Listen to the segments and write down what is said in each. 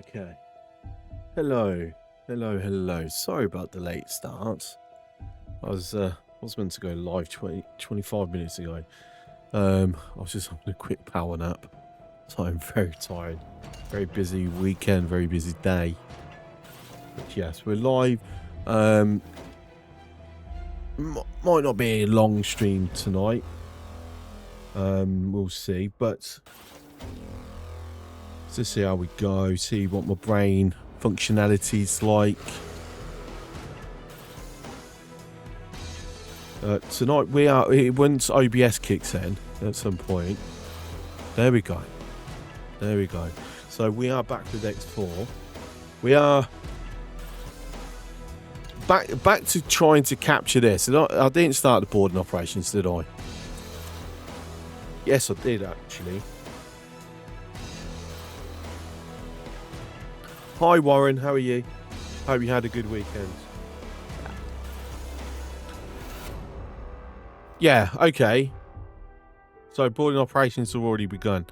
Okay. Hello. Sorry about the late start. I was meant to go live 25 minutes ago. I was just having a quick power nap. So I'm very tired. Very busy weekend, very busy day. But yes, we're live. Might not be a long stream tonight. We'll see, but to see how we go, see what my brain functionality's like. Tonight we are, once OBS kicks in at some point, there we go. So we are back with X4. We are back to trying to capture this. And I didn't start the boarding operations, did I? Yes, I did actually. Hi Warren, how are you? Hope you had a good weekend. Yeah, okay. So boarding operations have already begun.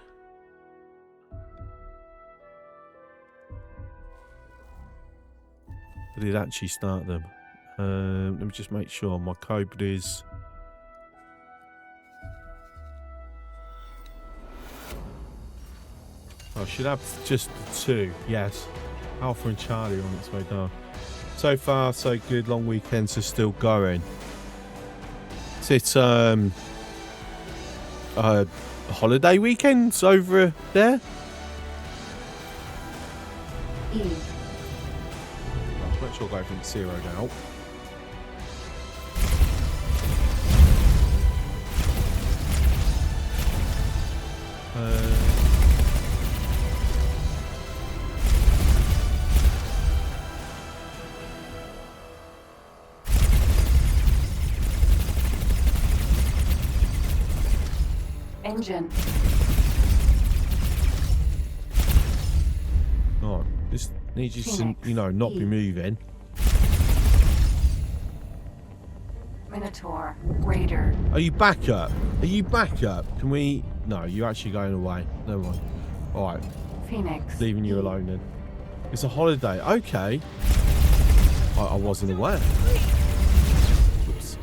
I did actually start them. Let me just make sure my code is... I should have just the two, yes. Alpha and Charlie on its way down. So far, so good. Long weekends are still going. Is it holiday weekends over there? I'll make sure I go from zeroed out. Engine. Oh, just need you to, you know, not be moving. Minotaur. Raider. Are you back up? Can we... No, you're actually going away. Never mind. Alright. Phoenix. Leaving you alone then. It's a holiday. Okay. I wasn't aware. Oops.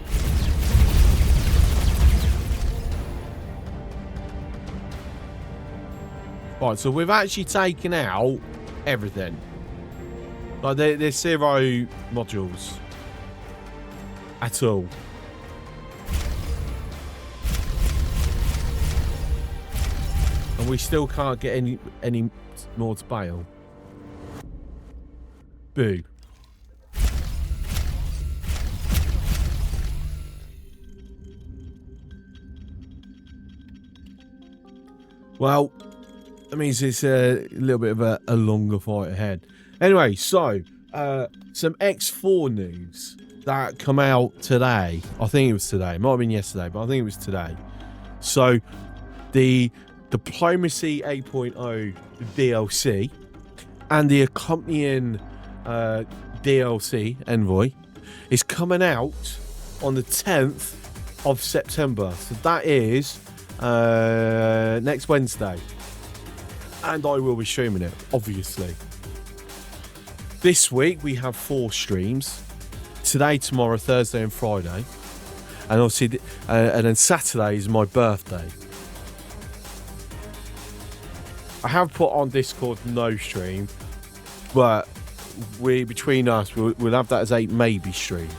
Right, so we've actually taken out everything. Like, there's zero modules. At all. And we still can't get any more to bail. Boo. Well, that means it's a little bit of a longer fight ahead. Anyway, so some X4 news that come out today. I think it was today. It might have been yesterday, but I think it was today. So the Diplomacy 8.0 DLC and the accompanying DLC Envoy is coming out on the 10th of September. So that is next Wednesday. And I will be streaming it, obviously. This week we have 4 streams. Today, tomorrow, Thursday and Friday. And obviously, and then Saturday is my birthday. I have put on Discord no stream, but between us, we'll have that as a maybe stream.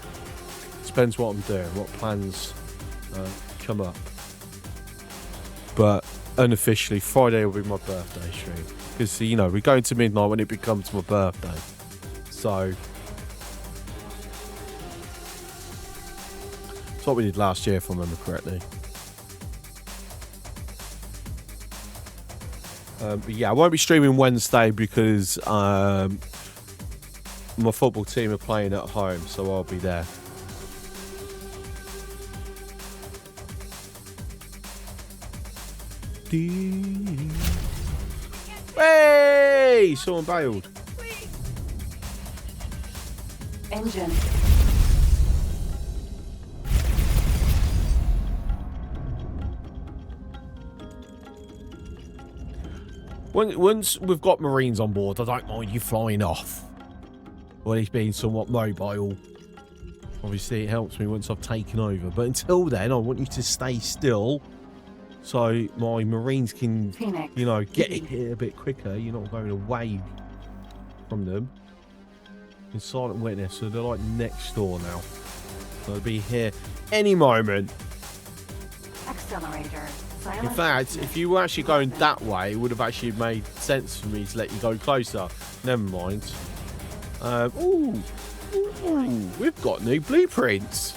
Depends what I'm doing, what plans come up. But unofficially, Friday will be my birthday stream. Because, you know, we're going to midnight when it becomes my birthday. So, it's what we did last year, if I remember correctly. But yeah, I won't be streaming Wednesday because my football team are playing at home, so I'll be there. Hey! Someone bailed. Engine. Once we've got Marines on board, I don't mind you flying off. Or at least being somewhat mobile. Obviously, it helps me once I've taken over. But until then, I want you to stay still. So my Marines can, Phoenix. you know, get here a bit quicker. You're not going away from them. In silent witness, so they're like next door now. So they'll be here any moment. Accelerator. Silent. In fact, if you were actually going that way, it would have actually made sense for me to let you go closer. Never mind. Ooh, we've got new blueprints.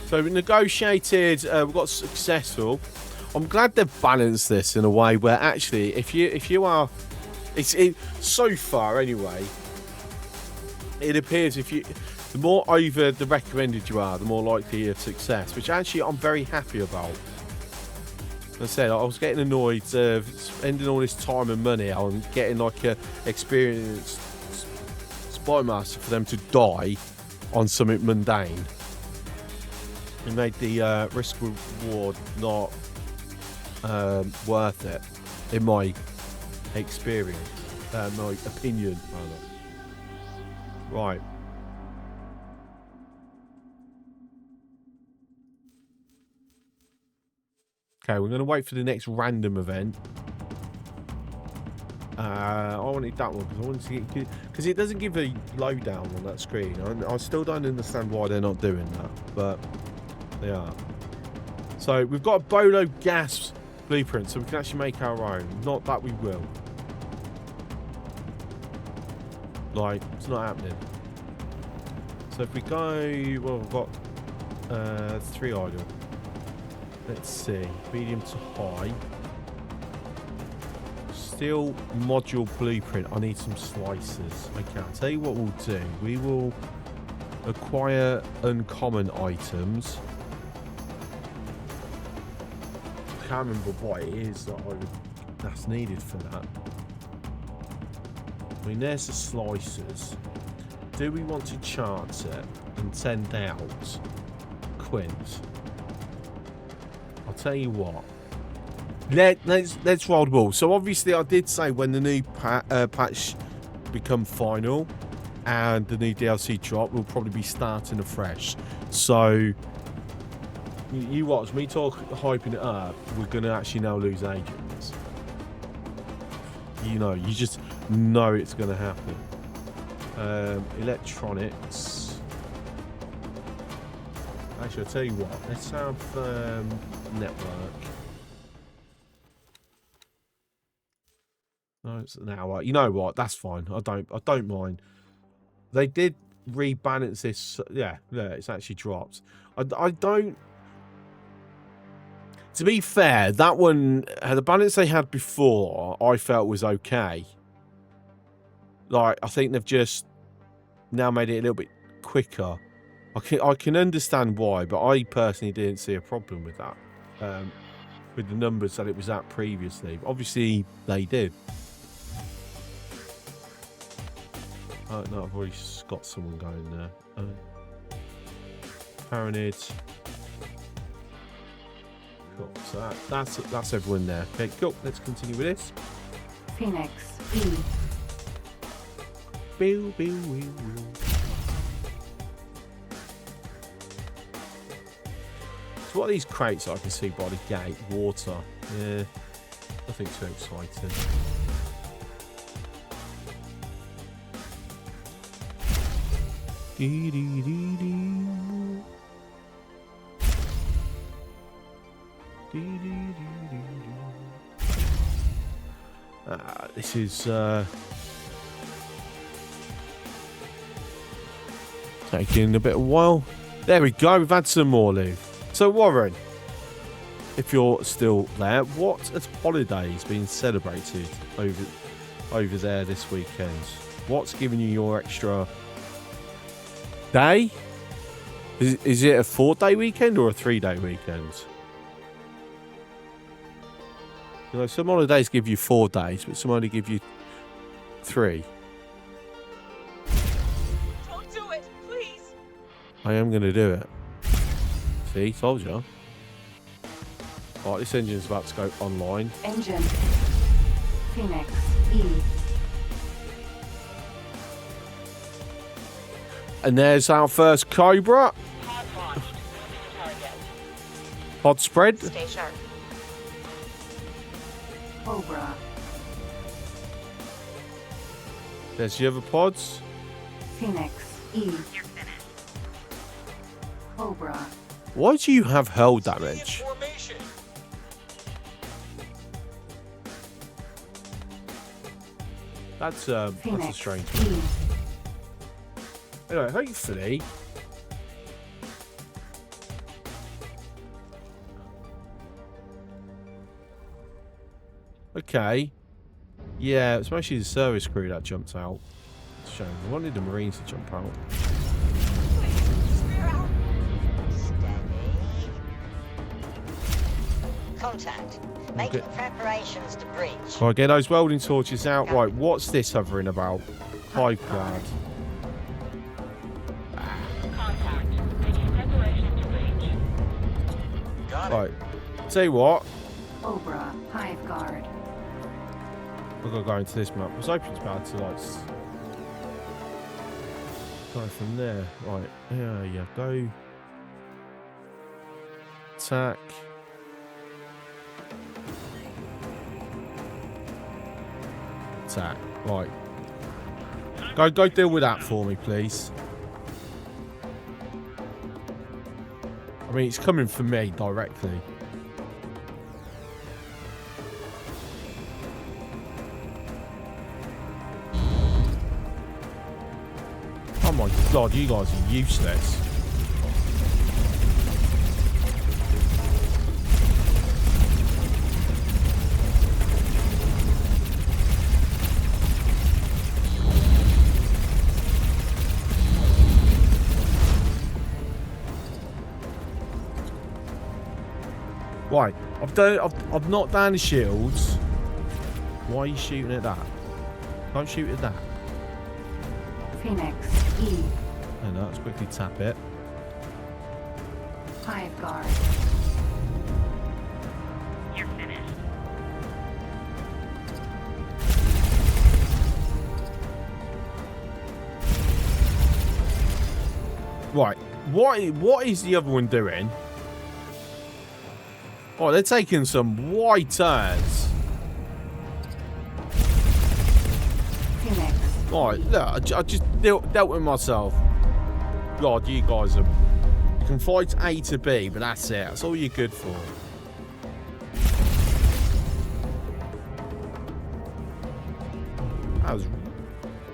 So we negotiated, we got successful. I'm glad they've balanced this in a way where actually, if you are, so far anyway, it appears the more over the recommended you are, the more likely of success, which actually I'm very happy about. As I said, I was getting annoyed spending all this time and money on getting like a experienced spy master for them to die on something mundane. It made the risk reward not worth it, in my experience, my opinion, rather. Right. Okay, we're going to wait for the next random event. I wanted that one because I wanted to get, because it doesn't give a lowdown on that screen. I still don't understand why they're not doing that, but they are. So we've got a Bolo gas blueprint, so we can actually make our own. Not that we will. Like, it's not happening. So if we go, well, we've got 3 idle. Let's see, medium to high. Steel module blueprint. I need some slices. Okay, I'll tell you what we'll do. We will acquire uncommon items. I can't remember what it is that's needed for that. I mean, there's the slices. Do we want to chart it and send out Quint? I'll tell you what. Let's roll the ball. So obviously, I did say when the new patch become final and the new DLC drop, we'll probably be starting afresh. So you watch me hyping it up. We're gonna actually now lose agents. You know, you just know it's gonna happen. Electronics. Actually, I'll tell you what. Let's have network. No, it's an hour. You know what? That's fine. I don't mind. They did rebalance this. Yeah, it's actually dropped. I don't. To be fair, that one, the balance they had before, I felt was okay. Like, I think they've just now made it a little bit quicker. I can understand why, but I personally didn't see a problem with that. With the numbers that it was at previously. Obviously, they did. Oh, no, I've already got someone going there. Paranid. Cool. So that's everyone there. Okay, cool. Let's continue with this. Phoenix. B. Bill, bill, bill, bill. So what are these crates that I can see by the gate? Water. Yeah. Nothing too exciting. Dee, dee, dee, dee. Dee, dee, dee, dee, dee. This is taking a bit of a while. There we go. We've had some more, Liv. So Warren, if you're still there, what holidays being celebrated over there this weekend? What's giving you your extra day? Is it a 4-day weekend or a 3-day weekend? You know, some holidays give you 4 days, but some only give you 3. Don't do it, please. I am going to do it. See, told you. Right, this engine's about to go online. Engine. Phoenix. E. And there's our first Cobra. Pod launched. Target. Pod spread. Stay sharp. Cobra. There's the other pods. Phoenix. E. Cobra. Why do you have hull damage? Formation. That's a Phoenix. strange. E. Anyway, hopefully. Okay. Yeah, it's mostly the service crew that jumped out. It's a shame. I wanted the Marines to jump out. Spear out. Steady. Contact. Making Okay. preparations to breach. Right, get those welding torches out. Right, what's this hovering about? Hive guard. Contact. Making preparation to reach. Got it. Right. Tell you what, Cobra. Hive guard. we're gonna go into this map. I was hoping to be able to like go from there. Right, there you go. Attack. Attack. Right. Go deal with that for me, please. I mean, it's coming for me directly. Oh my god, you guys are useless. Right, I've knocked down the shields. Why are you shooting at that? Don't shoot at that. Phoenix. E. I know, let's quickly tap it. Hive guard. You're finished. Right, what is the other one doing? Oh, they're taking some wide turns. Phoenix. Right, look, I just dealt with myself. God, you guys are... You can fight A to B, but that's it. That's all you're good for. That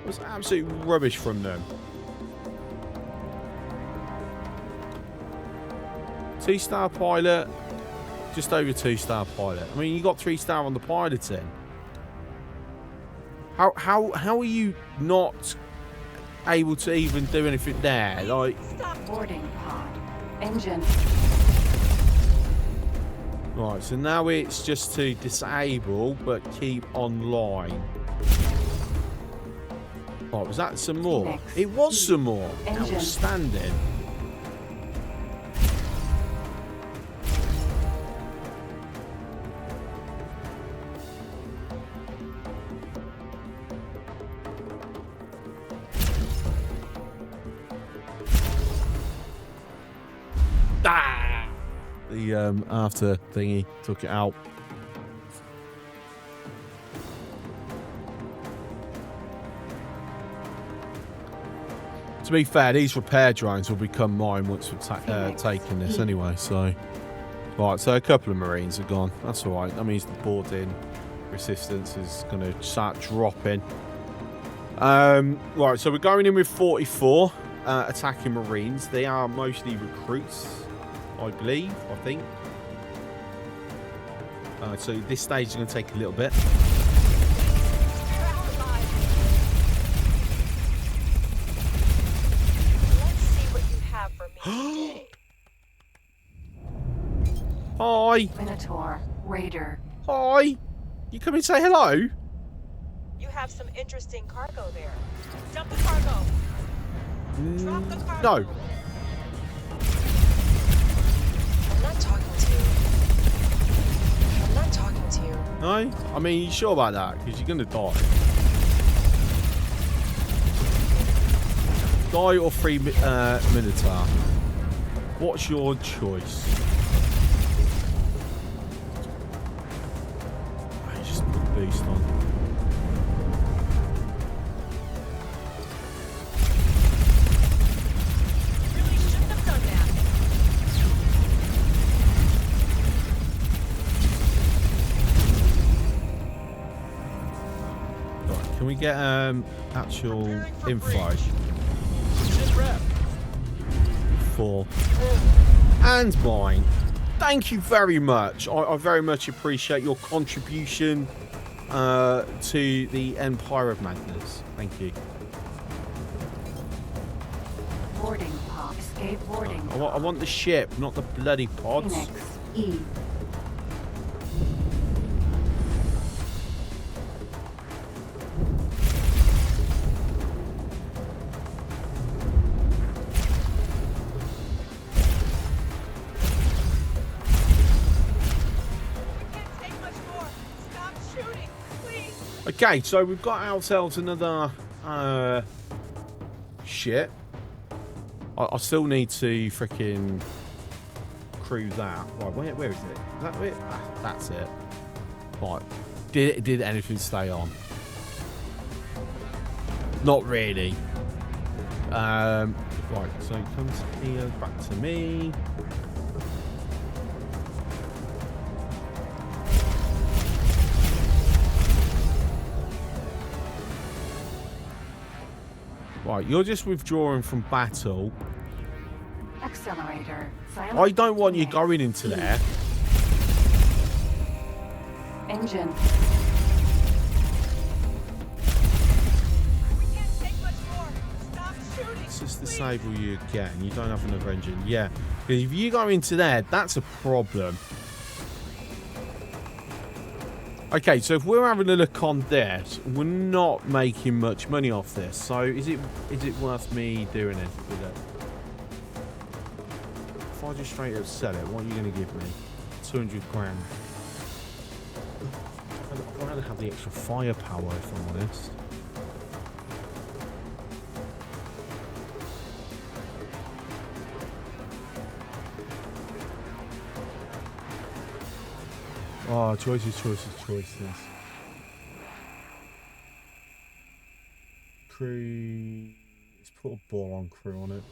was absolute rubbish from them. 2-star pilot. Just over 2-star pilot. I mean, you got 3-star on the piloting. How are you not able to even do anything there? Like, Stop. Boarding pod. Engine. right, so now it's just to disable but keep online. Right, was that some more? Phoenix. It was some more. Engine. Outstanding. Ah! The after thingy took it out. To be fair, these repair drones will become mine once we've taken this anyway. So, right, so a couple of Marines are gone. That's all right. That means the boarding resistance is going to start dropping. Right, so we're going in with 44 attacking Marines. They are mostly recruits, I believe. I think. So this stage is going to take a little bit. You're out alive. Let's see what you have for me today. Hi, Minotaur. Raider. hi. You come and say hello? You have some interesting cargo there. Dump the cargo. Drop the cargo. No. I'm not talking to you. No? I mean, you sure about that? Because you're going to die. Die or 3 Minotaur? What's your choice? I just put the boost on. Really shouldn't have done that. Right, can we get actual info? Sit rep. For and mine. Thank you very much. I very much appreciate your contribution to the Empire of Madness. Thank you. Boarding pod. Escape boarding I want the ship, not the bloody pods. Phoenix E. Okay, so we've got ourselves another ship. I still need to freaking cruise that. Right, where is it? Is that it? Ah, that's it. Right. Did anything stay on? Not really. Right, so it comes here back to me. Right, you're just withdrawing from battle. Accelerator. I don't want you going into there. Engine. We can't take much more. Stop shooting. Let's just please. disable you again. You don't have another engine. Yeah. Because if you go into there, that's a problem. Okay, so if we're having a look on this, we're not making much money off this. So is it worth me doing it with it? If I just straight up sell it, what are you going to give me? 200 grand. I'd rather have the extra firepower, if I'm honest. Oh, choices. Crew. Let's put a boron crew on it.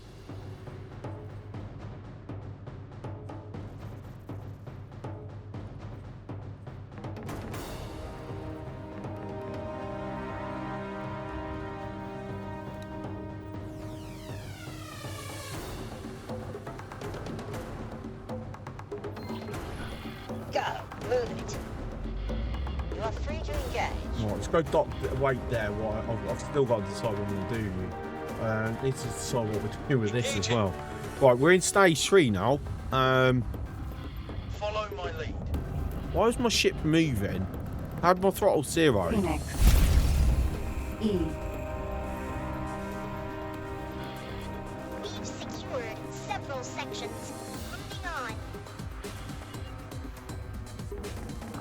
Go, move it. You are free to engage. Right, let's go dock. Wait there. Right, I've still got to decide what I'm going to do. Need to decide what we're doing with this as well. Right, we're in stage 3 now. Follow my lead. Why is my ship moving? How'd my throttle 0? Phoenix E. We've secured several sections. Moving on.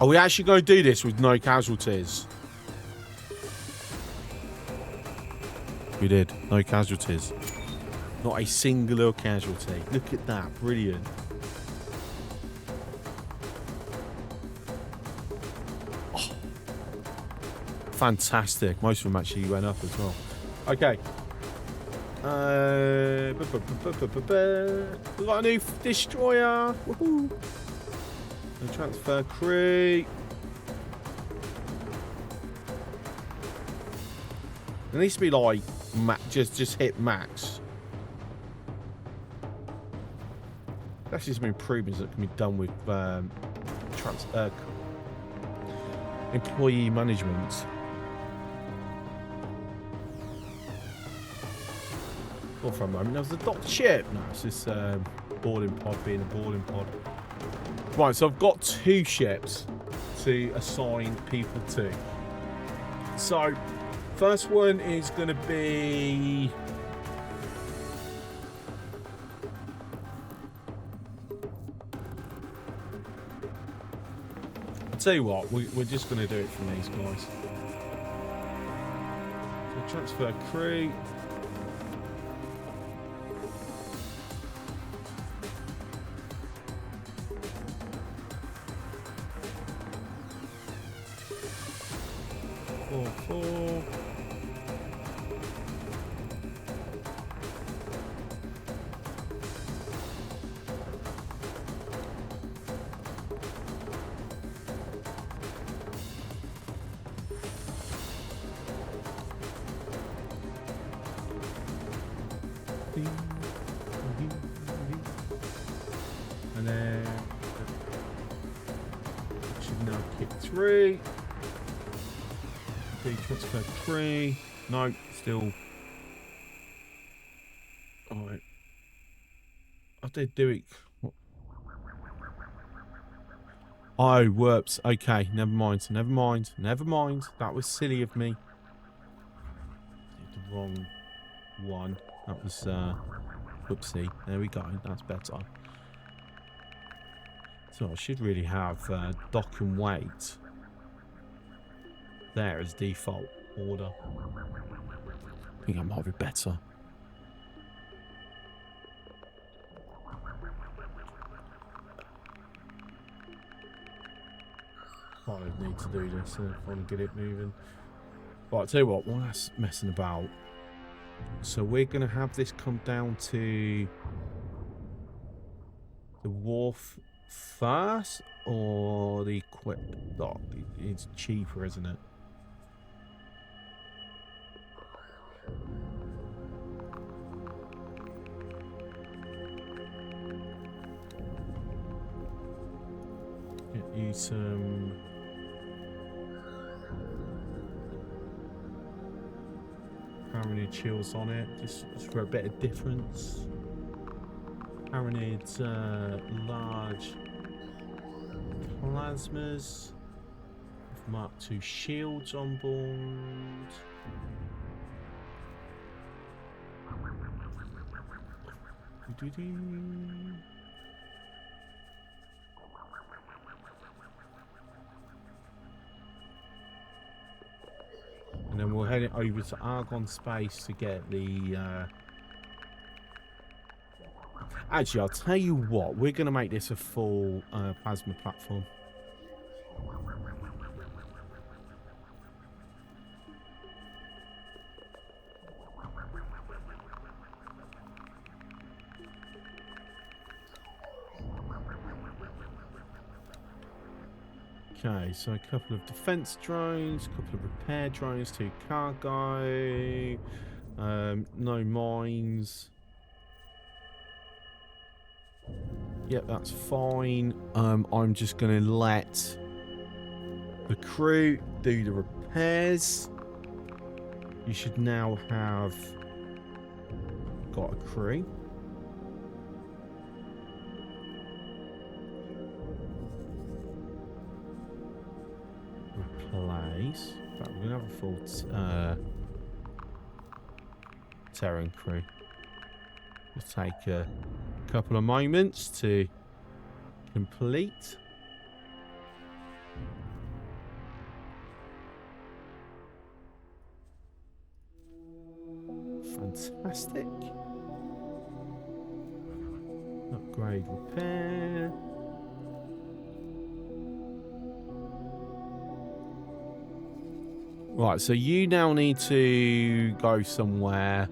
Are we actually going to do this with no casualties? We did. No casualties. Not a singular casualty. Look at that. Brilliant. Oh. Fantastic. Most of them actually went up as well. Okay. We got a new destroyer. Woohoo. And transfer crew. It needs to be like just hit max. That's just some improvements that can be done with employee management. Or for a moment, there was a docked ship. No, it's this boarding pod being a boarding pod. Right, so I've got 2 ships to assign people to. So, first one is going to be... tell you what, we're just going to do it from these guys. So transfer crew. Four. And then should now kick 3. Okay, transfer 3. No, still. Alright. I did do it. What? Oh, whoops. Okay, never mind. That was silly of me. Did the wrong one. That was whoopsie. There we go. That's better. So I should really have dock and wait there as default order. I think that might be better. I need to do this if I want to get it moving. Right, I'll tell you what, while that's messing about. So we're going to have this come down to the wharf first, or the equip dock? It's cheaper, isn't it? Get you some Paranid chills on it, just for a bit of difference. Paranid large plasmas. Mark II shields on board. And then we'll head it over to Argon Space to get the actually, I'll tell you what, we're going to make this a full plasma platform. Okay, so a couple of defense drones, a couple of repair drones, 2 cargo, no mines. Yep, that's fine. I'm just going to let the crew do the repairs. You should now have got a crew. Replace. But we're going to have a full Terran crew. Let's take a couple of moments to complete. Fantastic. Upgrade, repair. Right, so you now need to go somewhere.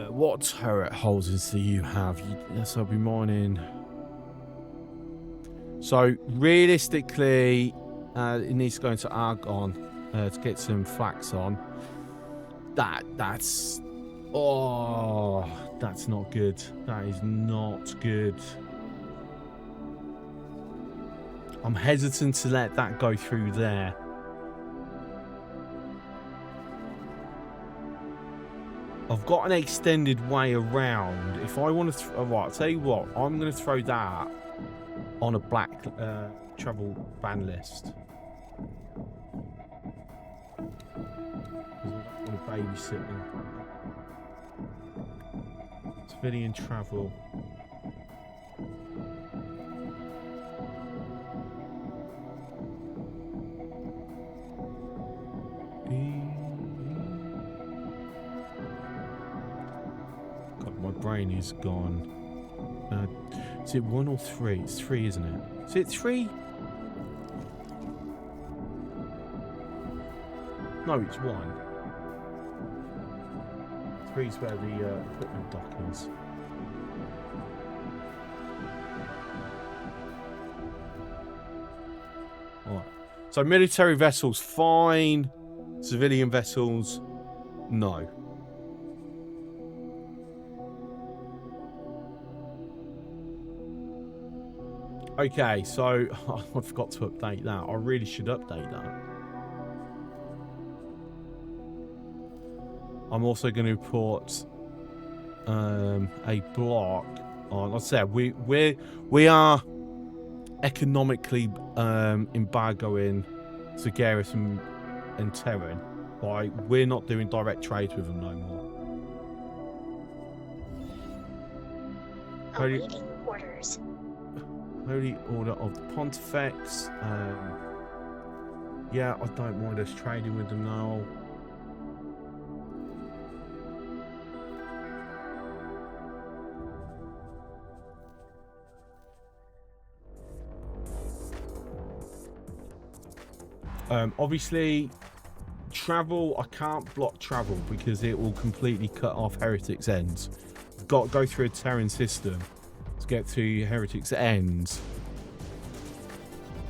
What turret holders do you have? Yes, I'll be mining. So realistically, it needs to go into Argon to get some flax on. That's not good. That is not good. I'm hesitant to let that go through there. I've got an extended way around. If I want to, right, I'll tell you what. I'm going to throw that on a black travel ban list. I want to babysit them. Civilian travel. train is gone. Is it 1 or 3? It's 3, isn't it? Is it 3? No, it's 1. 3 is where the equipment dock is. Alright. So military vessels, fine. Civilian vessels, no. Okay, so I forgot to update that. I really should update that. I'm also going to put a block on. Like I said, we are economically embargoing to Garrison and Terran. Like, we're not doing direct trade with them no more. Awaiting orders. Holy Order of the Pontifex. Yeah, I don't mind us trading with them now. Obviously, travel, I can't block travel because it will completely cut off Heretic's ends. Got to go through a Terran system to get to Heretic's ends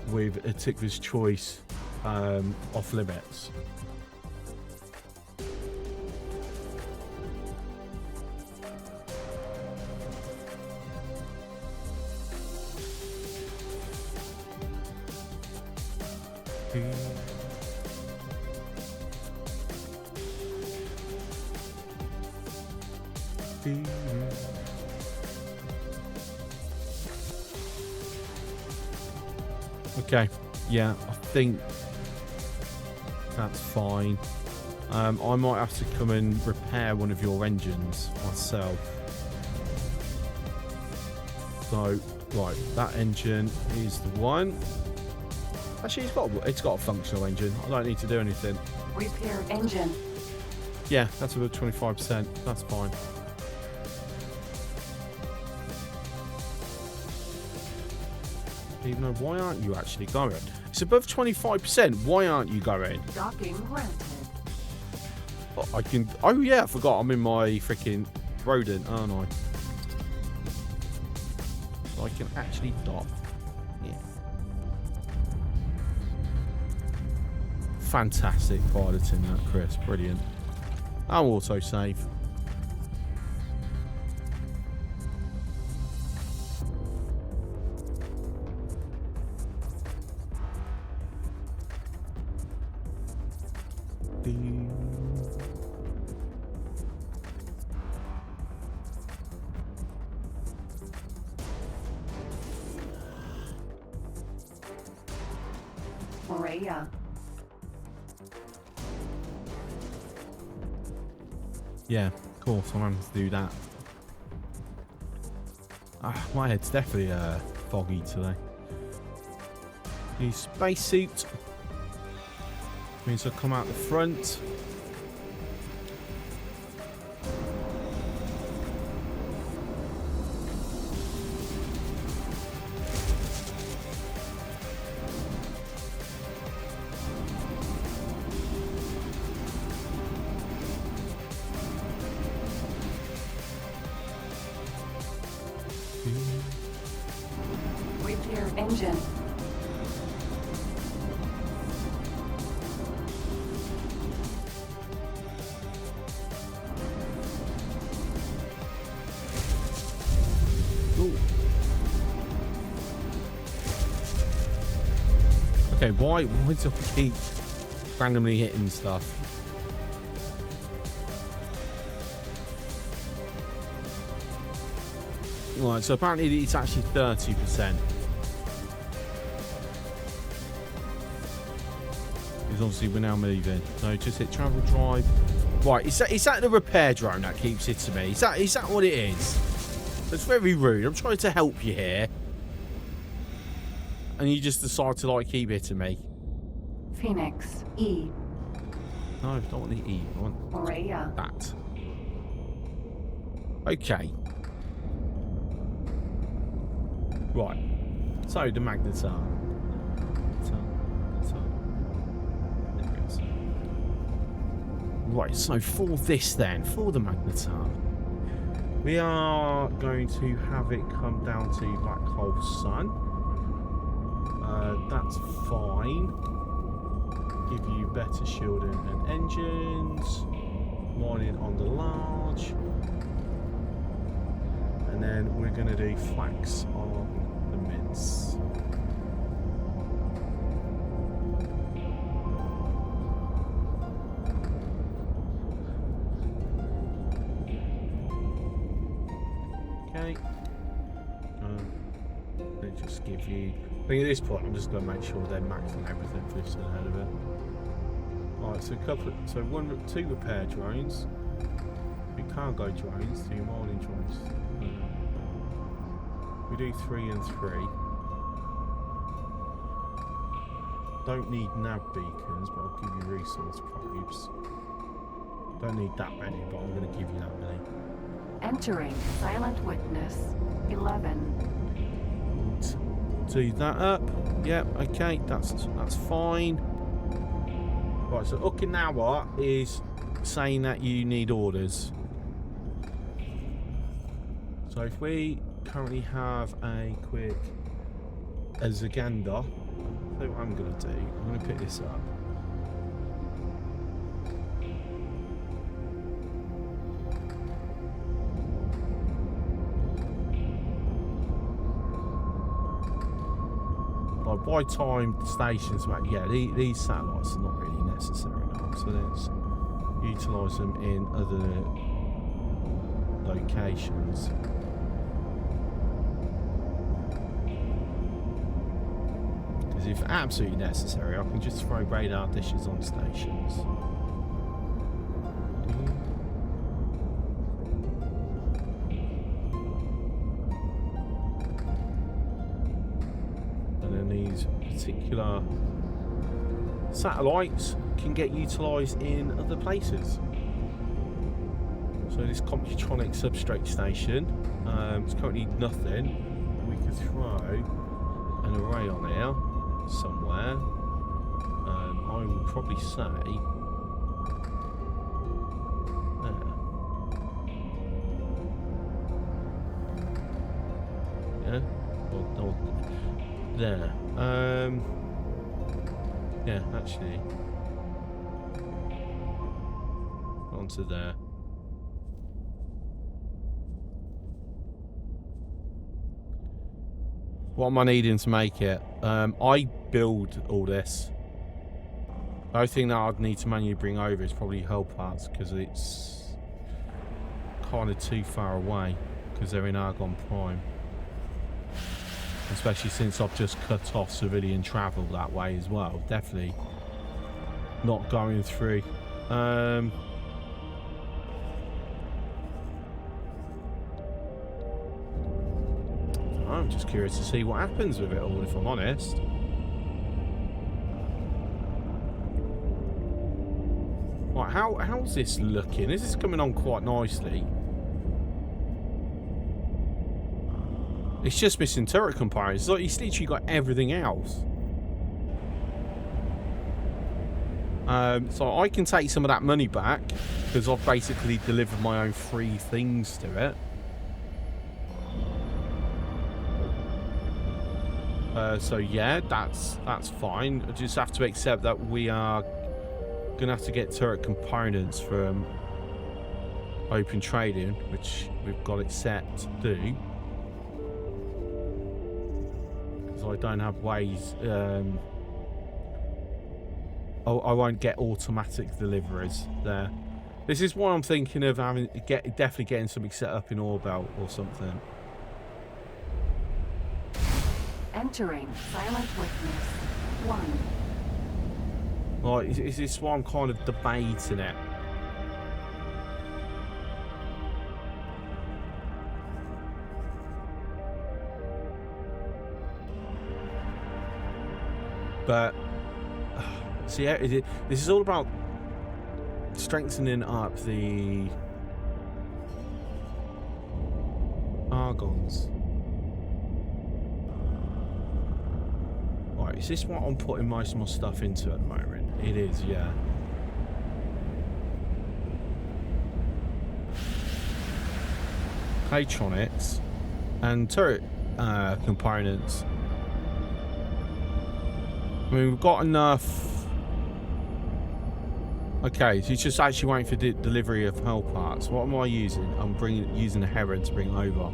with a Tickler's Choice off limits. Okay, yeah, I think that's fine. I might have to come and repair one of your engines myself. So, right, that engine is the one. Actually, it's got a functional engine. I don't need to do anything. Repair engine. Yeah, that's about 25%. That's fine. Even though, why aren't you actually going? It's above 25%. Why aren't you going? Docking granted. Oh, I can. Oh yeah, I forgot. I'm in my freaking rodent, aren't I? So I can actually dock. Yeah. Fantastic piloting that, Chris. Brilliant. I'll auto save. Maria. Yeah, of course, I'm having to do that. My head's definitely foggy today. New spacesuit means I come out the front. Repair engine. Ooh. Okay, why do I keep randomly hitting stuff? Right, so apparently it's actually 30%. Because obviously we're now moving. So just hit travel drive. Right, is that the repair drone that keeps hitting me? Is that what it is? That's very rude. I'm trying to help you here. And you just decide to like keep hitting me. Phoenix. E. No, I don't want the E. I want Maria. that. Okay. Right. So the magnetar. There it goes. Right. So for this then, for the magnetar, we are going to have it come down to black hole sun. That's fine. Give you better shielding and engines. Mining on the large. And then we're going to do flax on the mids. Okay. They just give you. I think at this point I'm just going to make sure they're maxing everything for this ahead of it. Alright, so two repair drones, 2 cargo drones, 2 mining drones. We do 3 and 3. Don't need nav beacons, but I'll give you resource probes. Don't need that many, but I'm going to give you that many. Entering silent witness 11. Do that up. Yep, okay, that's fine. Right, so Okinawa is saying that you need orders. So if we currently have a quick Zaganda, so what I'm going to do, I'm going to pick this up. By time the stations, yeah, these satellites are not really necessary now, so let's utilise them in other locations. Because if absolutely necessary, I can just throw radar dishes on stations. Particular satellites can get utilised in other places. So this Computronic substrate station, it's currently nothing. We could throw an array on here somewhere. I would probably say there. Yeah, or there. Yeah, actually, onto there. What am I needing to make it? I build all this. The only thing that I'd need to manually bring over is probably hull parts, because it's kind of too far away, because they're in Argon Prime. Especially since I've just cut off civilian travel that way as well. Definitely not going through. I'm just curious to see what happens with it all, if I'm honest. Right, how's this looking? This is coming on quite nicely. It's just missing turret components. It's like he's literally got everything else. So I can take some of that money back because I've basically delivered my own free things to it. So yeah, that's fine. I just have to accept that we are gonna have to get turret components from open trading, which we've got it set to do. I don't have ways. I won't get automatic deliveries there. This is why I'm thinking of definitely getting something set up in Orbelt or something. Entering silent witness 1. Right, is this why I'm kind of debating it? But see, this is all about strengthening up the Argons. Right, is this what I'm putting most of my stuff into at the moment? It is, yeah. Electronics and turret components. I mean, we've got enough. Okay, so it's just actually waiting for delivery of hull parts. What am I using? I'm using a Heron to bring over.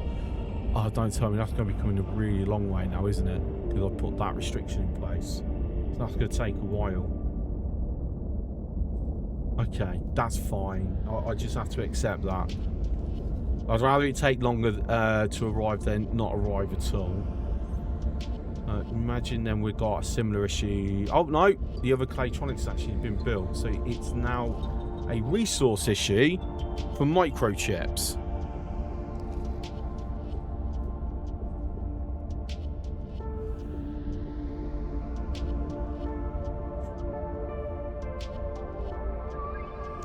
Oh, don't tell me that's going to be coming a really long way now, isn't it? Because I've put that restriction in place. So that's going to take a while. Okay, that's fine. I just have to accept that. I'd rather it take longer to arrive than not arrive at all. Imagine then we've got a similar issue. Oh no, the other Claytronics has actually been built, so it's now a resource issue for microchips.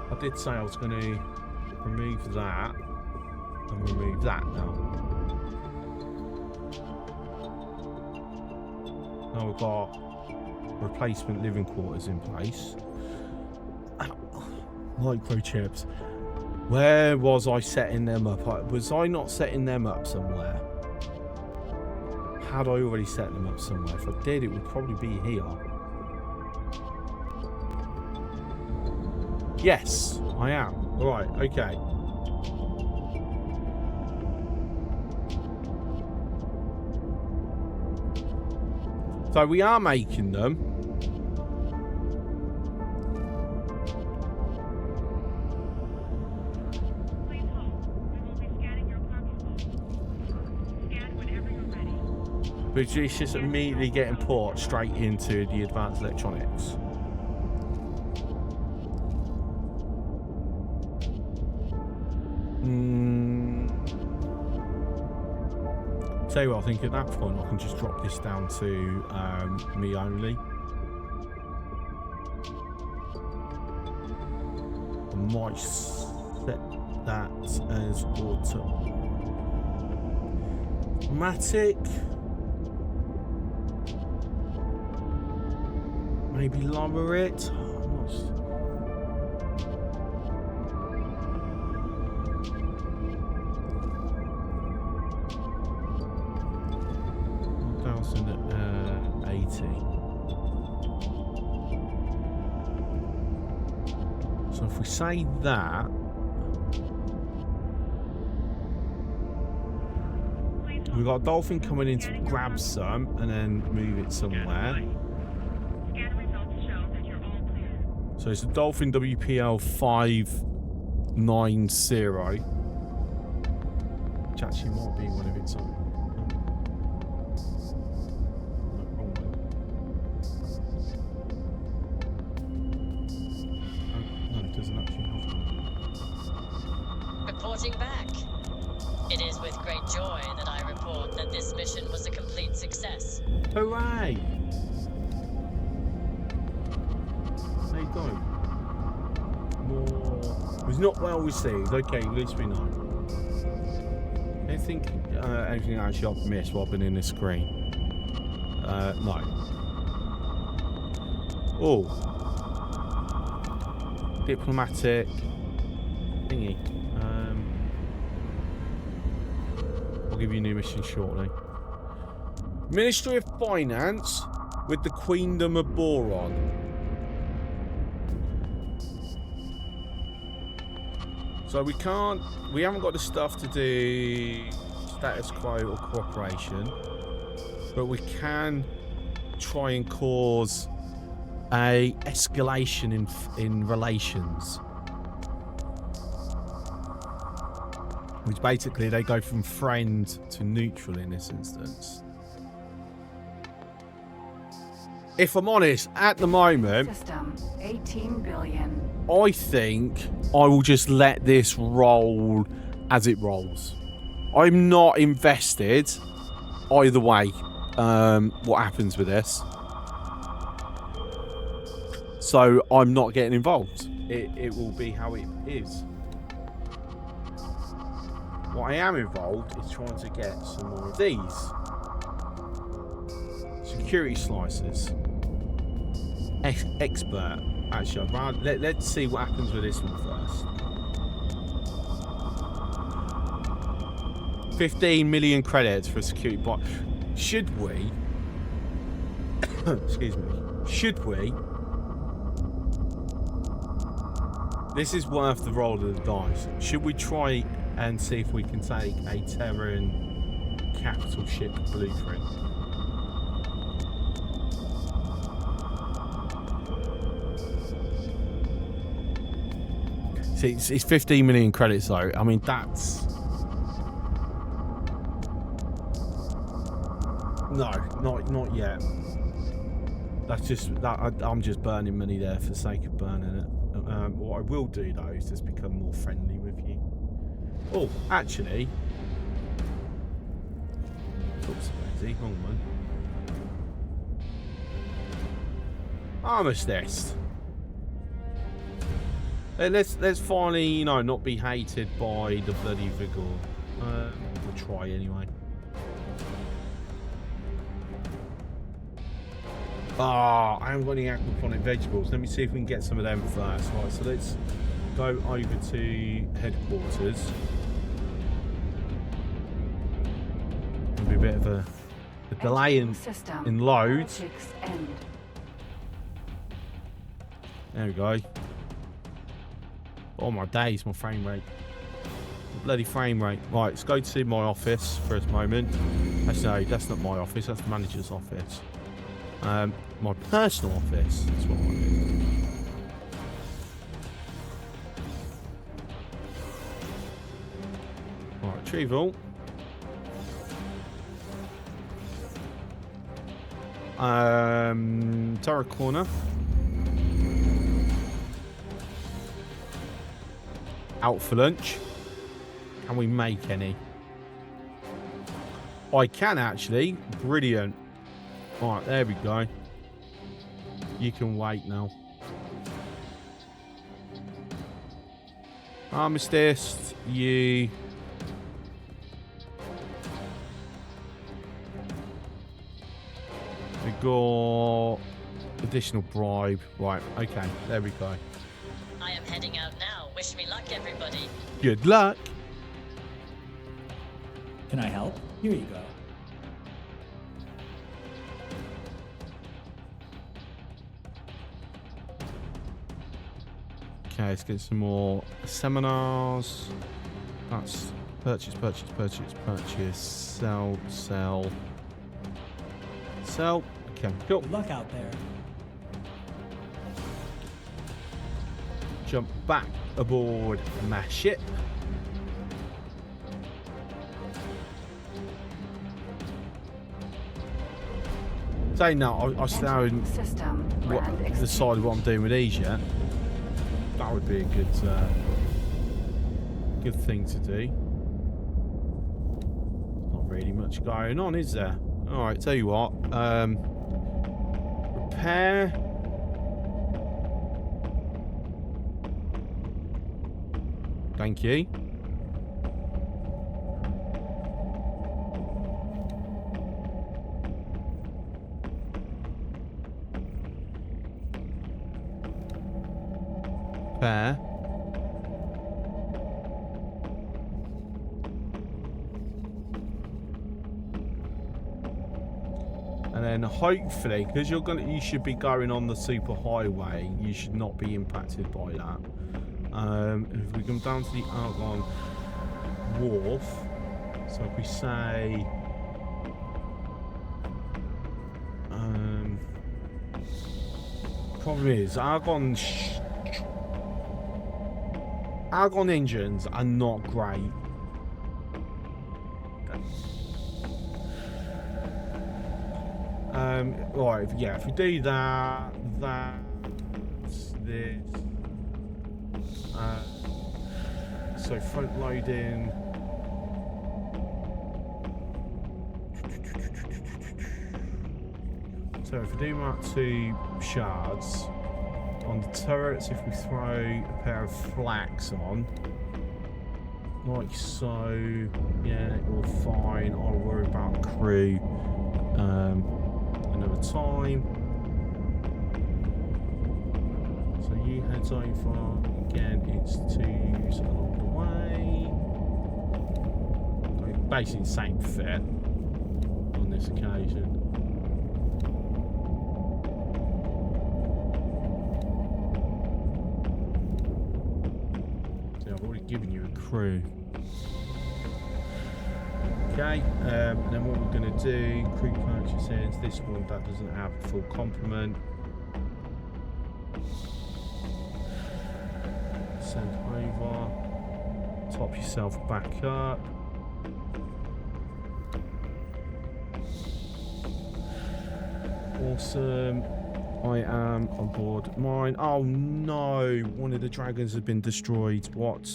I did say I was going to remove that and remove that now. Now we've got replacement living quarters in place. Microchips. Where was I setting them up? Was I not setting them up somewhere? Had I already set them up somewhere? If I did, it would probably be here. Yes, I am. Right, okay. So we are making them. Please hold. We will be scanning your cargo hold. Scan whenever you're ready. But it's just immediately getting put straight into the advanced electronics. Tell you what, I think at that point I can just drop this down to me only. I might set that as automatic. Maybe lower it. I'm not sure. So if we say that, we've got a dolphin coming in to grab some and then move it somewhere. Scan results show that you're all clear. So it's a Dolphin WPL 590, which actually might be one of its own. Reporting back. It is with great joy that I report that this mission was a complete success. Hooray! How you doing? More. It was not well received. Okay, at least we know. Anything actually I've missed while I've been in this screen? No. Oh. Diplomatic thingy. I'll give you a new mission shortly. Ministry of Finance with the Queendom of Boron. So we haven't got the stuff to do status quo or cooperation, but we can try and cause a escalation in relations. Which basically they go from friend to neutral in this instance. If I'm honest, at the moment, System 18 billion. I think I will just let this roll as it rolls. I'm not invested either way what happens with this. So I'm not getting involved. It will be how it is. What I am involved is trying to get some more of these. Security slices. Expert. Actually, let's see what happens with this one first. 15 million credits for a security bot. Should we? Excuse me. Should we? This is worth the roll of the dice. Should we try and see if we can take a Terran capital ship blueprint? See, it's 15 million credits though. I mean, that's... No, not yet. That's just that I'm just burning money there for the sake of burning it. What I will do though is just become more friendly with you. Oh, actually, oops, lazy, wrong one. Armistice. Let's finally, you know, not be hated by the bloody vigor. We'll try anyway. Ah, I haven't got any aquaponic vegetables. Let me see if we can get some of them first. Right, so let's go over to headquarters. There'll be a bit of a delay in loads. There we go. Oh my days, my frame rate. Bloody frame rate. Right, let's go to my office for a moment. Actually, no, that's not my office, that's the manager's office. My personal office. That's what I mean. Right, retrieval. Turret corner. Out for lunch. Can we make any? I can actually. Brilliant. Alright, there we go. You can wait now. Armistice, you. We got additional bribe. Right, okay, there we go. I am heading out now. Wish me luck, everybody. Good luck. Can I help? Here you go. Okay, let's get some more seminars. That's purchase. Sell. Okay, cool. Good luck out there. Jump back aboard my ship. Say no, I still haven't decided what I'm doing with these yet. That would be a good thing to do. Not really much going on, is there? Alright, tell you what. Repair. Thank you. Repair. And then hopefully, because you should be going on the super highway, you should not be impacted by that. If we come down to the Argon Wharf, so if we say problem is Argon engines are not great. Right, yeah, if we do that's this. So front loading. So if we do mark 2 shards on the turrets, if we throw a pair of flax on, like so, yeah, all fine. I'll worry about crew, and another time. So you head over. Again, it's 2s along the way. Basically the same fit on this occasion. So I've already given you a crew. Okay, and then what we're going to do, crew purchases, this one that doesn't have a full complement. Send over, top yourself back up. Awesome. I am on board mine. Oh no, one of the dragons has been destroyed. What?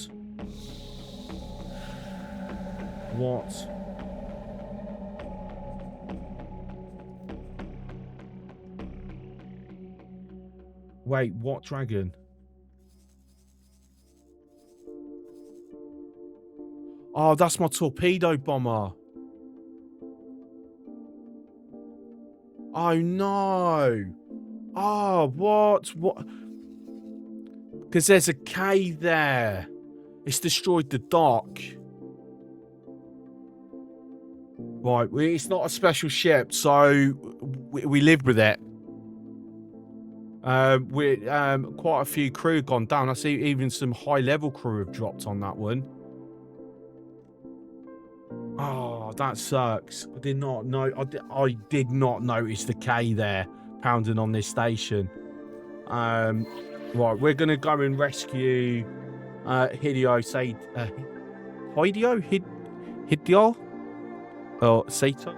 What? Wait, what dragon? Oh, that's my torpedo bomber. Oh no. Oh, what? What? Because there's a K there. It's destroyed the dock. Right, it's not a special ship, so we live with it. Quite a few crew have gone down. I see even some high-level crew have dropped on that one. Oh, that sucks. I did not know. I did not notice the K there pounding on this station. Right, we're gonna go and rescue Hideo. Or Sato.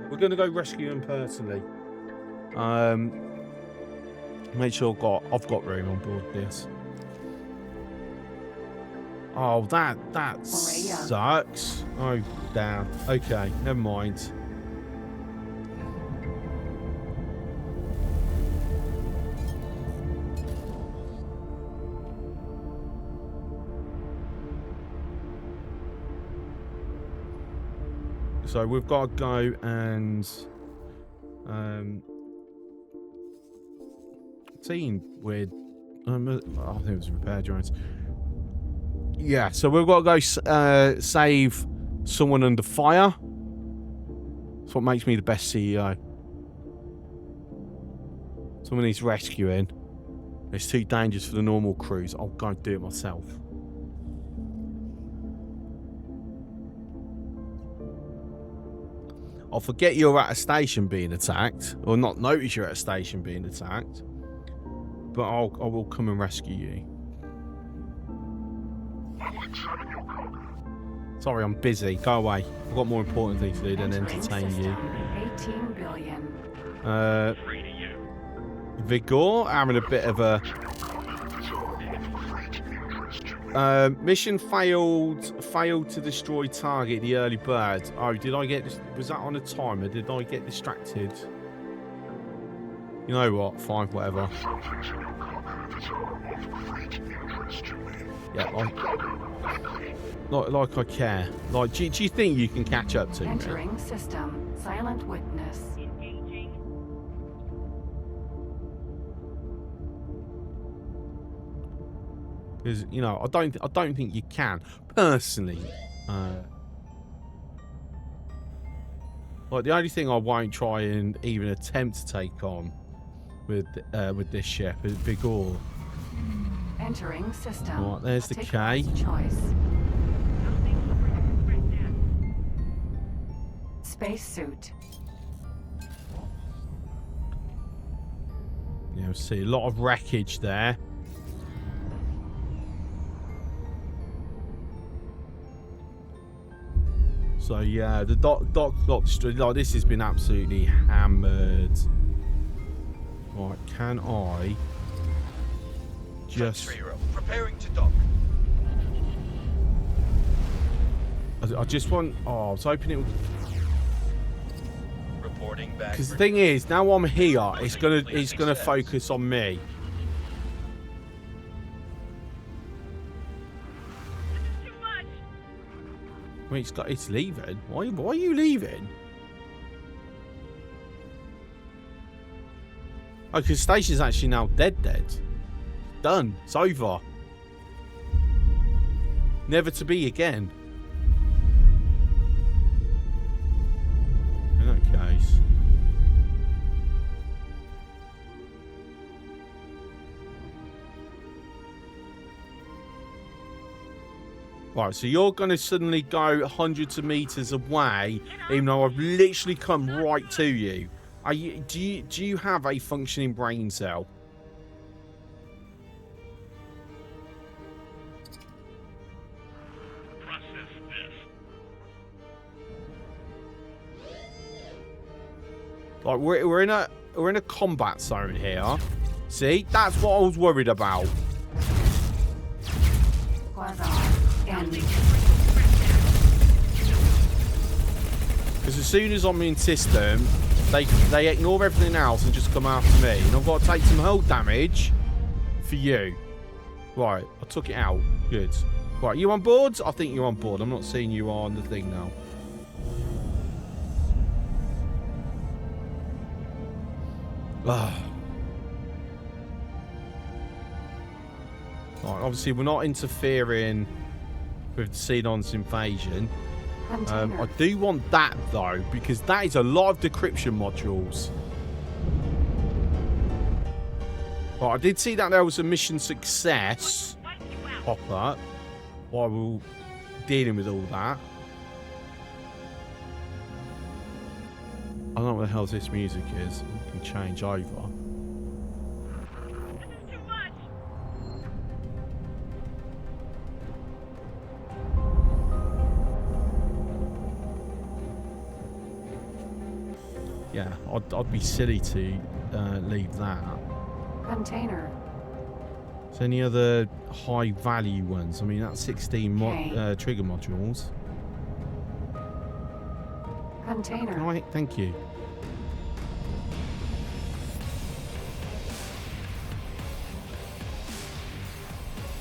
We're gonna go rescue him personally. Make sure I've got room on board this. Oh, that sucks. Oh, damn. Okay, never mind. So we've got to go and team with I think it was repair drones. Yeah, so we've got to go save someone under fire. That's what makes me the best CEO. Someone needs rescuing. It's too dangerous for the normal crews. I'll go and do it myself. I'll forget you're at a station being attacked, or not notice you're at a station being attacked, but I will come and rescue you. Sorry, I'm busy. Go away. I've got more important things to do than entertain you. 18 billion. Vigor having a bit of a mission failed to destroy target, the early bird. Oh, did I get this? Was that on a timer? Did I get distracted? You know what? Fine, whatever. Yeah, like I care. Like, do you think you can catch up to me? Entering system. Silent witness. Because, you know, I don't think you can personally. Like, the only thing I won't try and even attempt to take on with this ship is Vigor. Entering system. Right, there's the Take K. Choice. Spacesuit. You know, see a lot of wreckage there. So yeah, the dock destroyed. Like, this has been absolutely hammered. Right, can I just? Preparing to dock. I just want. Oh, I was hoping it would. Reporting back. Because the thing is, now I'm here, it's gonna focus on me. Too much. Wait, it's leaving. Why are you leaving? Oh, because station's actually now dead. Done. It's over. Never to be again. In that case. Right, so you're going to suddenly go hundreds of meters away, even though I've literally come right to you. Are you do you have a functioning brain cell? Process this. Like we're in a combat zone here. See, that's what I was worried about. Quasar. End. Because as soon as I'm in system, they ignore everything else and just come after me. And I've got to take some hull damage for you. Right, I took it out. Good. Right, you on board? I think you're on board. I'm not seeing you on the thing now. Ah. Right, obviously we're not interfering with the Xenon's invasion. Container. I do want that though, because that is a lot of decryption modules. Right, I did see that there was a mission success pop up while we were dealing with all that. I don't know what the hell this music is. It can change over. This is too much. Yeah, I'd be silly to leave that. Container. Is there any other high value ones? I mean, that's 16 Okay. trigger modules. Container. Right, thank you.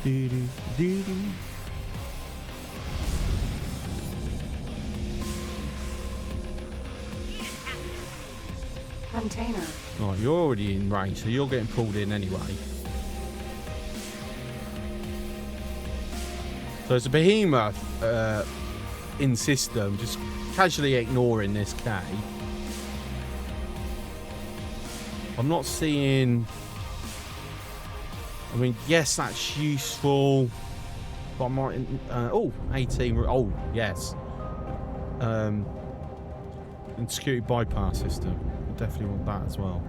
Doo-doo-doo-doo. Container. Right, you're already in range, so you're getting pulled in anyway. So it's a behemoth in system, just casually ignoring this K. I'm not seeing... I mean, yes, that's useful. But I might... oh, 18... Oh, yes. And security bypass system. I definitely want that as well.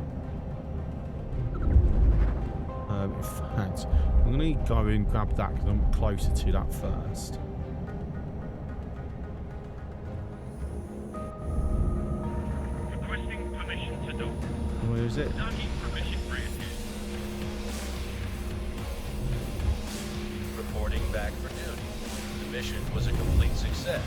In fact, I'm going to go and grab that because I'm closer to that first. Requesting permission to dock. Where is it? Docking permission granted. Reporting back for duty. The mission was a complete success.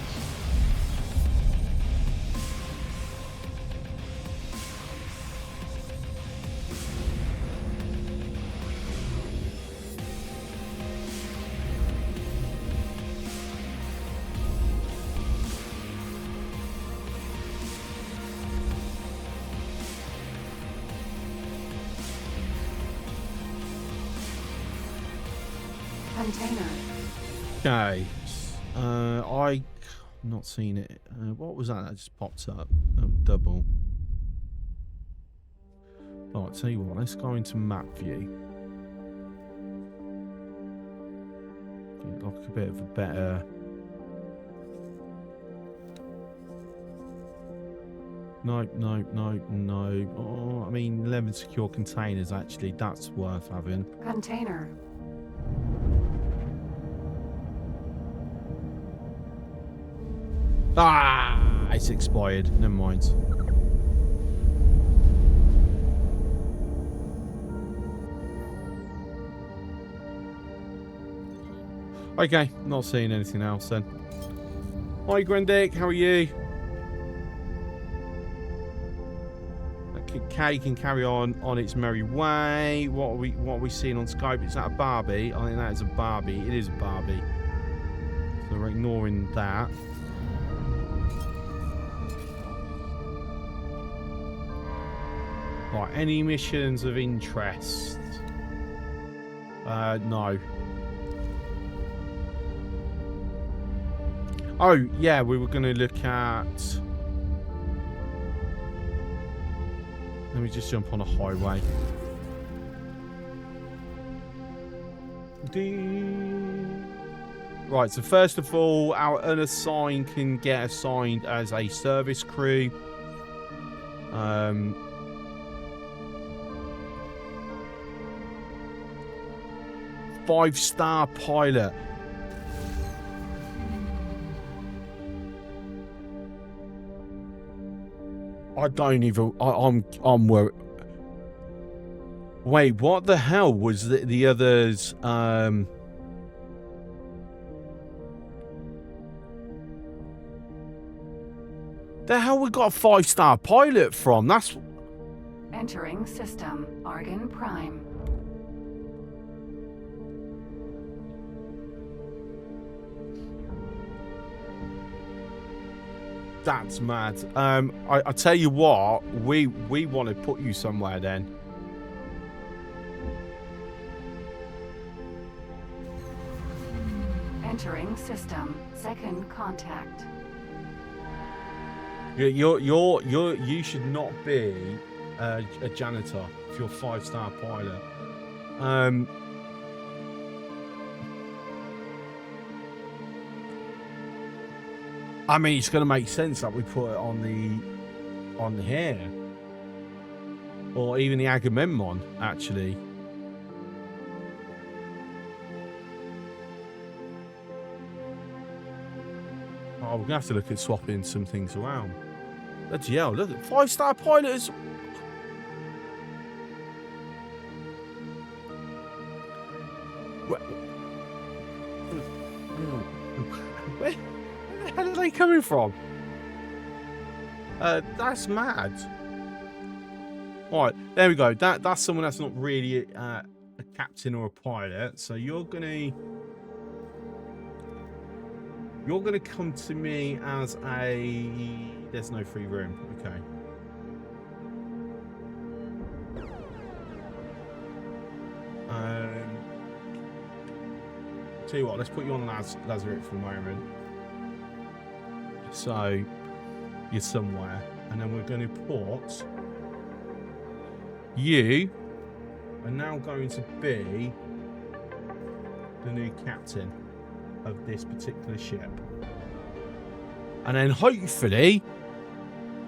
Container. Okay. I'm not seen it. What was that? That just popped up. Double. Alright, tell you what, let's go into map view. Get like a bit of a better... Nope. Oh, I mean, 11 secure containers, actually, that's worth having. Container. Ah, it's expired. Never mind. Okay, not seeing anything else then. Hi, Grendick, how are you? K can carry on its merry way. What are we seeing on Skype? Is that a Barbie? I think that is a Barbie. It is a Barbie. So we're ignoring that. Right, any missions of interest? No. Oh, yeah, we were going to look at... Let me just jump on a highway. Right, so first of all, our unassigned can get assigned as a service crew. 5-star pilot. I don't even. I'm worried. Wait, what the hell was the others? The hell we got a 5-star pilot from? That's Entering system. Argon Prime. that's mad. I tell you what, we want to put you somewhere then. Entering system. Second contact. You should not be a janitor if you're a 5-star pilot. I mean, it's going to make sense that we put it on the here, or even the Agamemnon, actually. Oh, we're gonna have to look at swapping some things around. Bloody hell, look at 5-star pilots. Where the hell are they coming from? That's mad. Alright, there we go. That's someone that's not really a captain or a pilot. So you're gonna come to me as a... There's no free room. Okay. Tell you what, let's put you on Lazarus for a moment. So you're somewhere, and then we're going to put you are now going to be the new captain of this particular ship, and then hopefully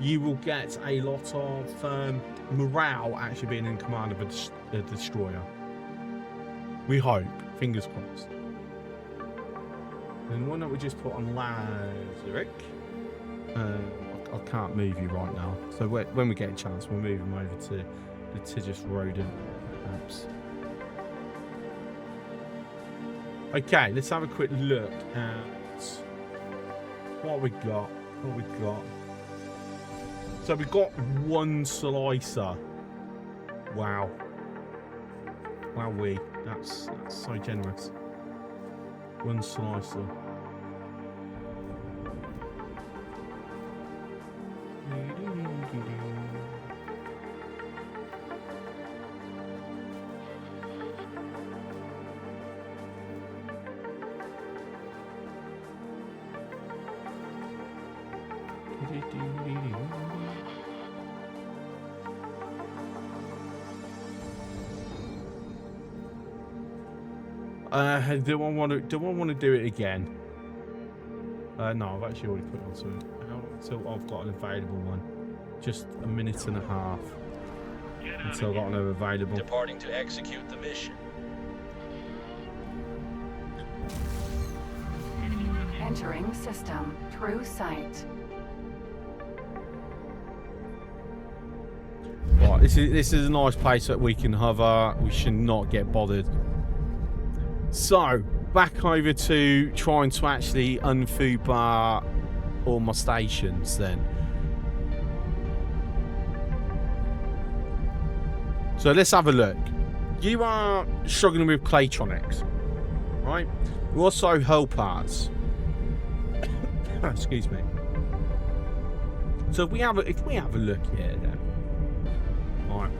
you will get a lot of morale actually being in command of a destroyer. We hope, fingers crossed. And why don't we just put on Lazarus? I can't move you right now, so when we get a chance we'll move him over to litigious rodent perhaps. Okay, let's have a quick look at what we got. So we've got one slicer. Wow. Wowee. That's so generous. One slicer. Do I want to do it again? No, I've actually already put it onto it. So I've got an available one. Just a minute and a half until I've got another available. Departing to execute the mission. Entering system. True sight. Right, this is a nice place that we can hover. We should not get bothered. So, back over to trying to actually unfubar all my stations then. So let's have a look. You are struggling with Claytronics, right? You also hull parts. Excuse me. So if we have a look here then. Right.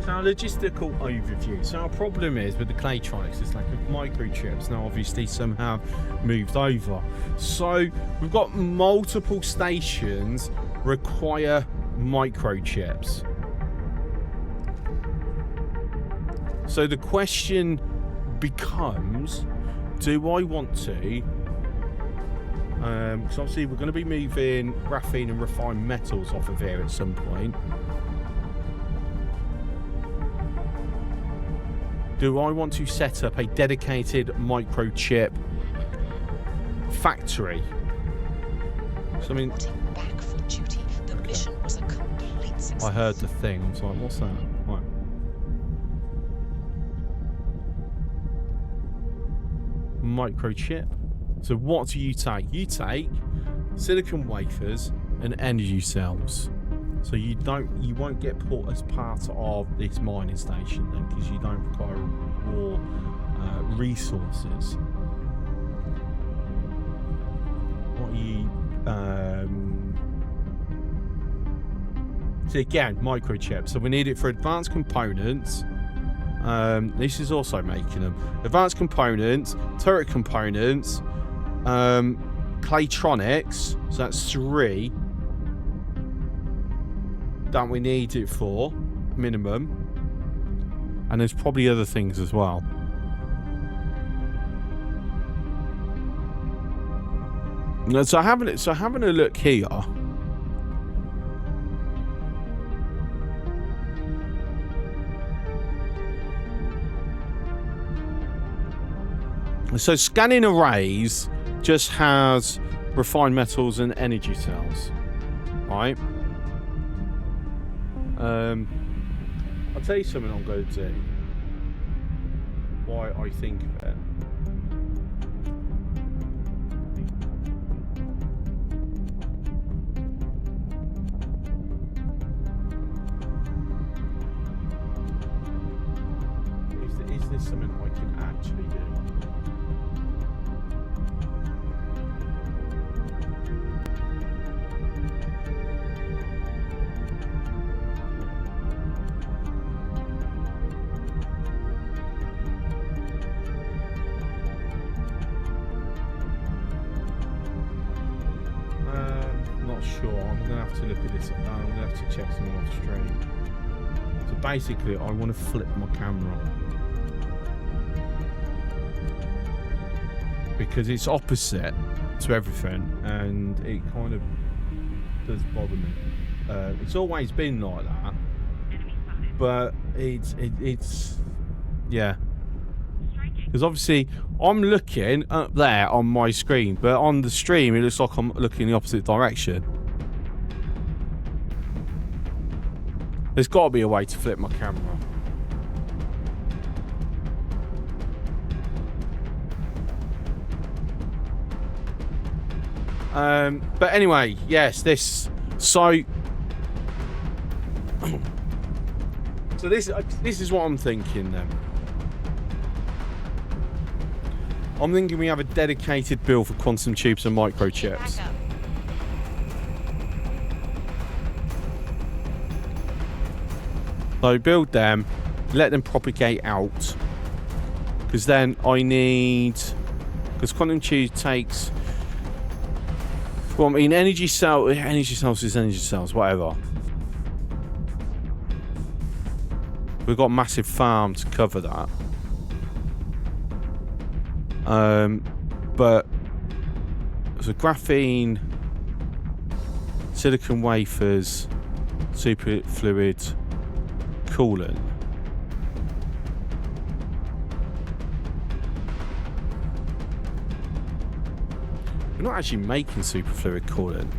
So logistical overview. So our problem is with the Claytronics, it's like microchips. Now obviously some have moved over. So we've got multiple stations require microchips. So the question becomes, do I want to, because obviously we're going to be moving graphene and refined metals off of here at some point. Do I want to set up a dedicated microchip factory? So, I mean, Back for duty. The mission was a complete success. I heard the thing. I was like, what's that? Right. Microchip. So what do you take? You take silicon wafers and energy cells. So you won't get put as part of this mining station then, because you don't require raw resources. What are you? So again, microchips. So we need it for advanced components. This is also making them advanced components, turret components, Claytronics. So that's 3. That we need it for minimum, and there's probably other things as well. So having a look here, so scanning arrays just has refined metals and energy cells, right? I'll tell you something I'm going to do. Why I think of it. Is this something I can actually do? Sure, I'm gonna have to look at this. I'm gonna have to check something off stream. So basically, I want to flip my camera because it's opposite to everything, and it kind of does bother me. It's always been like that, but it's yeah. Because obviously I'm looking up there on my screen, but on the stream it looks like I'm looking in the opposite direction. There's got to be a way to flip my camera. But anyway, yes, this. So this is what I'm thinking then. I'm thinking we have a dedicated build for quantum tubes and microchips. So build them, let them propagate out. Because then I need... Because quantum tube takes... Well, I mean, energy cells is energy cells, whatever. We've got a massive farm to cover that. But so graphene, silicon wafers, superfluid coolant. We're not actually making superfluid coolant.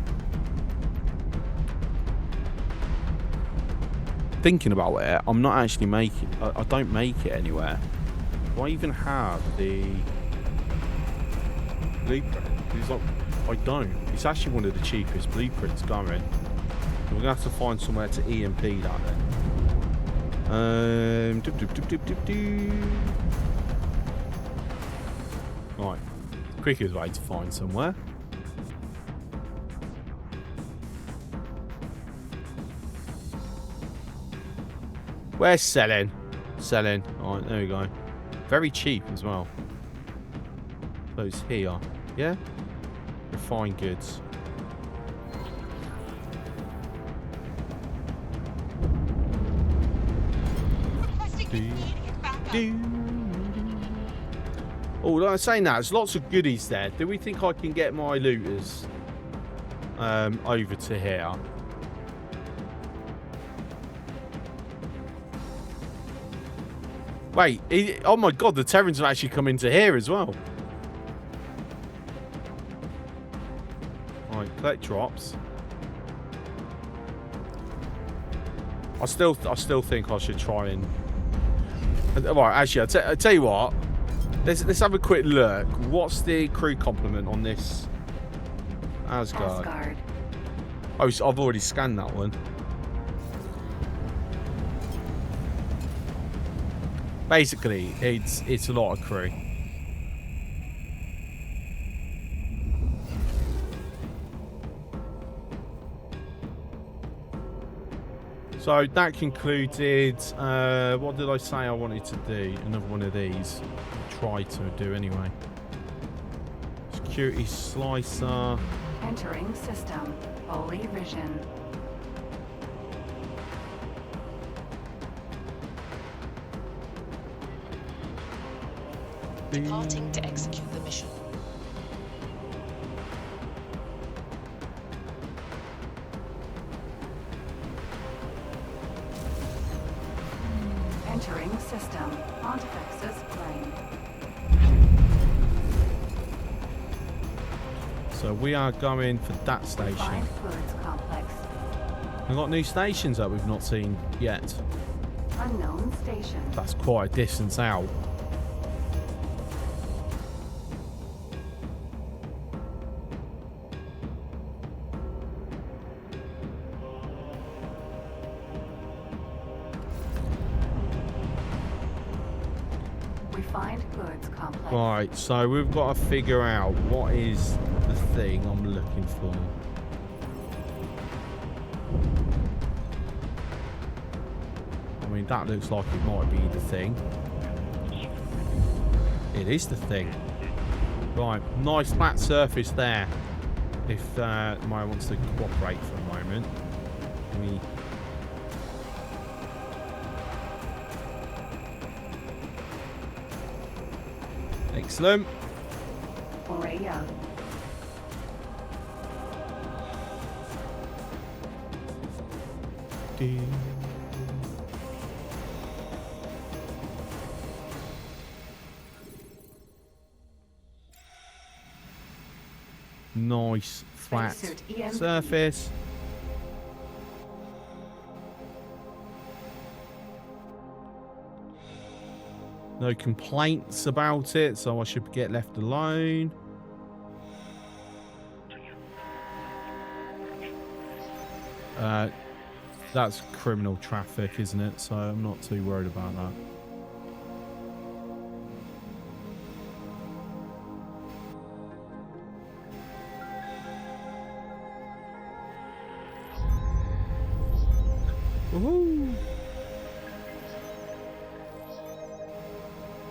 Thinking about it, I'm not actually making. I don't make it anywhere. Do I even have the blueprint? It's like, I don't. It's actually one of the cheapest blueprints going. We're gonna have to find somewhere to EMP that then. Right, quickest way to find somewhere. Where's selling? Selling. Alright, there we go. Very cheap as well. So it's here. Yeah? Refined goods. Oh, like I'm saying that, there's lots of goodies there. Do we think I can get my looters over to here? Wait, oh my god, the Terrans have actually come into here as well. Right, collect drops. I still think I should try and... Right, actually, I'll tell you what. Let's have a quick look. What's the crew complement on this Asgard? Oh, so I've already scanned that one. Basically, it's a lot of crew. So that concluded. What did I say I wanted to do? Another one of these. Try to do anyway. Security slicer. Entering system. Holy vision. Departing to execute the mission. Entering system. Pontifex's plane. So we are going for that station. Refined foods complex. We've got new stations that we've not seen yet. Unknown station. That's quite a distance out. Refined goods complex. Right, so we've got to figure out what is the thing I'm looking for. I mean, that looks like it might be the thing. It is the thing. Right, nice flat surface there. If Maya wants to cooperate for a moment. Let me... Excellent. Aurea. Nice flat Spacesuit EMP. surface. No complaints about it, so I should get left alone. That's criminal traffic, isn't it? So I'm not too worried about that. Woohoo!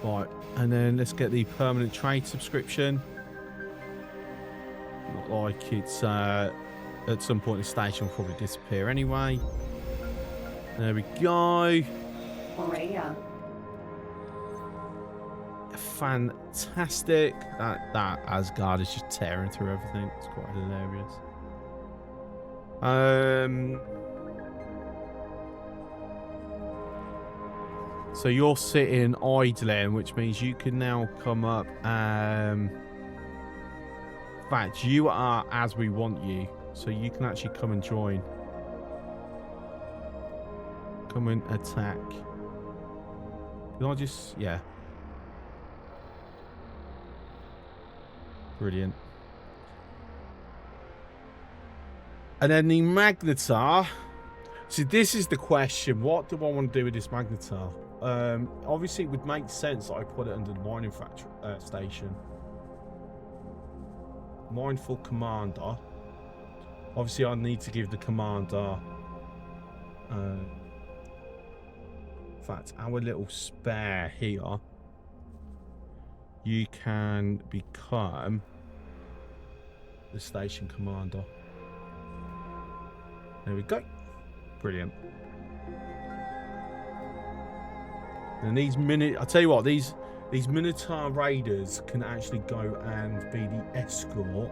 Right, and then let's get the permanent trade subscription. Not like it's at some point the station will probably disappear anyway. There we go. Aurea. Fantastic. That Asgard is just tearing through everything. It's quite hilarious. So you're sitting idling, which means you can now come up. In fact, you are as we want you, so you can actually come and join. Come and attack. Can I just... yeah. Brilliant. And then the Magnetar. See, this is the question. What do I want to do with this Magnetar? Obviously, it would make sense that I put it under the mining factory station. Mindful Commander. Obviously, I need to give the Commander... fact, our little spare here, you can become the station commander. There we go. Brilliant. And these I tell you what, these Minotaur Raiders can actually go and be the escort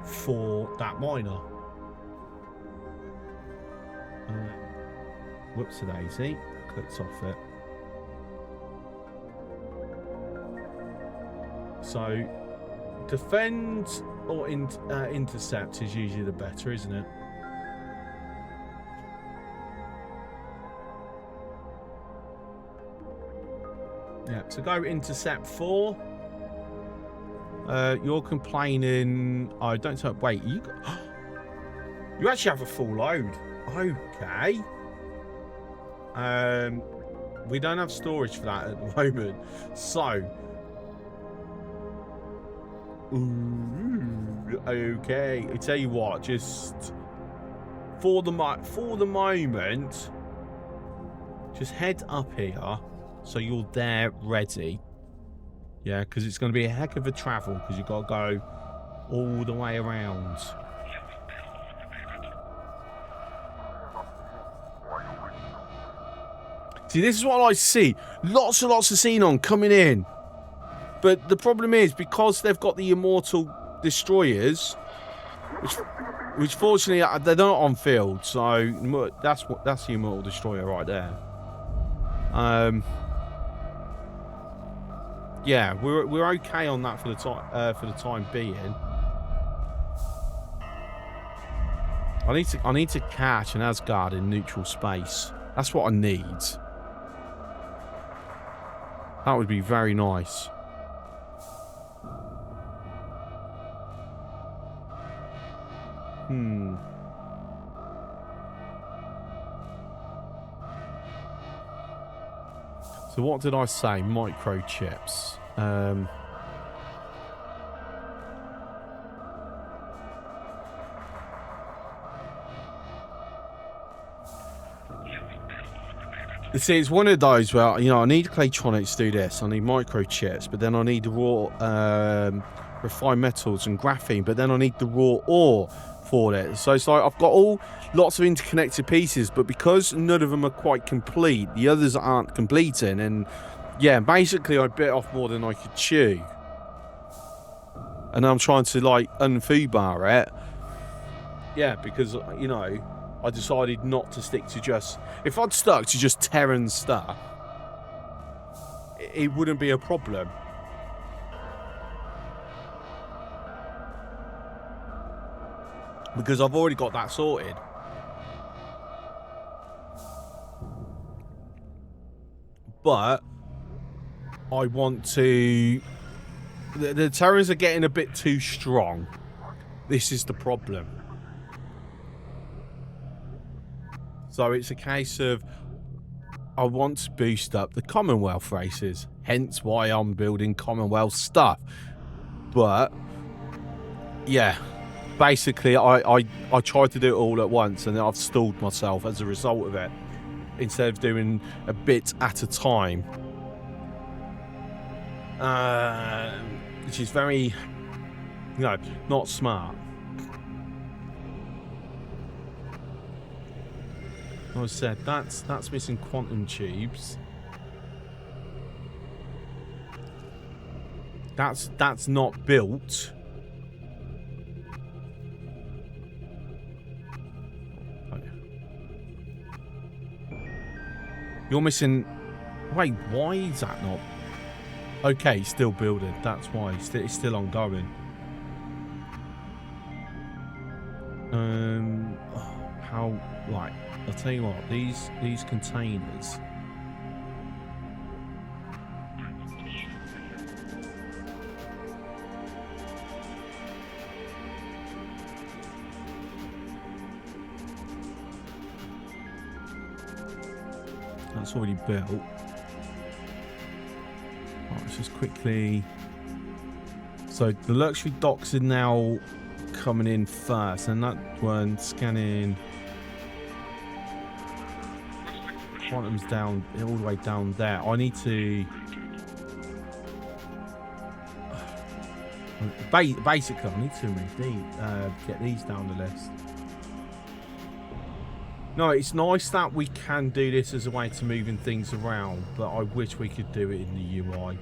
for that miner. Whoops a daisy. Clicked off it. So, defend or intercept is usually the better, isn't it? Yeah, so go intercept 4. You're complaining. Oh, don't tell. Wait, you actually have a full load. Okay. We don't have storage for that at the moment. So. Ooh, okay. I tell you what, just for the moment, just head up here. So you're there ready. Yeah, because it's going to be a heck of a travel because you've got to go all the way around. See, this is what I see. Lots and lots of Xenon coming in. But the problem is, because they've got the immortal destroyers, which fortunately they're not on field, so that's the immortal destroyer right there. Yeah, we're okay on that for the time being. I need to catch an Asgard in neutral space. That's what I need. That would be very nice. So what did I say? Microchips. You see, it's one of those where, you know, I need Claytronics to do this. I need microchips, but then I need the raw refined metals and graphene, but then I need the raw ore for it. So it's like I've got lots of interconnected pieces, but because none of them are quite complete, the others aren't completing, and yeah, basically I bit off more than I could chew, and I'm trying to like unfoobar it. Yeah, because, you know, I decided not to stick to just, if I'd stuck to just Terran stuff, it wouldn't be a problem. Because I've already got that sorted. But I want to... The Terrans are getting a bit too strong. This is the problem. So it's a case of I want to boost up the Commonwealth races. Hence why I'm building Commonwealth stuff. But yeah, basically I tried to do it all at once, and then I've stalled myself as a result of it, instead of doing a bit at a time, which is very, you know, not smart. Like I said, that's missing quantum tubes. That's not built. You're missing... Wait, why is that not... Okay, still building. That's why. It's still ongoing. How... Right. I'll tell you what. These containers... That's already built. Right, let's just quickly... So the luxury docks are now coming in first, and that one scanning... quantum's down all the way down there. I need to basically I need to move these, get these down the list. No, it's nice that we can do this as a way to moving things around, but I wish we could do it in the UI.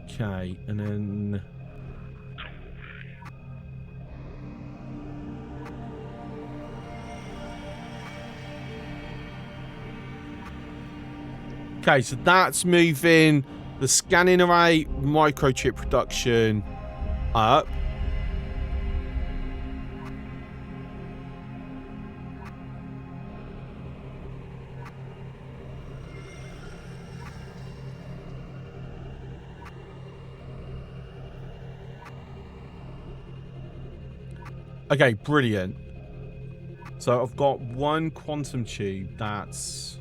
Okay, and then okay, so that's moving the scanning array microchip production up. Okay, brilliant. So I've got one quantum tube that's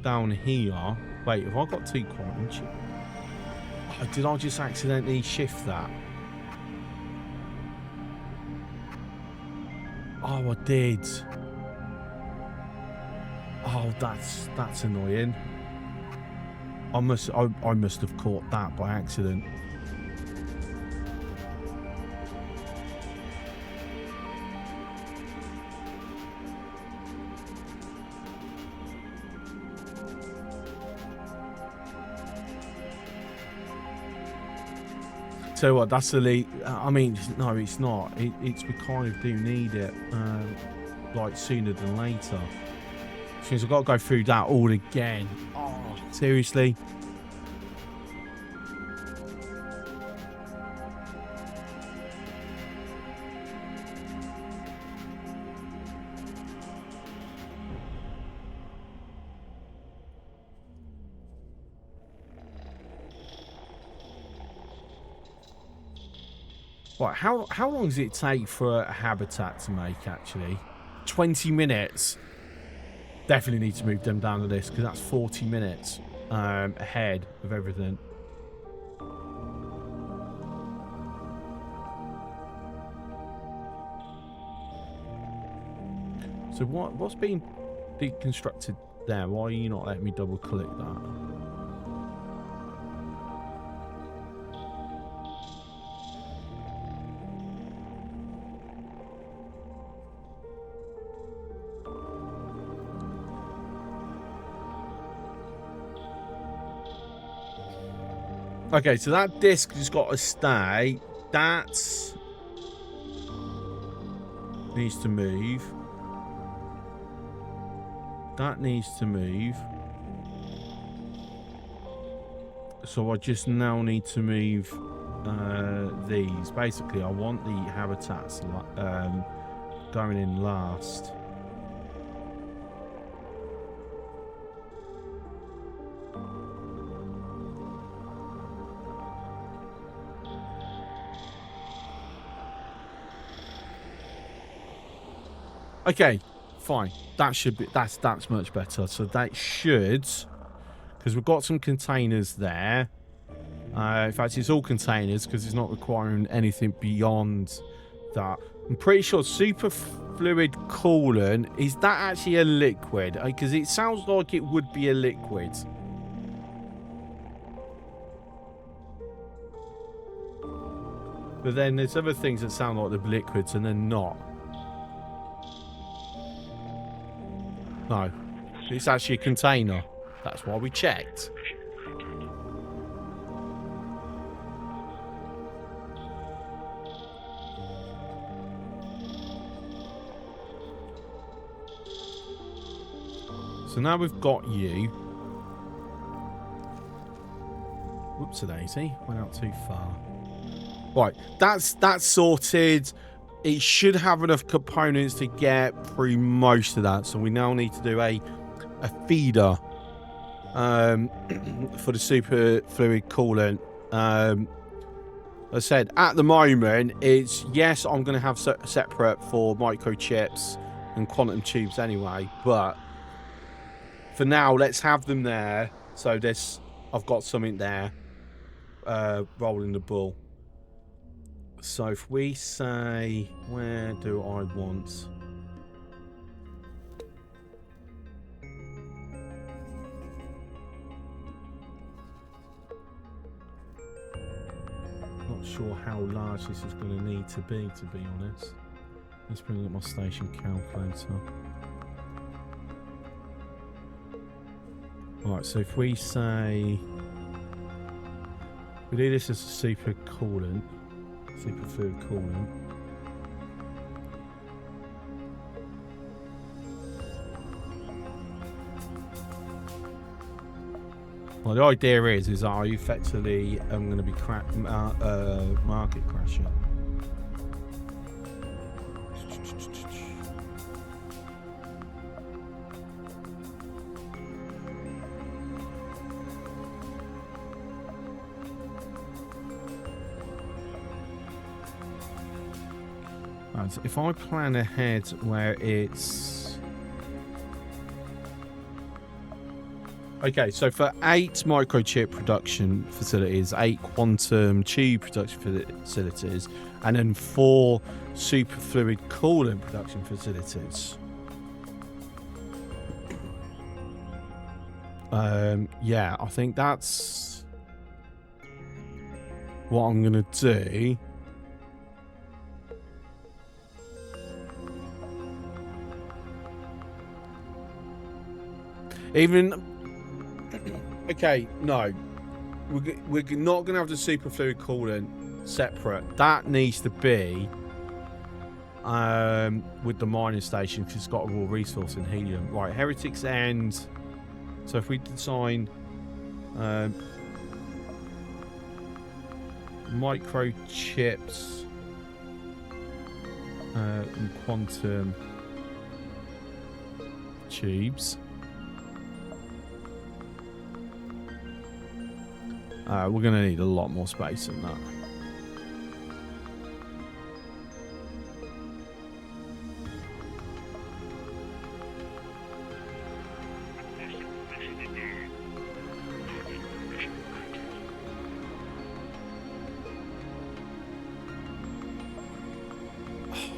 down here. Wait, have I got two quantum tubes? Oh, did I just accidentally shift that? Oh, I did. Oh, that's annoying. I must have caught that by accident. So what? That's the lead. I mean, no, it's not. It's we kind of do need it, like sooner than later. Which means I've got to go through that all again. Oh, seriously. Right, how long does it take for a habitat to make, actually? 20 minutes. Definitely need to move them down to this, because that's 40 minutes ahead of everything. So what's being deconstructed there? Why are you not letting me double click that? Okay, so that disc has got to stay. That needs to move. That needs to move. So I just now need to move these. Basically, I want the habitats going in last. Okay, fine. That should be that's much better. So that should, because we've got some containers there. In fact, it's all containers because it's not requiring anything beyond that. I'm pretty sure superfluid coolant, is that actually a liquid? Because it sounds like it would be a liquid. But then there's other things that sound like they're liquids and they're not. No, it's actually a container. That's why we checked. So now we've got you. Whoops-a-daisy, went out too far. Right, that's sorted. It should have enough components to get through most of that. So we now need to do a feeder for the superfluid coolant. As I said, at the moment, it's, yes, I'm going to have separate for microchips and quantum tubes anyway. But for now, let's have them there. So I've got something there rolling the ball. So if we say, where do I want? Not sure how large this is going to need to be honest. Let's bring up my station calculator. Alright, so if we say we do this as a super fluid coolant. Well, the idea is that I effectively am going to be market crasher. So if I plan ahead where it's okay, so for 8 microchip production facilities, 8 quantum tube production facilities, and then 4 superfluid coolant production facilities. Yeah, I think that's what I'm gonna do. Even okay, no, we're not going to have the superfluid coolant separate. That needs to be with the mining station because it's got a raw resource in helium. Right, Heretics End. So if we design microchips and quantum tubes. We're going to need a lot more space than that.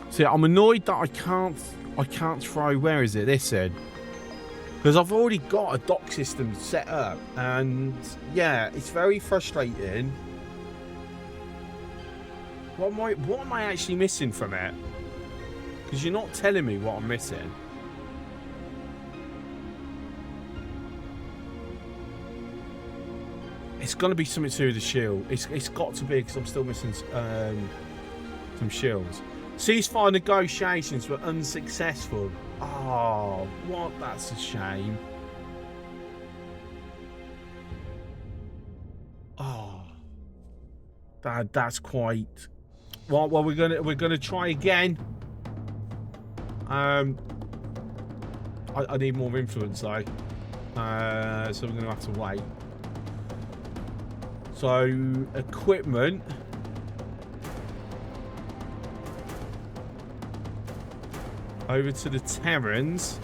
See, I'm annoyed that I can't throw, where is it, this in? Because I've already got a dock system set up, and yeah, it's very frustrating. What am I actually missing from it? Because you're not telling me what I'm missing. It's going to be something to do with the shield. It's got to be, because I'm still missing some shields. Ceasefire negotiations were unsuccessful. Oh, what? That's a shame. Oh, that's quite. Well, we're gonna try again. I need more influence though, so we're gonna have to wait. So equipment. Over to the Terrans.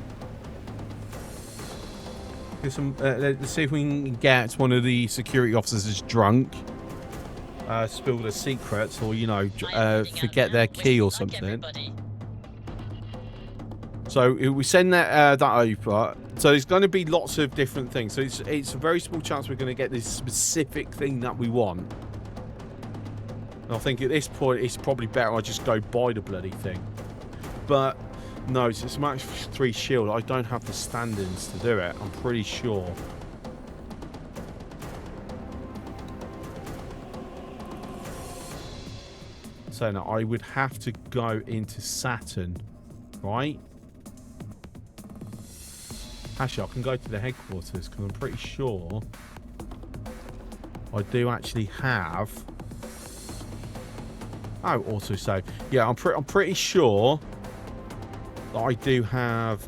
Let's see if we can get one of the security officers drunk. Spill their secrets, or you know, forget their key or something. So we send that over. So there's going to be lots of different things. So it's a very small chance we're going to get this specific thing that we want. And I think at this point it's probably better I just go buy the bloody thing. But no, it's Match 3 shield. I don't have the stand-ins to do it, I'm pretty sure. So now I would have to go into Saturn, right? Actually, I can go to the headquarters because I'm pretty sure I do actually have. Oh, autosave. Yeah, I'm pretty sure that I do have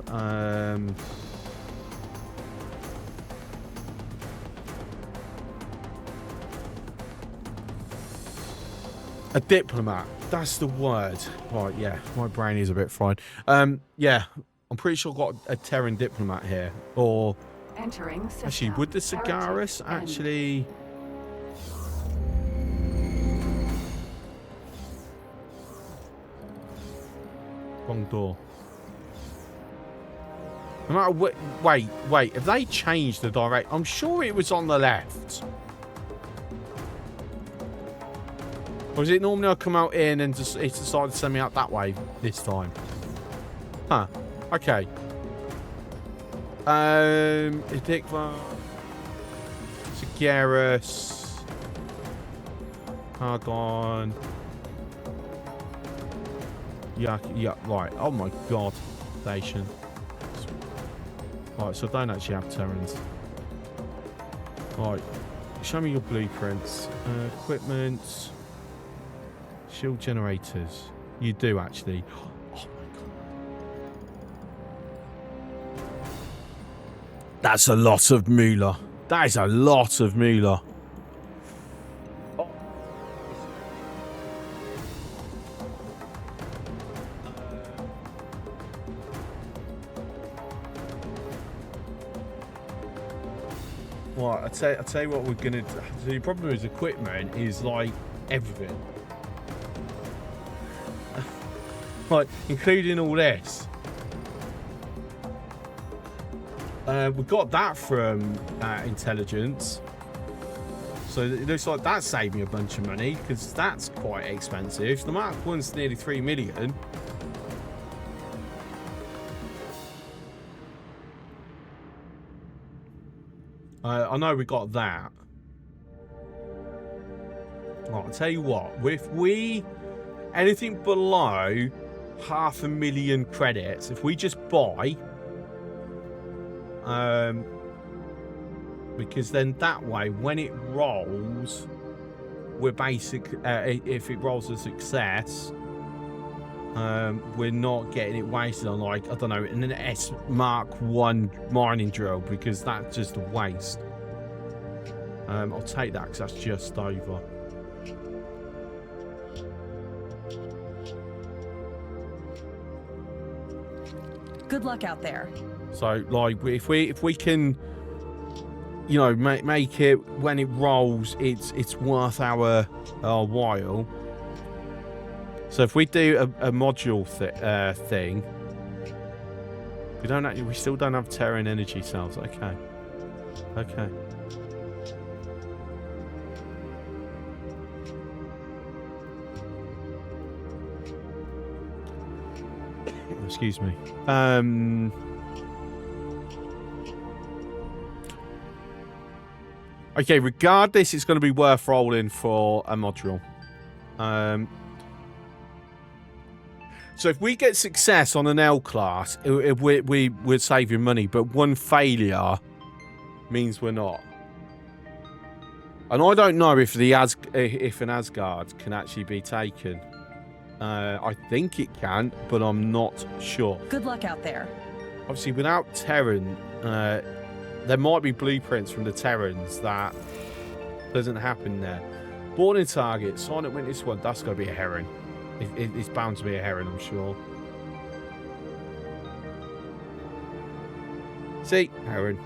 a diplomat. That's the word. Right, yeah, my brain is a bit fried. Yeah, I'm pretty sure I've got a Terran diplomat here. Or Entering system. actually, would the Cigaris actually? Wrong door. No matter what. Wait. Have they changed the direct? I'm sure it was on the left. Or is it normally I come out in and just it's decided to send me out that way this time? Huh. Okay. Edikva. Sigeris. Argon. Yeah, right. Oh my god. Station. Right, so I don't actually have Terrans. Right. Show me your blueprints. Equipment. Shield generators. You do actually. Oh my god. That's a lot of moolah. That is a lot of moolah. Oh. Right, I tell you what we're gonna do. So the problem with equipment is like everything. Like, including all this. We got that from intelligence. So it looks like that saved me a bunch of money, because that's quite expensive. The Mark 1's nearly 3 million. I know we got that. Right, I'll tell you what. If we... anything below 500,000 credits, if we just buy, because then that way when it rolls, we're if it rolls a success, we're not getting it wasted on, like, I don't know, an S Mark 1 mining drill, because that's just a waste. I'll take that because that's just over. Good luck out there. So, like, if we can, you know, make it when it rolls, it's worth our while. So if we do a module thing, we still don't have Terran energy cells. Okay. Excuse me. Okay, regardless, it's going to be worth rolling for a module. So if we get success on an L class, we're saving money, but one failure means we're not. And I don't know if if an Asgard can actually be taken. I think it can, but I'm not sure. Good luck out there. Obviously, without Terran, there might be blueprints from the Terrans that doesn't happen there. Born in target, silent witness one. That's going to be a heron. It's bound to be a heron, I'm sure. See, heron.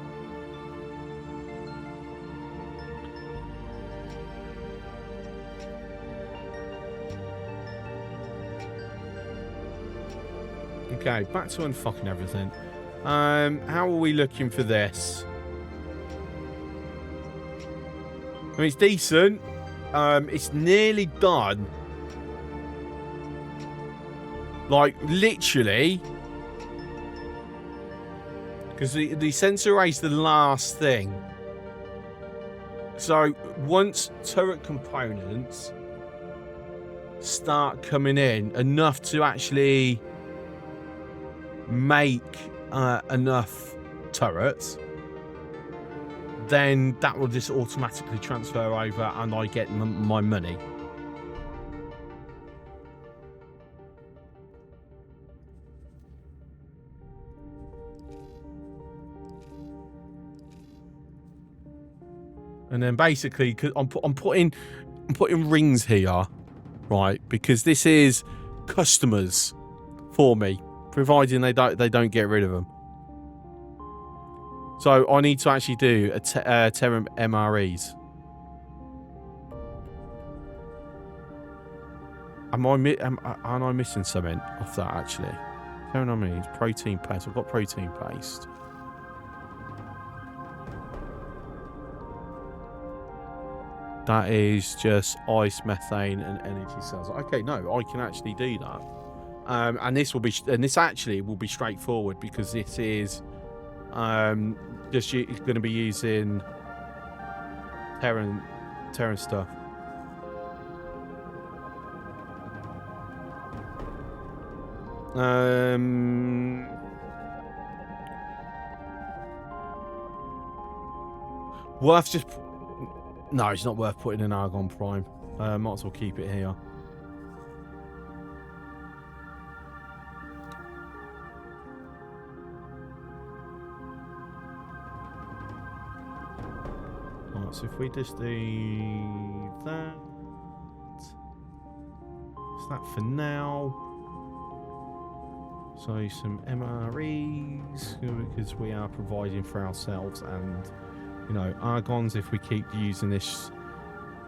Okay, back to unfucking everything. How are we looking for this? I mean, it's decent. It's nearly done. Like, literally. Because the sensor array is the last thing. So, once turret components start coming in, enough to actually make enough turrets, then that will just automatically transfer over and I get my money. And then basically, cause I'm putting rings here, right? Because this is customers for me, providing they don't get rid of them. So I need to actually do a Terran MREs. Am I missing something off that actually? Terran amines, protein paste. I've got protein paste. That is just ice, methane, and energy cells. Okay, no, I can actually do that. And this actually will be straightforward because this is just going to be using Terran stuff. Worth just... No, it's not worth putting in Argon Prime. Might as well keep it here. Alright, so if we just do that... It's that for now. So some MREs, because we are providing for ourselves, and you know, argons if we keep using this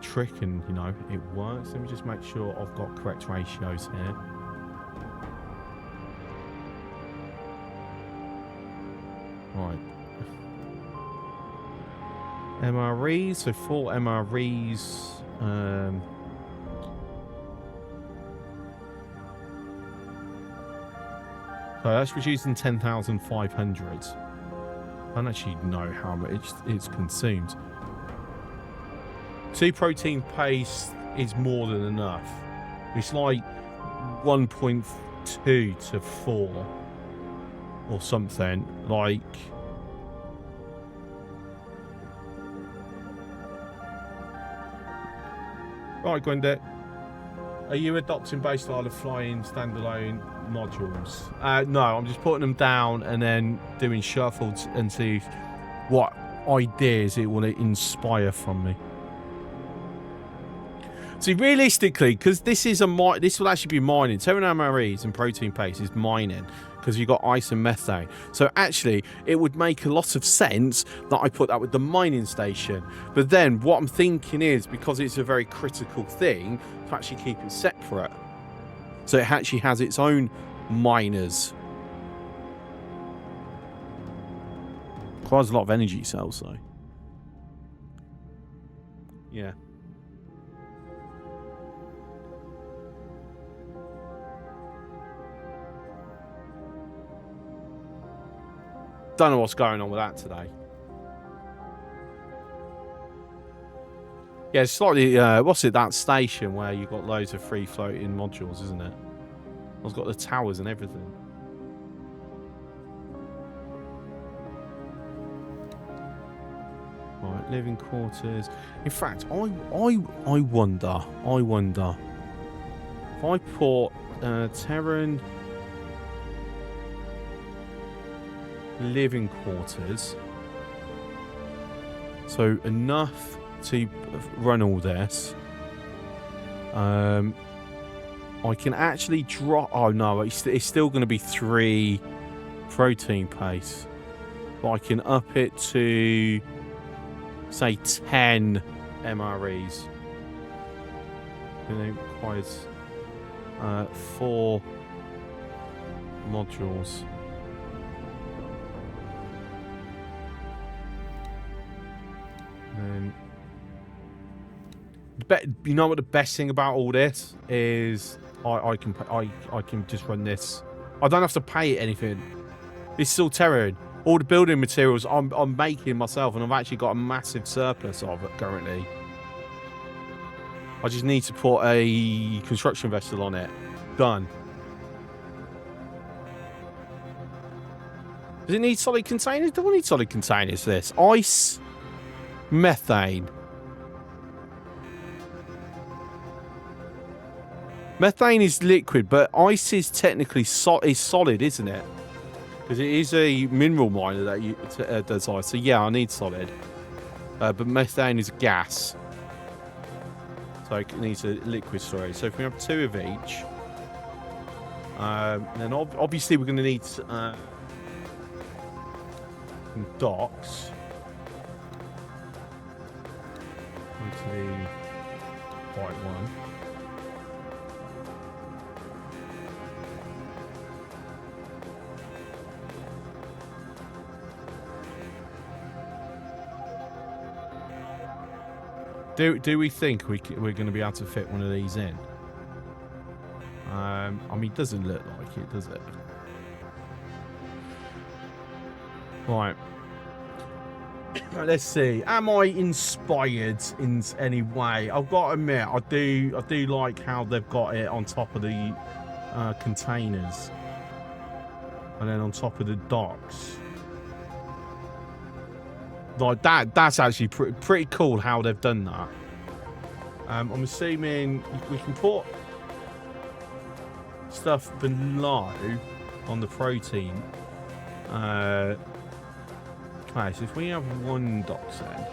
trick and you know it works. Let me just make sure I've got correct ratios here. Right. MREs, so 4 MREs. So that's reducing 10,500. I don't actually know how much it's consumed. 2 protein paste is more than enough. It's like 1.2 to 4 or something. Like... Right, Gwenda. Are you adopting base style of flying standalone modules? No, I'm just putting them down and then doing shuffles and see what ideas it will inspire from me. See, realistically, because this will actually be mining. Terran MREs and protein paste is mining because you've got ice and methane. So actually, it would make a lot of sense that I put that with the mining station. But then what I'm thinking is, because it's a very critical thing, to actually keep it separate. So it actually has its own miners. Requires a lot of energy cells, though. Yeah. Don't know what's going on with that today. Yeah, it's slightly... what's it, that station where you've got loads of free floating modules, isn't it? It's got the towers and everything. Right, living quarters. In fact, I wonder if I put Terran living quarters, so enough to run all this. I can actually drop... Oh no, it's still going to be 3 protein paste, but I can up it to say 10 MREs. And it requires 4 modules. And you know what the best thing about all this is? I can just run this. I don't have to pay it anything. It's still Terran. All the building materials I'm making myself, and I've actually got a massive surplus of it currently. I just need to put a construction vessel on it. Done. Does it need solid containers? Do I need solid containers for this? Ice, methane. Methane is liquid, but ice is technically solid, isn't it? Because it is a mineral miner that does ice. So yeah, I need solid. But methane is gas. So it needs a liquid storage. So if we have 2 of each, then obviously we're going to need some docks. Into the white one. Do we think we're going to be able to fit one of these in? I mean, it doesn't look like it, does it? Right. Right, let's see. Am I inspired in any way? I've got to admit, I do like how they've got it on top of the containers, and then on top of the docks. Like that's actually pretty cool how they've done that. I'm assuming we can put stuff below on the protein. Okay, so if we have one dock then.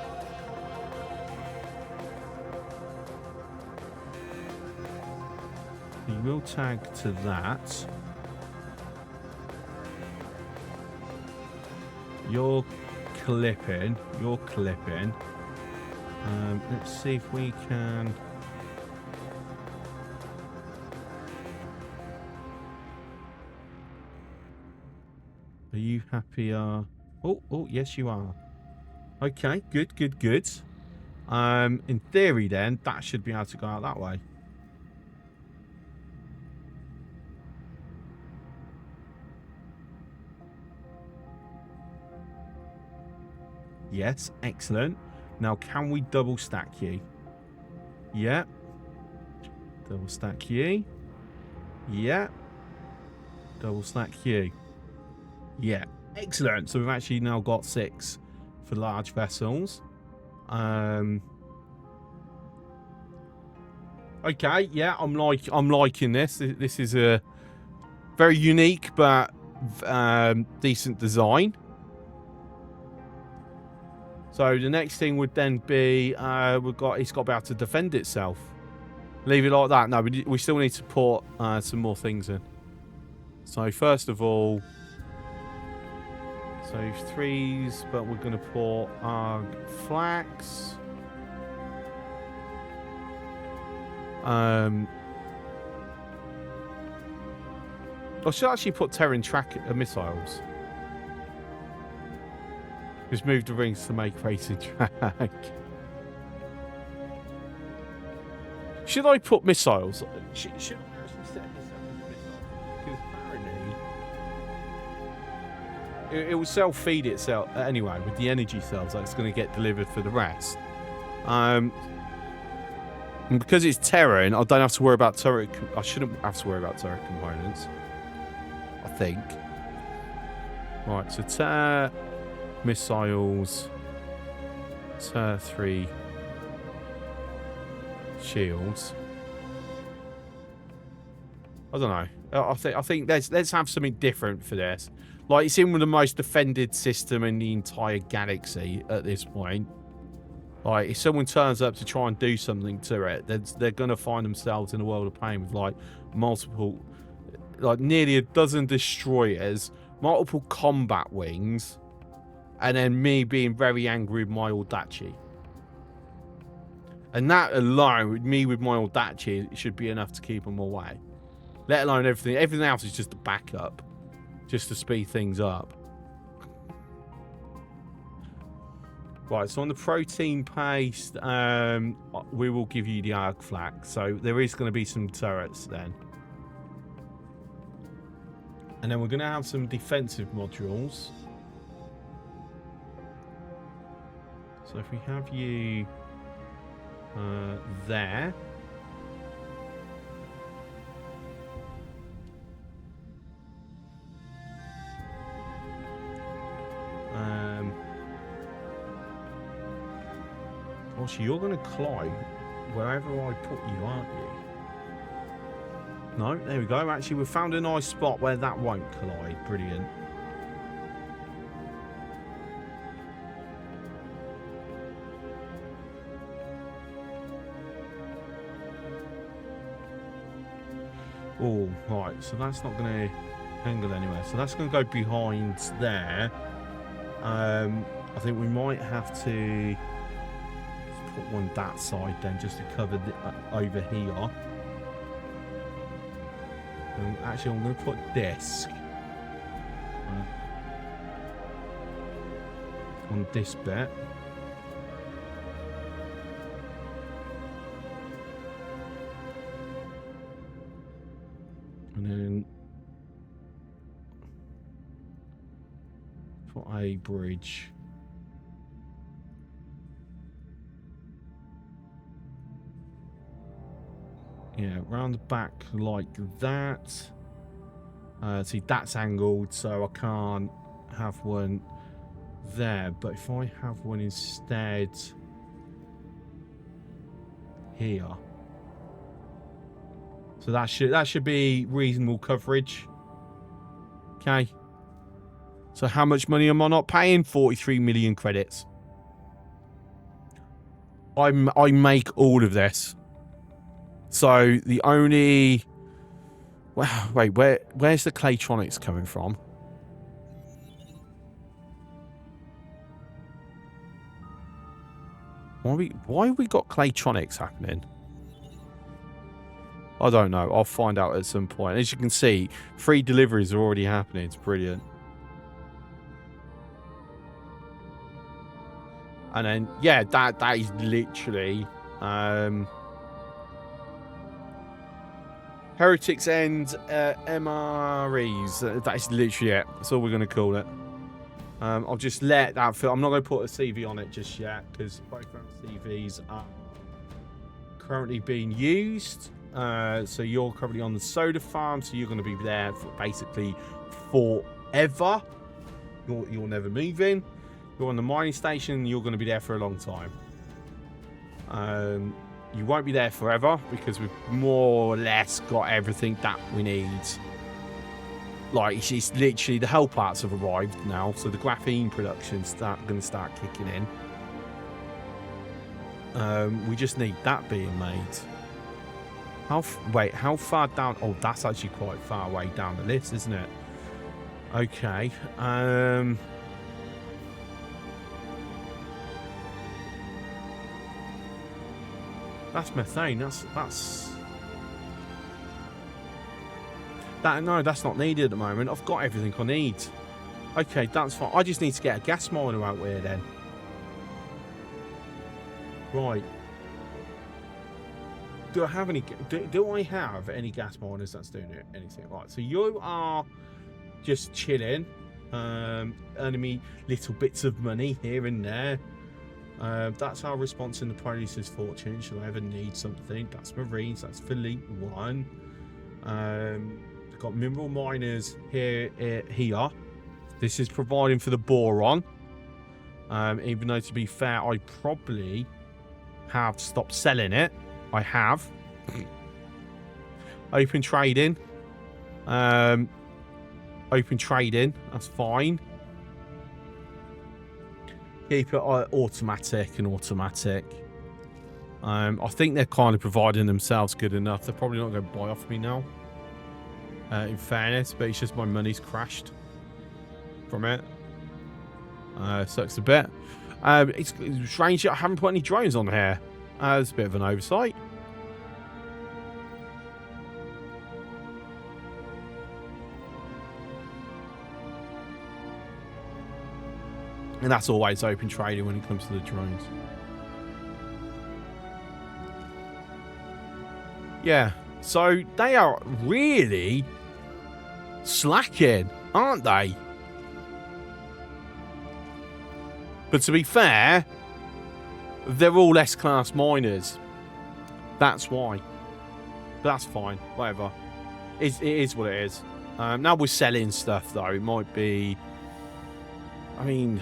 We will tag to that. You're clipping. Let's see if we can. Are you happier? Oh, yes, you are. Okay, good. In theory, then that should be able to go out that way. Yes, excellent. Now, can we double stack you? Yeah. Double stack you. Yeah. Double stack you. Yeah. Excellent. So we've actually now got 6 for large vessels. Okay, yeah, I'm liking this. This is a very unique but decent design. So the next thing would then be it's got to be able to defend itself. Leave it like that. No, we still need to put some more things in. So first of all, so 3s, but we're going to put flax. I should actually put Terran missiles. Just move the rings to make racing track. Should I put missiles? Should I actually set this up as missiles? Because apparently it will self-feed itself anyway with the energy cells that's going to get delivered for the rest. And because it's Terran, I don't have to worry about turret. I shouldn't have to worry about turret components, I think. Right, so missiles, Tier 3 shields. I don't know. I think let's have something different for this. Like, it's in with the most defended system in the entire galaxy at this point. Like, if someone turns up to try and do something to it, they're going to find themselves in a world of pain with, like, multiple, like, nearly a dozen destroyers, multiple combat wings, and then me being very angry with my Audachi. And that alone, with me with my Audachi, should be enough to keep them away. Let alone everything. Everything else is just a backup, just to speed things up. Right, so on the protein paste, we will give you the arc flak. So there is going to be some turrets then. And then we're going to have some defensive modules. So if we have you there. Also, you're going to climb wherever I put you, aren't you? No, there we go. Actually, we've found a nice spot where that won't collide. Brilliant. Oh, right. So that's not going to angle anywhere. So that's going to go behind there. I think we might have to put one that side then, just to cover over here. Actually, I'm going to put disc on this bit. a bridge. Yeah, round the back like that. See, that's angled, so I can't have one there. But if I have one instead here, so that should be reasonable coverage. Okay. So how much money am I not paying? 43 million credits. I make all of this. So the only... Well, wait, where's the Claytronics coming from? Why have we got Claytronics happening? I don't know. I'll find out at some point. As you can see, free deliveries are already happening. It's brilliant. And then, yeah, that is literally... Heretics End MREs. That is literally it. That's all we're going to call it. I'll just let that fill. I'm not going to put a CV on it just yet because both CVs are currently being used. So you're currently on the soda farm, so you're going to be there for basically forever. You're never moving. You're on the mining station. You're going to be there for a long time. You won't be there forever because we've more or less got everything that we need. Like, it's literally the hull parts have arrived now, so the graphene production's going to start kicking in. We just need that being made. How far down? Oh, that's actually quite far away down the list, isn't it? Okay. That's methane. No, that's not needed at the moment. I've got everything I need. Okay, that's fine. I just need to get a gas miner out here then. Right. Do I have any? Do I have any gas miners that's doing anything? Right. So you are just chilling, earning me little bits of money here and there. That's our response in the Police's fortune. Should I ever need something? That's Marines. That's Fleet 1. We've got mineral miners here. This is providing for the boron. Even though, to be fair, I probably have stopped selling it. I have. Open trading. Open trading. That's fine. Keep it automatic and automatic. I think they're kind of providing themselves good enough. They're probably not going to buy off me now. In fairness, but it's just my money's crashed from it. Sucks a bit. It's strange that I haven't put any drones on here. It's a bit of an oversight. And that's always open trading when it comes to the drones. Yeah, so they are really slacking, aren't they? But to be fair, they're all S-class miners. That's why. That's fine, whatever. It is what it is. Now we're selling stuff, though. It might be... I mean...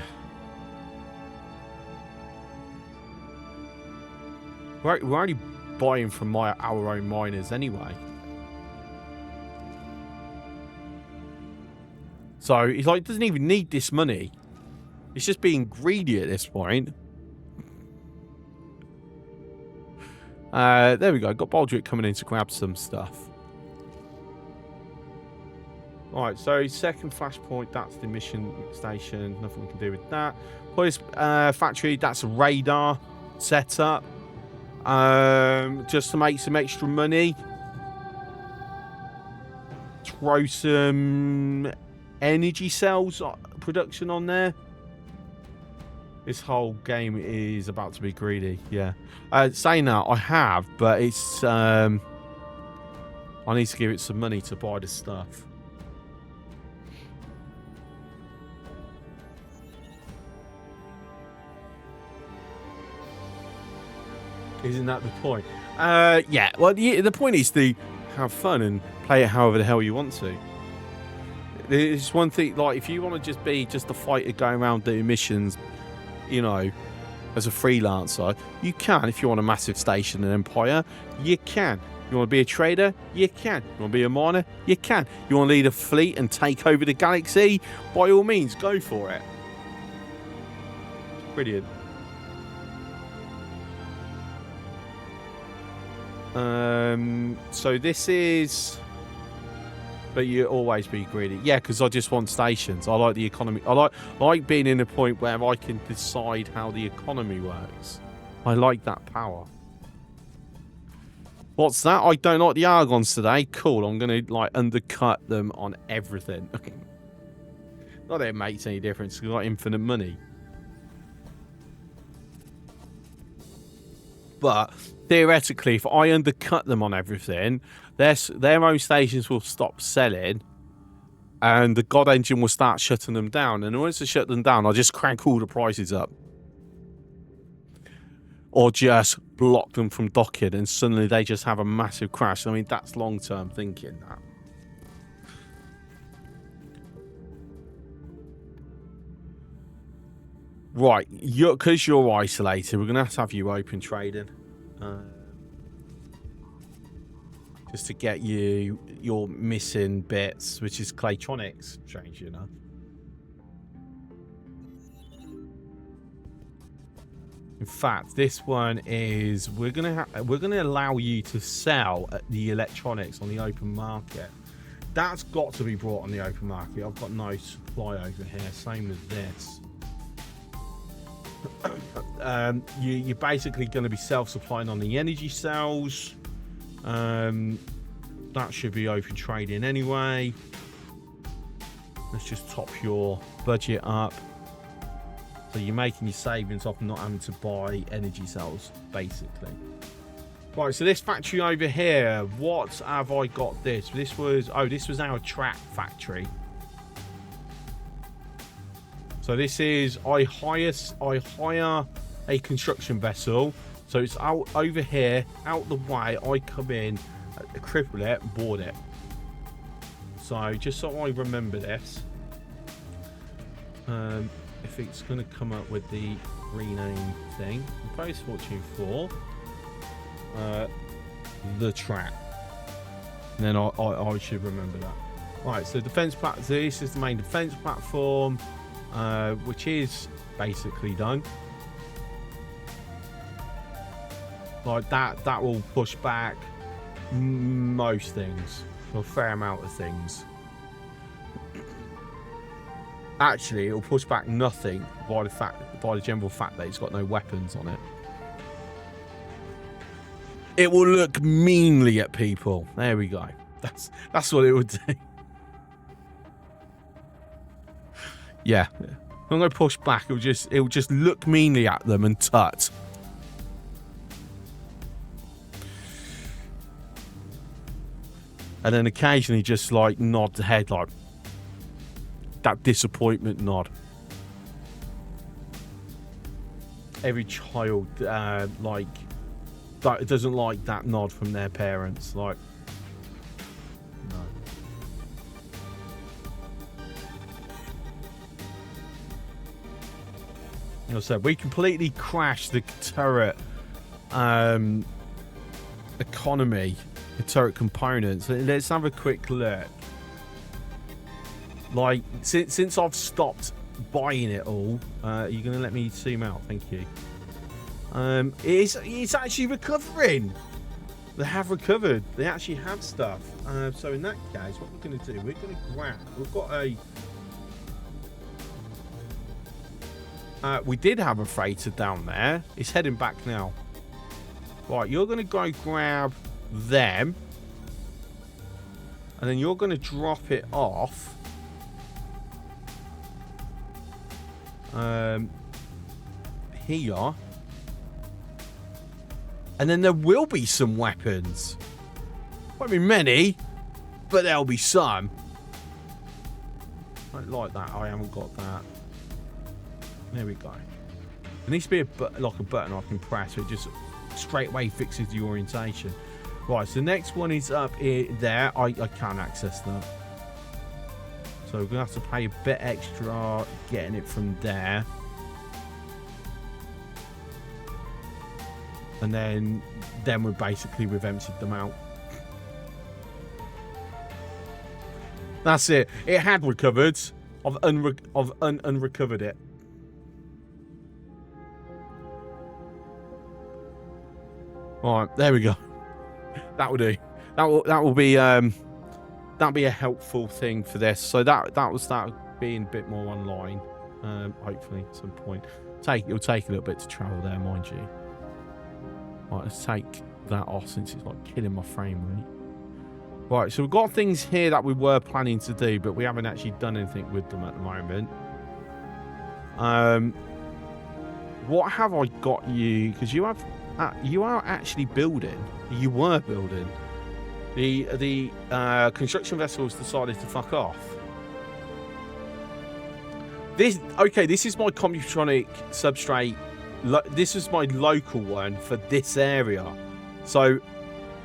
We're only buying from our own miners anyway. So it's like, it doesn't even need this money. It's just being greedy at this point. There we go. Got Baldrick coming in to grab some stuff. Alright, so second flashpoint, that's the mission station. Nothing we can do with that. Police factory, that's a radar setup. Just to make some extra money. Throw some energy cells production on there. This whole game is about to be greedy, yeah. Saying that, I have, but it's... I need to give it some money to buy the stuff. Isn't that the point? Yeah. Well, the point is to have fun and play it however the hell you want to. There's one thing, like, if you want to just be just a fighter going around doing missions, you know, as a freelancer, you can. If you want a massive station and empire, you can. You want to be a trader? You can. You want to be a miner? You can. You want to lead a fleet and take over the galaxy? By all means, go for it. Brilliant. So this is... But you always be greedy. Yeah, because I just want stations. I like the economy. I like being in a point where I can decide how the economy works. I like that power. What's that? I don't like the Argons today. Cool. I'm going to, like, undercut them on everything. Not that it makes any difference. We've got infinite money. But theoretically, if I undercut them on everything, their own stations will stop selling, and the God Engine will start shutting them down. And in order to shut them down, I'll just crank all the prices up, or just block them from docking, and suddenly they just have a massive crash. I mean, that's long-term thinking. That. Right, because you're isolated, we're going to have you open trading. Just to get you your missing bits, which is Claytronics, strange enough. In fact, this one is we're gonna allow you to sell the electronics on the open market. That's got to be brought on the open market. I've got no supply over here. Same as this. You're basically going to be self-supplying on the energy cells. That should be open trading anyway. Let's just top your budget up. So you're making your savings off not having to buy energy cells, basically. Right, so this factory over here, what have I got this? This was our track factory. So this is, I hire a construction vessel. So it's out over here, out the way. I come in, cripple it, board it. So just so I remember this, if it's going to come up with the rename thing, Post Fortune 4, the track. And then I should remember that. Right, so defense platform. This is the main defense platform, which is basically done. Like that will push back most things, a fair amount of things. Actually, it'll push back nothing by the general fact that it's got no weapons on it. It will look meanly at people. There we go. That's what it would do. Yeah. I'm gonna push back. It'll just look meanly at them and tut. And then occasionally just like nod the head, like that disappointment nod. Every child like that doesn't like that nod from their parents. Like, no. Like I said, we completely crashed the turret economy. The turret components. Let's have a quick look. Like, since I've stopped buying it all, are you going to let me zoom out? Thank you. It's actually recovering. They have recovered. They actually have stuff. So in that case, what we're going to do, we're going to grab. We've got a. We did have a freighter down there. It's heading back now. Right, you're going to go grab them, and then you're going to drop it off here, and then there will be some weapons. Won't be many, but there'll be some. I don't like that. I haven't got that. There we go. There needs to be like a button I can press. So it just straight away fixes the orientation. Right, so the next one is up here, there. I can't access that. So we're going to have to pay a bit extra getting it from there. And then we've emptied them out. That's it. It had recovered. I've unrecovered it. Alright, there we go. That will do. That will be that'll be a helpful thing for this. So that was being a bit more online. Hopefully at some point. It'll take a little bit to travel there, mind you. Right, let's take that off since it's like killing my frame rate. Right, so we've got things here that we were planning to do, but we haven't actually done anything with them at the moment. What have I got you? Because you are actually building. You were building. The construction vessels decided to fuck off. This is my Computronic substrate. This is my local one for this area. So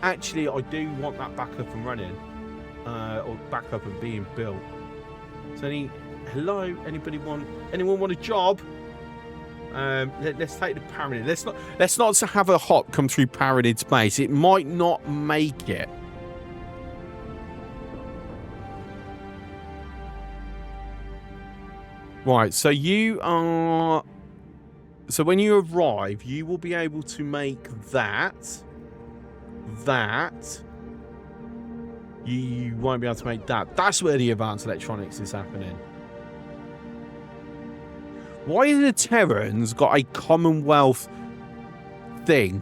actually, I do want that back up and running, or back up and being built. So hello, anyone want a job? Let's take the Paranid. Let's not have a hop come through Paranid space. It might not make it. Right, so so when you arrive, you will be able to make that. You won't be able to make that. That's where the advanced electronics is happening. Why have the Terrans got a Commonwealth thing?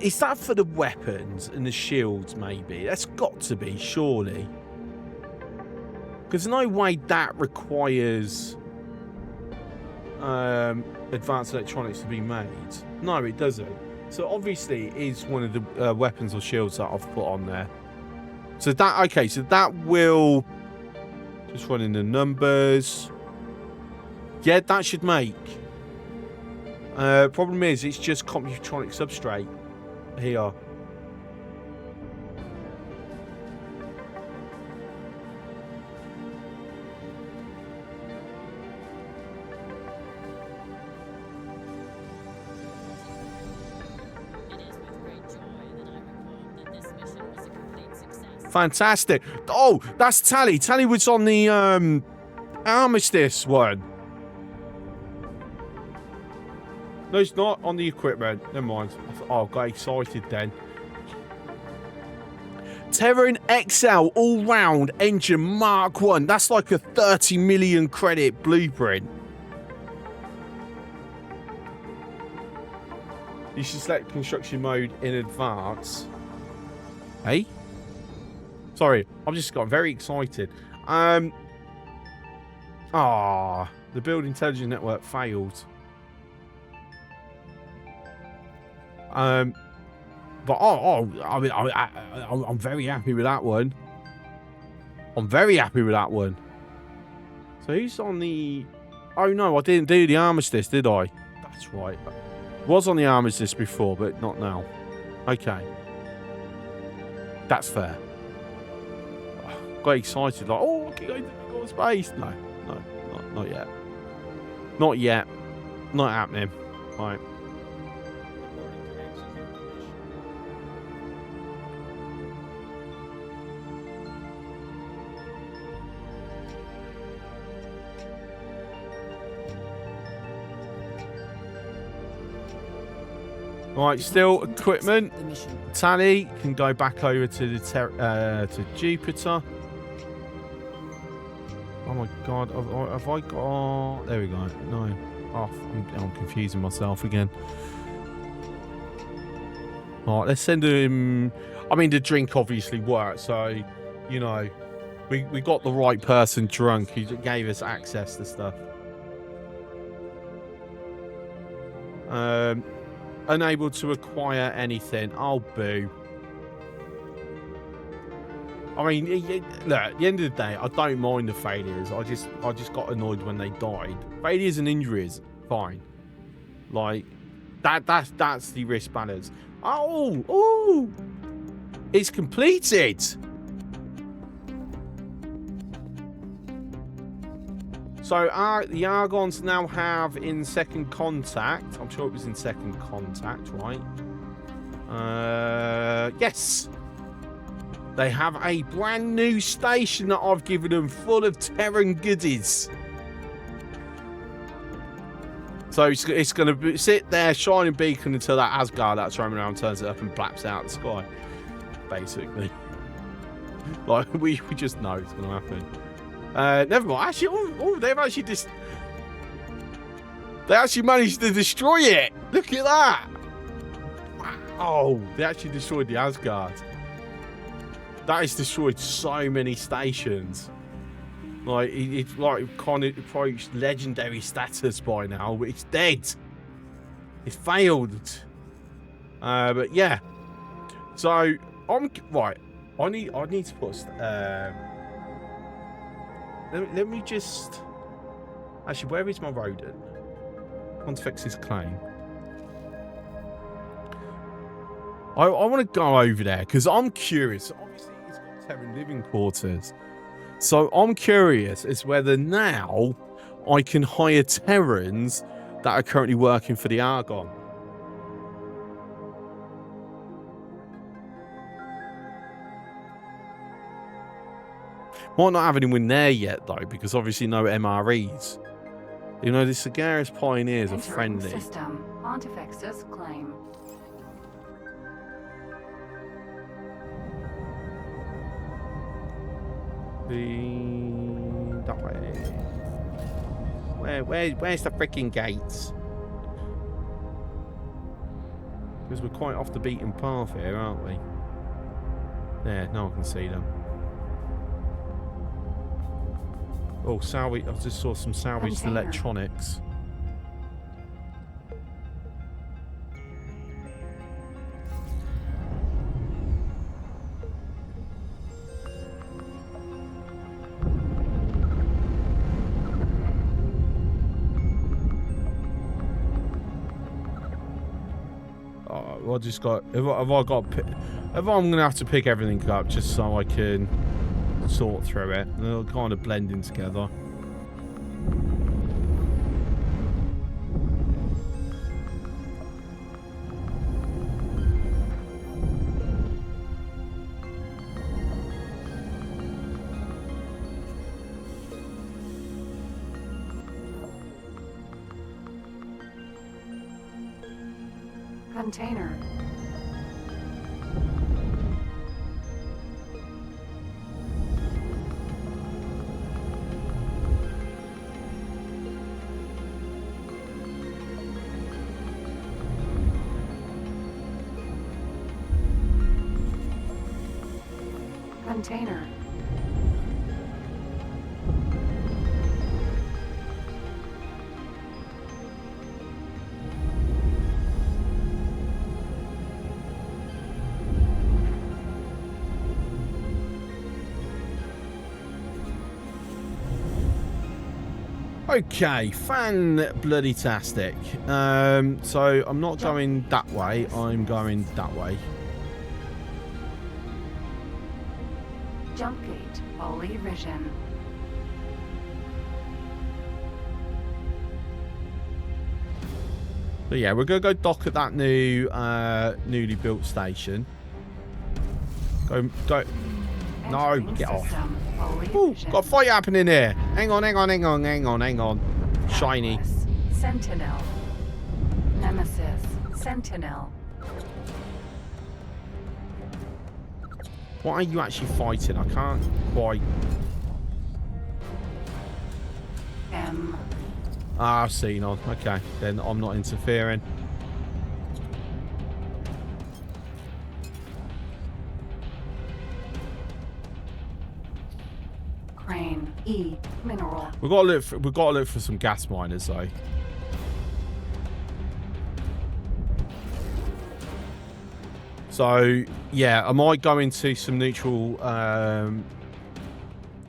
Is that for the weapons and the shields, maybe? That's got to be, surely. Because no way that requires advanced electronics to be made. No, it doesn't. So obviously it is one of the weapons or shields that I've put on there. So that will... Just running the numbers. Yeah, that should make. Problem is, it's just Computronic substrate here. Fantastic. Oh, that's Tally. Tally was on the Armistice one. No, it's not on the equipment. Never mind. Oh, got excited then. Terran XL all-round engine Mark 1. That's like a 30 million credit blueprint. You should select construction mode in advance. Hey? Sorry, I've just got very excited. The build intelligence network failed. But I mean, I'm very happy with that one. I'm very happy with that one. So who's on the? Oh no, I didn't do the Armistice, did I? That's right. Was on the Armistice before, but not now. Okay, that's fair. Got excited, like, oh, I can go to space. No, not yet. Not yet. Not happening. Right. Right, still equipment. Tally can go back over to the to Jupiter. Oh my God, have I got? Oh, there we go. No, oh, I'm confusing myself again. All right, let's send him. I mean, the drink obviously worked, so you know, we got the right person drunk who gave us access to stuff. Unable to acquire anything. Oh, boo. I mean, look, at the end of the day, I don't mind the failures. I just got annoyed when they died. Failures and injuries, fine. Like, that's the risk balance. Oh, it's completed. So the Argons now have in second contact. I'm sure it was in second contact, right? Yes. They have a brand new station that I've given them full of Terran goodies. So it's going to sit there, shining beacon until that Asgard that's roaming around turns it up and blaps out of the sky. Basically. Like, we just know it's going to happen. Never mind. Actually, they've actually they actually managed to destroy it. Look at that. Wow. They actually destroyed the Asgard. That has destroyed so many stations. Like, it's like kind of approached legendary status by now, but it's dead. It failed. But yeah. So I'm right. I need to put. Let me just. Actually, where is my rodent? Pontifex his claim. I want to go over there because I'm curious. Obviously, it's got Terran living quarters. So I'm curious as whether now I can hire Terrans that are currently working for the Argon. Might not have anyone there yet though, because obviously no MREs. You know, the Sagaris Pioneers are friendly. System. Pontifex's claim. That way. Where's the freaking gates? Because we're quite off the beaten path here, aren't we? There, now I can see them. Oh, salvage! I just saw some salvaged electronics. I just got. If I'm gonna have to pick everything up just so I can sort through it. They'll kind of blend in together. Container. Container. Okay, fan-bloody-tastic. So I'm not going that way, I'm going that way. Jump gate. Holy vision. So yeah, we're gonna go dock at that new, newly built station. Go. No, get off. Ooh, got a fight happening here. Hang on. Shiny. Atlas, Sentinel. Nemesis. Sentinel. What are you actually fighting? I can't quite. M. Ah, I've seen on. Okay, then I'm not interfering. Crane. E. Mineral. We've got to look for some gas miners though. So yeah, I might go into some neutral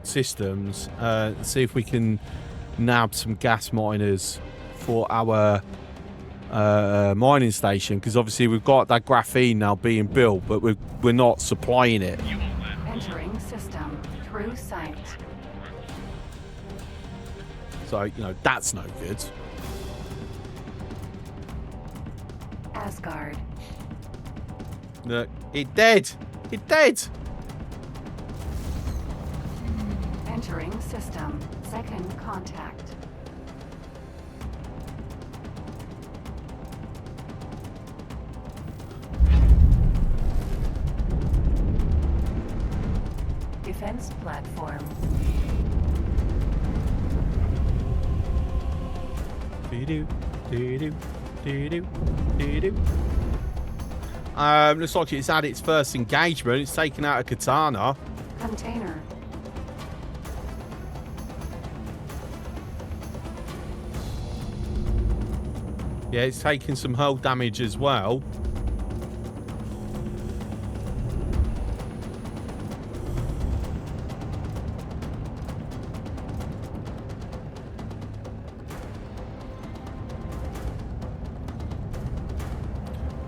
systems, see if we can nab some gas miners for our mining station, because obviously we've got that graphene now being built, but we're not supplying it. Entering system. Through site. So, you know, that's no good. Asgard. Look, it dead. It dead. Entering system. Second contact. Defense platform. Doo-doo, doo-doo, doo-doo, doo-doo. Looks like it's had its first engagement. It's taken out a katana. Container. Yeah, it's taken some hull damage as well.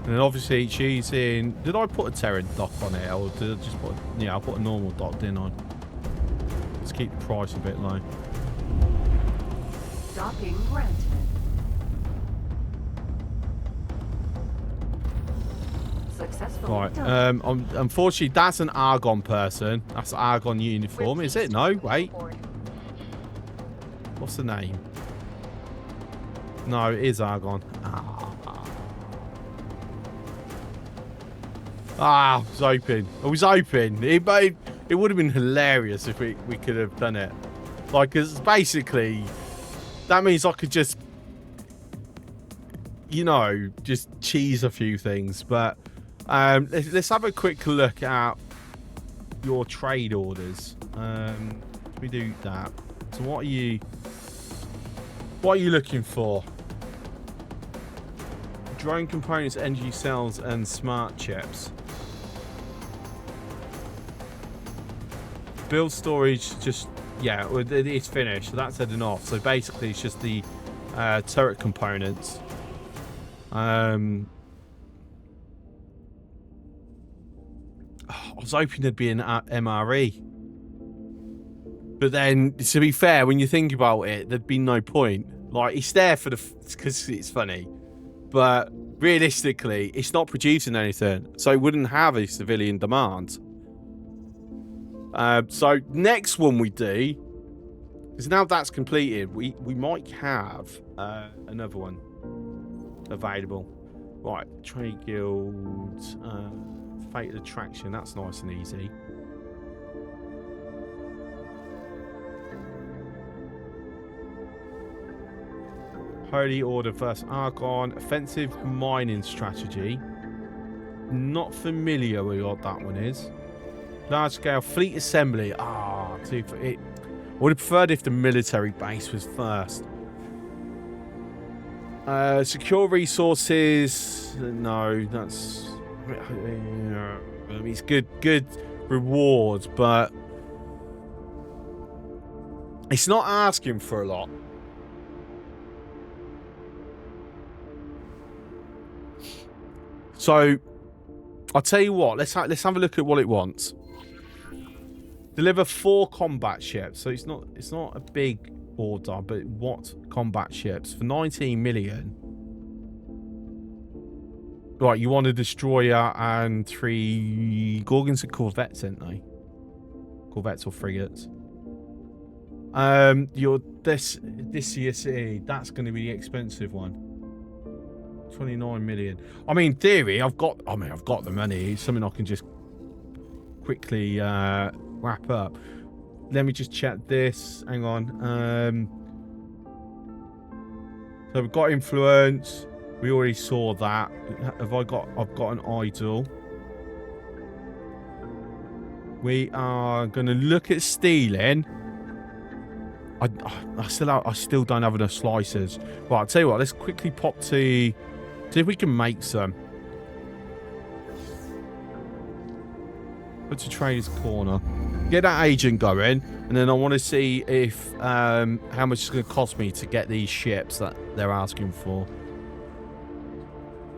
And then obviously it's using... Did I put a Terran dock on it, or did I just put... Yeah, I put a normal dock, didn't I? Let's keep the price a bit low. Docking granted. Successfully Right, done. unfortunately that's an Argon person. That's an Argon uniform, is it? No, wait. What's the name? No, it is Argon. I was hoping. I was hoping. It would have been hilarious if we could have done it. Like, cause basically, that means I could just, you know, just cheese a few things. But let's have a quick look at your trade orders. We do that. So what are you looking for? Drone components, energy cells, and smart chips. Build storage, just, yeah, it's finished. So that's heading off. So basically, it's just the turret components. I was hoping there'd be an MRE. But then, to be fair, when you think about it, there'd be no point. Like, it's there for because it's funny. But realistically, it's not producing anything. So it wouldn't have a civilian demand. So next one we do, because now that's completed, we might have another one available. Right, trade guilds, fatal attraction, that's nice and easy. Holy Order versus Argon, offensive mining strategy. Not familiar with what that one is. Large scale fleet assembly. I would have preferred if the military base was first. Secure resources. No, that's. I mean, it's good rewards, but it's not asking for a lot. So, I'll tell you what. Let's have a look at what it wants. Deliver 4 combat ships. So it's not a big order, but what combat ships for 19 million? Right, you want a destroyer and 3 Gorgons and Corvettes, aren't they? Corvettes or frigates. This CSE, that's going to be the expensive one. 29 million. I mean, in theory, I've got the money. It's something I can just quickly wrap up. Let me just check this. Hang on. So we've got influence. We already saw that. I've got an idol. We are going to look at stealing. I still don't have enough slices. Right, I'll tell you what. Let's quickly pop to see if we can make some. Put to trader's corner. Get that agent going, and then I want to see if how much it's going to cost me to get these ships that they're asking for.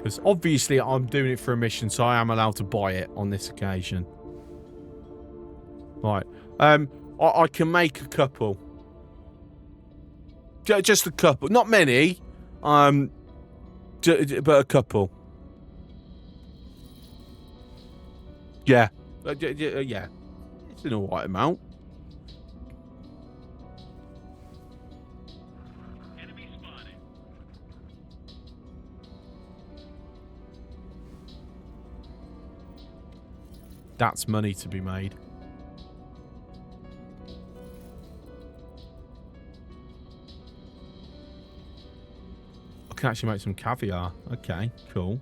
Because obviously I'm doing it for a mission, so I am allowed to buy it on this occasion. Right. I can make a couple. Just a couple. Not many. But a couple. Yeah. Yeah. It's an alright amount. Enemy spotted. That's money to be made. I can actually make some caviar. Okay, cool.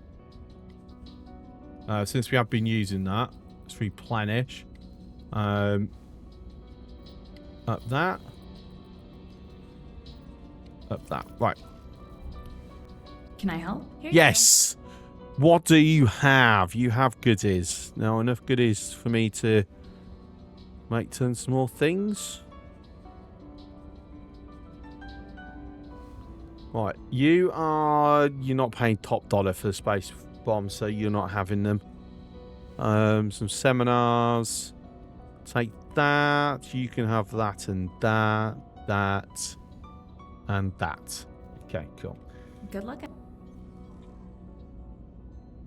Since we have been using that, let's replenish. Up that. Up that. Right. Can I help? Here you Yes. What do you have? You have goodies. Now, enough goodies for me to make turn some more things. Right. You're not paying top dollar for the space bombs, so you're not having them. Some seminars. Take that. You can have that and that, that, and that. Okay, cool. go. Good luck.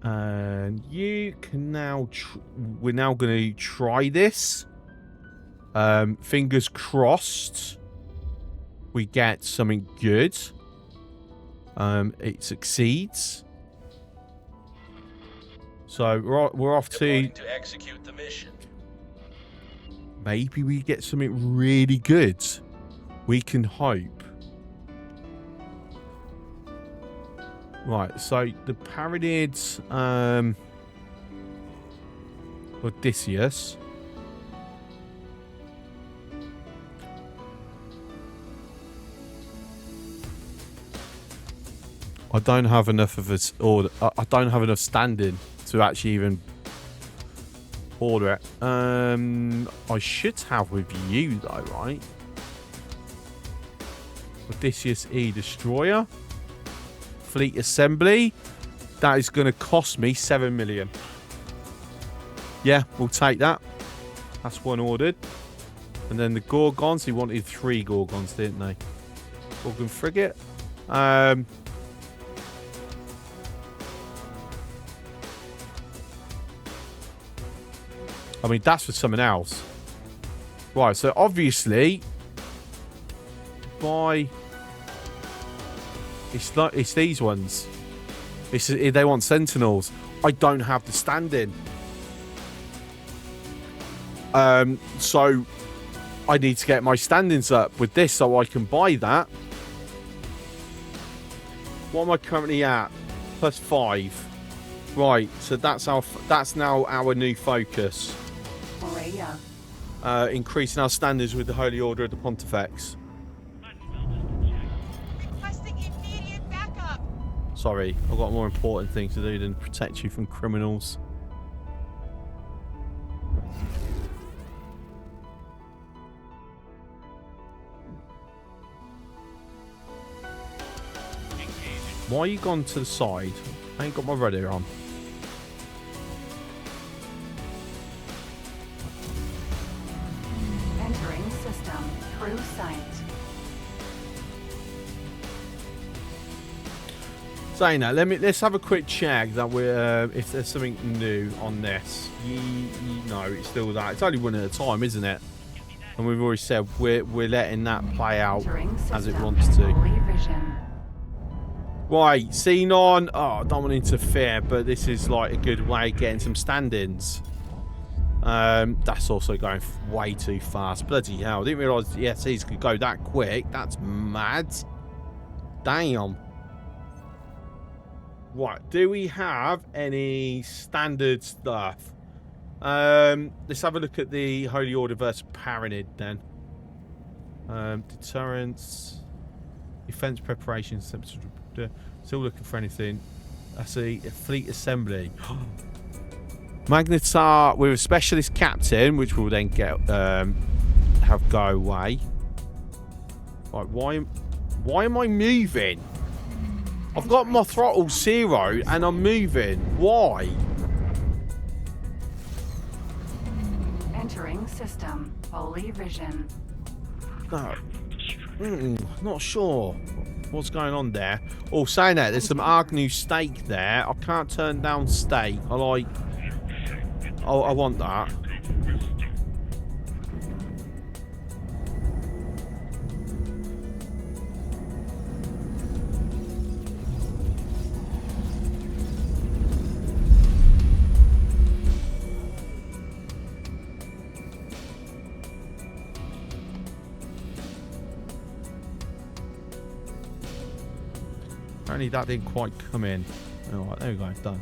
And you can now... we're now going to try this. Fingers crossed. We get something good. It succeeds. So we're off Reporting to execute the mission. Maybe we get something really good. We can hope. Right, so the parodied Odysseus. I don't have enough of it, or I don't have enough standing to actually even order it. I should have with you though, right? Odysseus E Destroyer. Fleet Assembly. That is going to cost me 7 million. Yeah, we'll take that. That's one ordered. And then the Gorgons. He wanted 3 Gorgons, didn't they? Gorgon Frigate. I mean, that's for someone else. Right, so obviously... Buy... It's these ones. They want Sentinels. I don't have the standing. So I need to get my standings up with this so I can buy that. What am I currently at? +5. Right, so that's now our new focus. Morea. Increasing our standards with the Holy Order of the Pontifex. Requesting immediate backup. Sorry, I've got a more important thing to do than protect you from criminals. Why are you gone to the side? I ain't got my radar on. Entering system. True sight. Saying that, let's have a quick check that we're if there's something new on this. No, it's still that. It's only one at a time, isn't it? And we've already said we're letting that play out as it wants to. Fully vision. Right, Xenon. Oh, I don't want to interfere, but this is like a good way of getting some stand-ins. That's also going way too fast. Bloody hell. I didn't realise the ESCs could go that quick. That's mad. Damn. Right, do we have any standard stuff? Let's have a look at the Holy Order versus Paranid then. Deterrence. Defense preparations. Still looking for anything. I see a fleet assembly. Magnetar with a specialist captain, which will then get have go away. Right, why am I moving? I've got my throttle 0 and I'm moving. Why? Entering system. Fully vision. No. Not sure what's going on there. Oh, saying that, there's some Agnew steak there. I can't turn down steak. I like... Oh, I want that. Apparently that didn't quite come in. Alright, there we go, done.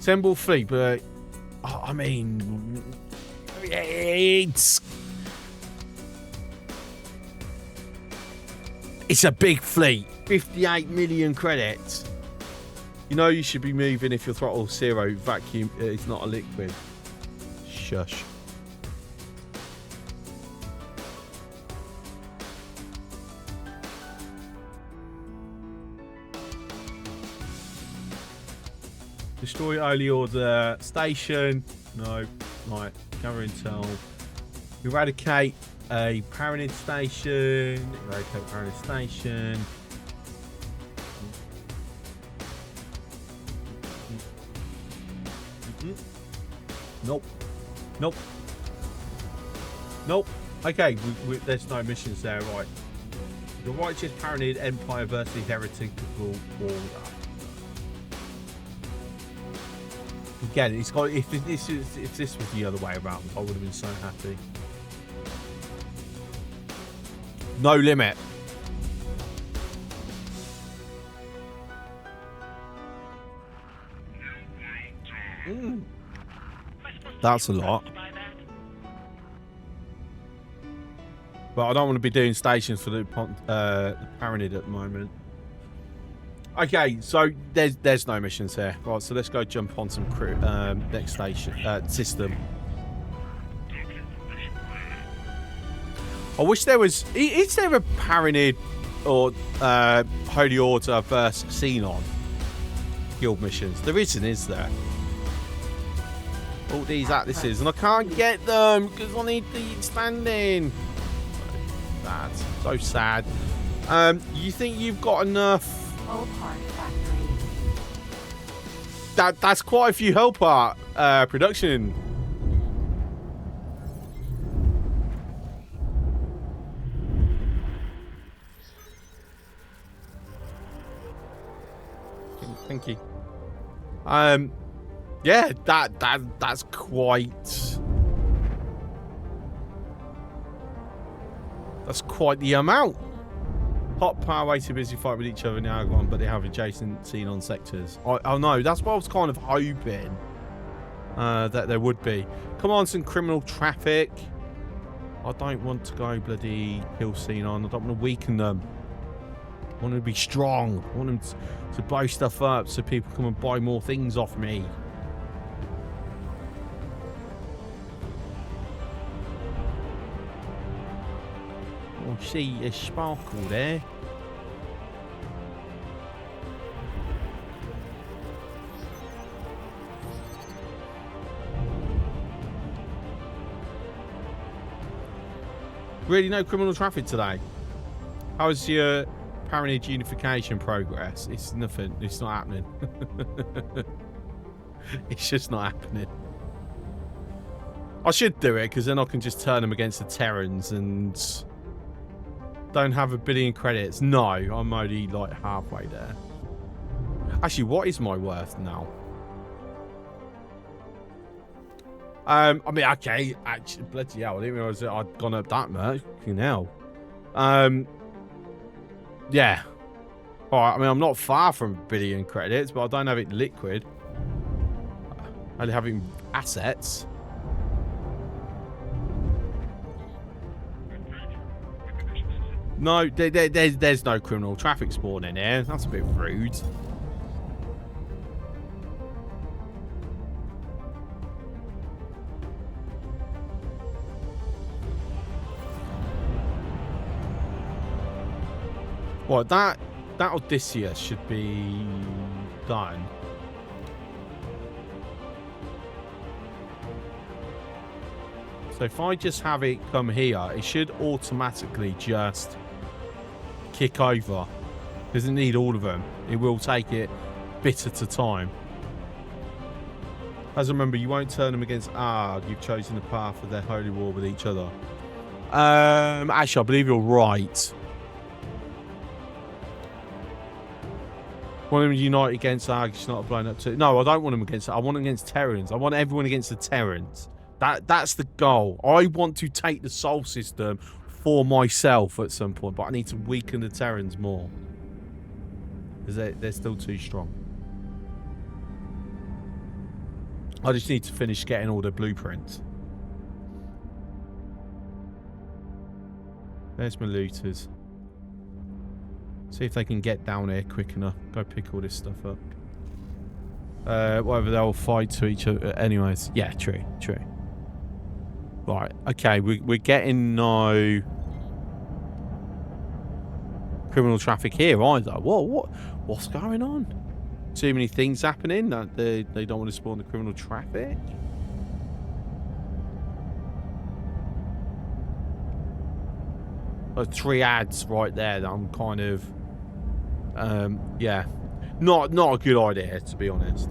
Assemble fleet, but I mean, it's a big fleet. 58 million credits. You know you should be moving if your throttle 0 vacuum is not a liquid. Shush. Destroy early order station. No. Right. Gather intel. Eradicate a Paranid station. Eradicate Paranid station. Nope. Nope. Nope. Okay. There's no missions there. Right. The righteous Paranid Empire versus heretical order. Again, it's got, if this was the other way around, I would have been so happy. No limit. That's a lot. But I don't want to be doing stations for the Paranid at the moment. Okay, so there's no missions here. Right, so let's go jump on some next station system. I wish there was. Is there a Paranid or Holy Order versus Xenon guild missions? There isn't, is there? All these atlases, and I can't get them because I need the expanding. Sad, so sad. You think you've got enough? Full part factory. That's quite a few help part production. Thank you. Yeah, that's quite the amount. Hot power way too busy fighting with each other in the Argon, but they have adjacent Xenon sectors. Oh no, that's what I was kind of hoping that there would be. Come on, some criminal traffic. I don't want to go bloody kill Xenon. I don't want to weaken them. I want them to be strong. I want them to blow stuff up so people come and buy more things off me. Oh, see a sparkle there. Really no criminal traffic today. How's your Paranid unification progress? It's nothing. It's not happening. It's just not happening. I should do it because then I can just turn them against the Terrans and don't have 1 billion credits. No, I'm only like halfway there. Actually, what is my worth now? I mean, okay, actually, bloody hell, I didn't realise that I'd gone up that much. Now, yeah. All right, I mean, I'm not far from 1 billion credits, but I don't have it liquid. I only have it in assets. No, there's no criminal traffic spawn in here. That's a bit rude. Right, that Odysseus should be done. So if I just have it come here, it should automatically just kick over. Doesn't need all of them. It will take it bit at a time. As remember, you won't turn them against Arg. You've chosen the path of their holy war with each other. Actually, I believe you're right. Want them to unite against Arg. It's not blown up too. No, I don't want them against. I want them against Terrans. I want everyone against the Terrans. That's the goal. I want to take the Sol system for myself at some point, but I need to weaken the Terrans more because they're still too strong. I just need to finish getting all the blueprints. There's my looters. See if they can get down here quick enough. Go pick all this stuff up. Whatever, they'll fight to each other. Anyways, yeah, true. Right, okay, we're getting no criminal traffic here either. What's going on? Too many things happening that they don't want to spawn the criminal traffic. There's 3 ads right there that I'm kind of yeah, not a good idea, to be honest.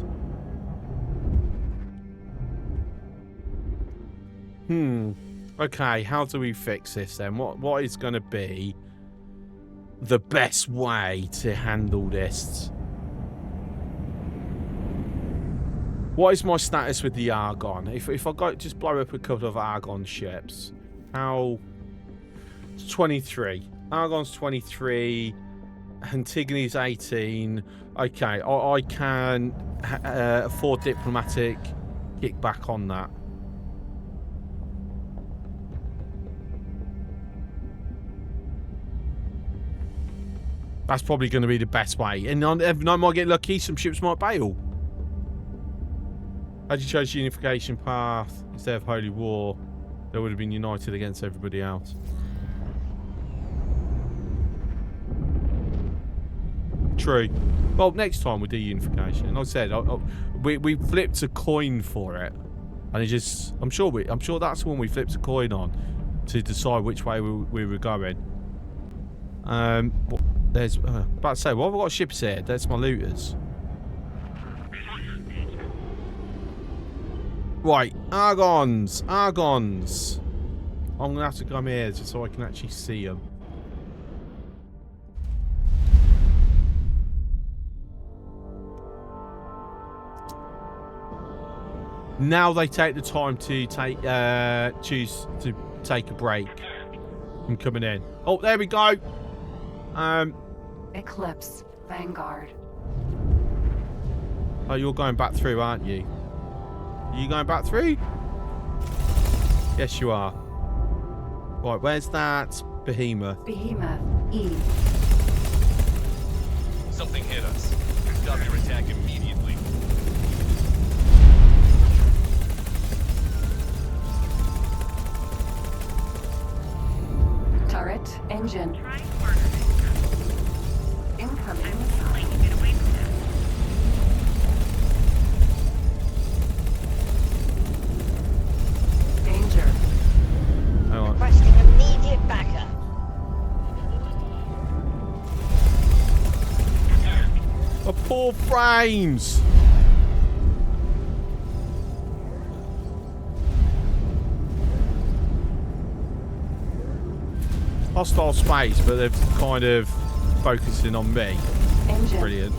Okay, how do we fix this then? What is going to be the best way to handle this? What is my status with the Argon? If I go just blow up a couple of Argon ships, how? It's 23. Argon's 23. Antigone's 18. Okay, I can afford diplomatic kickback on that. That's probably going to be the best way. And I might get lucky, some ships might bail. Had you chose unification path instead of holy war, they would have been united against everybody else. True. Well, next time we do unification. Like I said, we flipped a coin for it, and it just I'm sure that's the one we flipped a coin on to decide which way we were going. There's about to say, well, I've got ships here. That's my looters. Right, Argons. I'm gonna have to come here just so I can actually see them. Now they take the time to choose to take a break from coming in. Oh, there we go. Eclipse, Vanguard. Oh, you're going back through, aren't you? Are you going back through? Yes, you are. Right, where's that behemoth? Behemoth, E. Something hit us. Stop your attack immediately. Turret, engine. Trying harder. Incoming Like missile. to get away from this. Danger. Hang on. Requesting immediate backup. Oh, poor frames. Hostile space, but they're kind of focusing on me. Engine. Brilliant.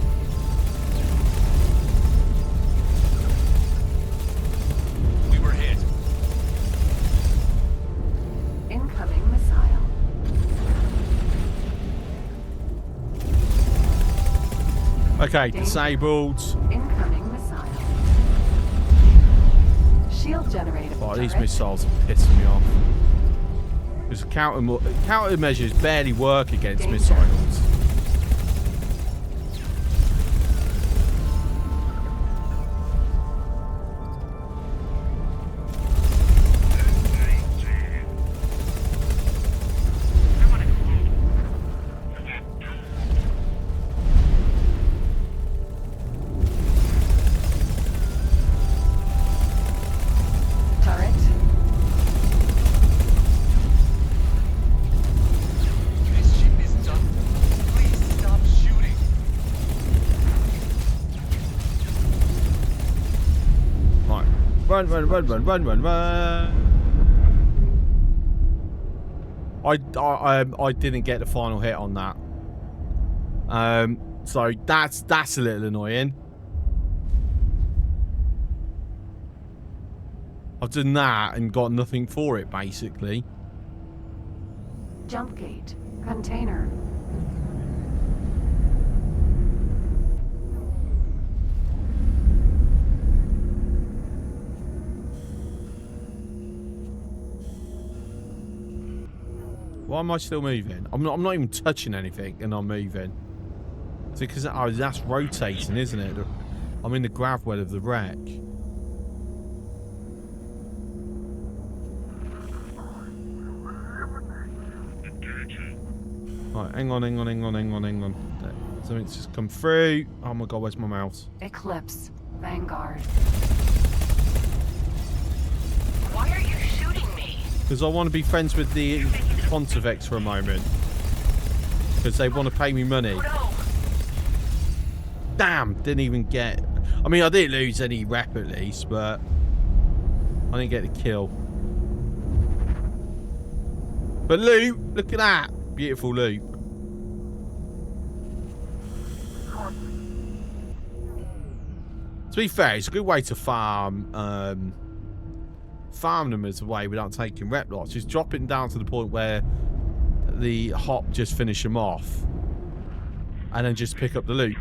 We were hit. Incoming missile. Okay, disabled. Incoming missile. Shield generator. Oh, these turret. missiles are pissing me off. Because countermeasures barely work against missiles. I want to go home. Run, run, run, run, run, run, run. I didn't get the final hit on that. So that's a little annoying. I've done that and got nothing for it, basically. Jump gate. Container. Why am I still moving? I'm not even touching anything and I'm moving. Is it because that's rotating, isn't it? I'm in the grav well of the wreck. Right, hang on. Something's just come through. Oh my god, where's my mouse? Eclipse. Vanguard. Why are you shooting me? Because I want to be friends with the Pontifex for a moment. Because they want to pay me money. No. Damn, didn't even get... I mean, I didn't lose any rep at least, but... I didn't get the kill. But loot, look at that. Beautiful loot. To be fair, it's a good way to farm them as a way without taking rep lots. Just drop it down to the point where the hop just finish them off. And then just pick up the loot.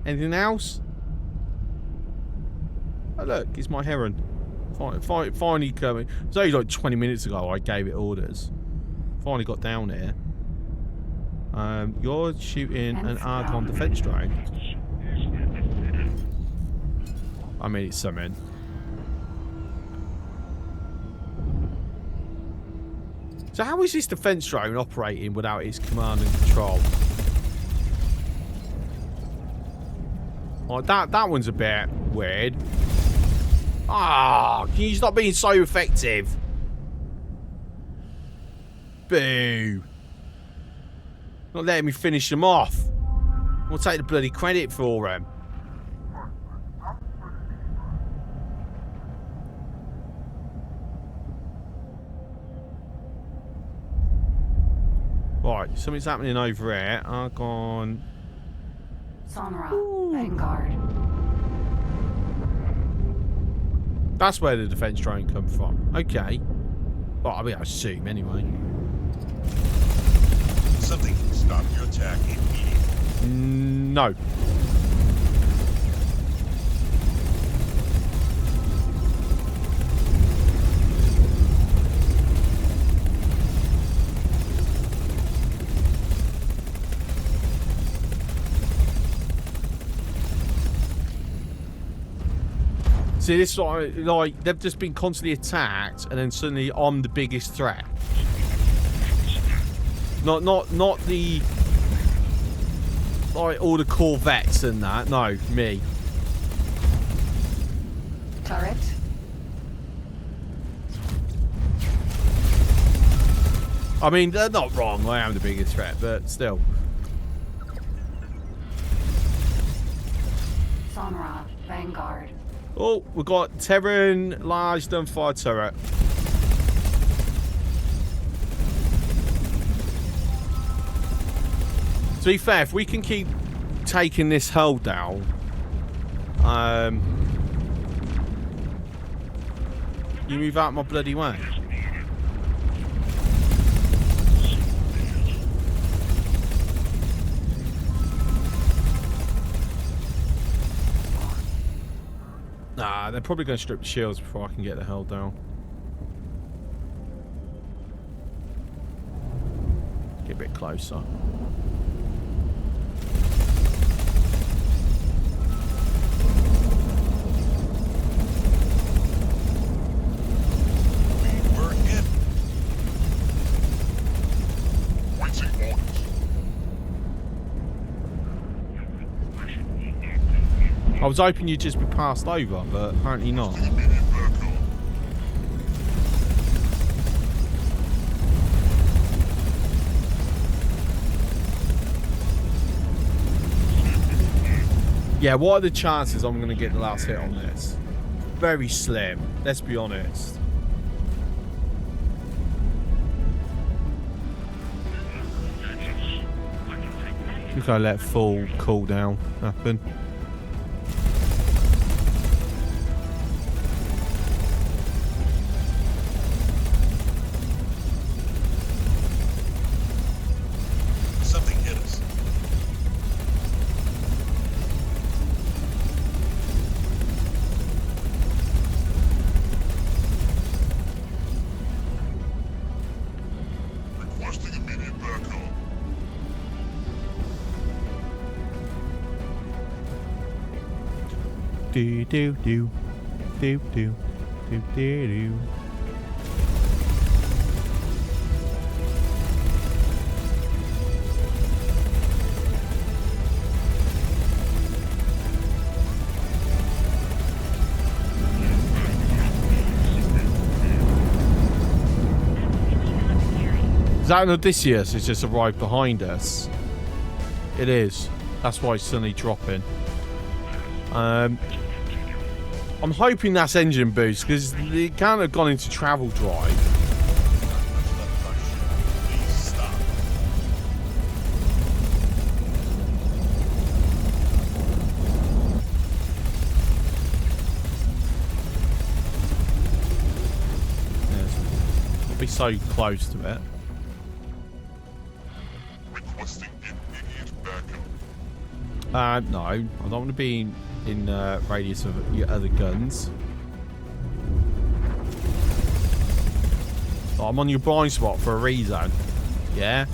Anything else? Oh look, it's my heron. Finally coming. It was only like 20 minutes ago I gave it orders. Finally got down here. You're shooting an Argon defense drone. I mean, it's something. So how is this defense drone operating without its command and control? Like that one's a bit weird. Ah, can you stop being so effective? Boo. Not letting me finish them off. I'll take the bloody credit for them. Right, something's happening over here. Argon. Sonra. Vanguard. That's where the defense drone come from. Okay. Well, I mean, I assume anyway. Something can stop your attack immediately. No. See, this sort of, like, they've just been constantly attacked, and then suddenly I'm the biggest threat. Not the, like, all the Corvettes and that. No, me. Turret. I mean, they're not wrong. I am the biggest threat, but still. Sonra. Vanguard. Oh, we've got Terran large gunfire turret. To be fair, if we can keep taking this hull down, you move out my bloody way. Nah, they're probably going to strip the shields before I can get the hell down. Get a bit closer. We're in. Waiting orders. I was hoping you'd just be passed over, but apparently not. Yeah, what are the chances I'm going to get the last hit on this? Very slim, let's be honest. I think I let full cooldown happen. Something hit us. Requesting immediate backup. Do do do do do do do do. Is that an Odysseus? It's just arrived behind us. It is. That's why it's suddenly dropping. I'm hoping that's engine boost because it can't have gone into travel drive. Please stop. Yes. I'll be so close to it. Requesting immediate backup. No, I don't want to be in radius of your other guns. Oh, I'm on your blind spot for a reason. Yeah?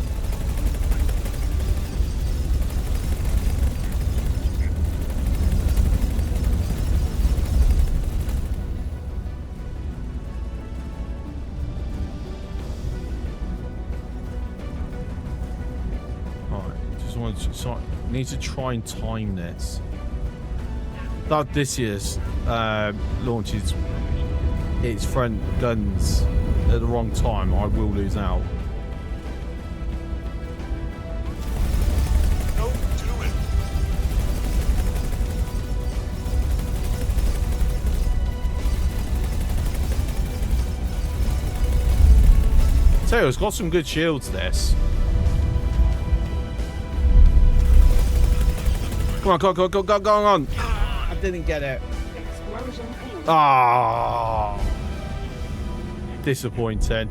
Alright, just want to... So I need to try and time this. That Odysseus launches its front guns at the wrong time, I will lose out. Don't do it. Tell you, it's got some good shields, this. Come on, go on. I didn't get it. Ah, disappointing.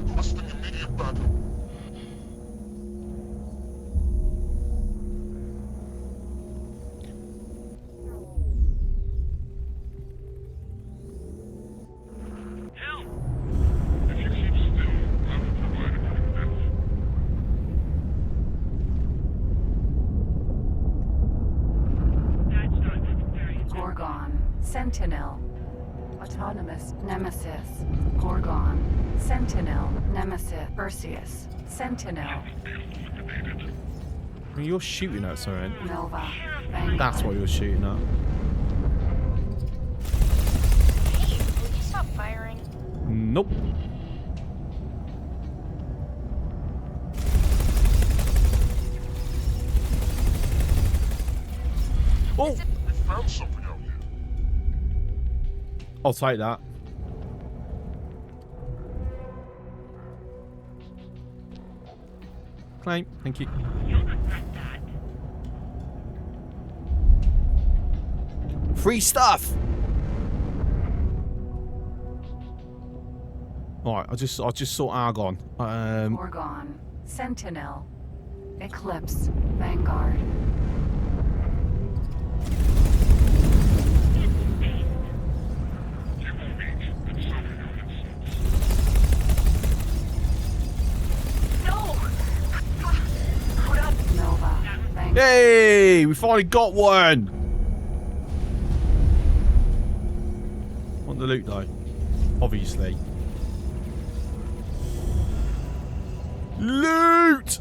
Requesting immediate backup. Sentinel. Autonomous Nemesis. Gorgon. Sentinel. Nemesis. Perseus. Sentinel. I mean, you're shooting at something. Nova. Vanguard. That's what you're shooting at. Hey, will you stop firing? Nope. Oh! We found something out here. I'll take that. Claim, thank you. Free stuff. All right, I just saw Argon. Gorgon. Sentinel. Eclipse. Vanguard. Nova. Vanguard. Hey, we finally got one. Want the loot though, obviously. Loot.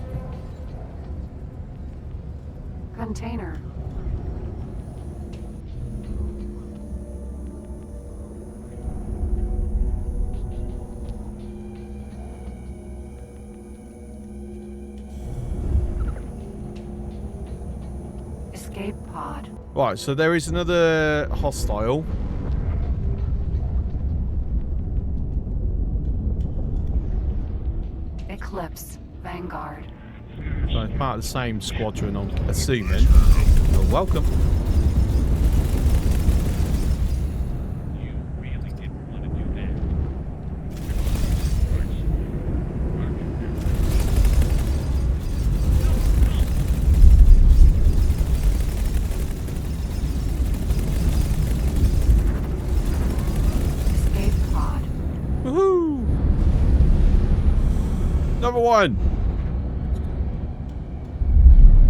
Escape pod. Right, so there is another hostile. Eclipse. Vanguard. So it's part of the same squadron, I'm assuming. You're welcome. You really didn't want to do that. Escape pod. Woohoo! Number one.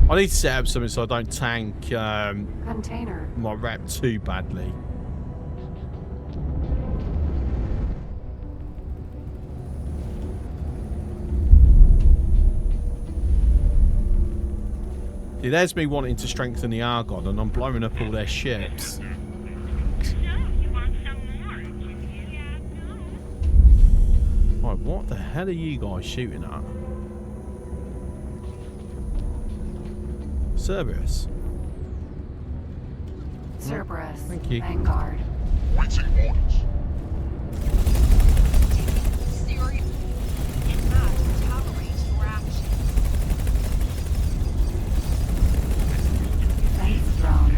I need to set up something so I don't tank Container. my rep too badly. See, there's me wanting to strengthen the Argon, and I'm blowing up all their ships. So, you want some more? Yeah, no. Right, what the hell are you guys shooting at? Cerberus. Cerberus. Thank you. Vanguard. Waiting orders. Serious. Cannot tolerate your actions. Defense drone.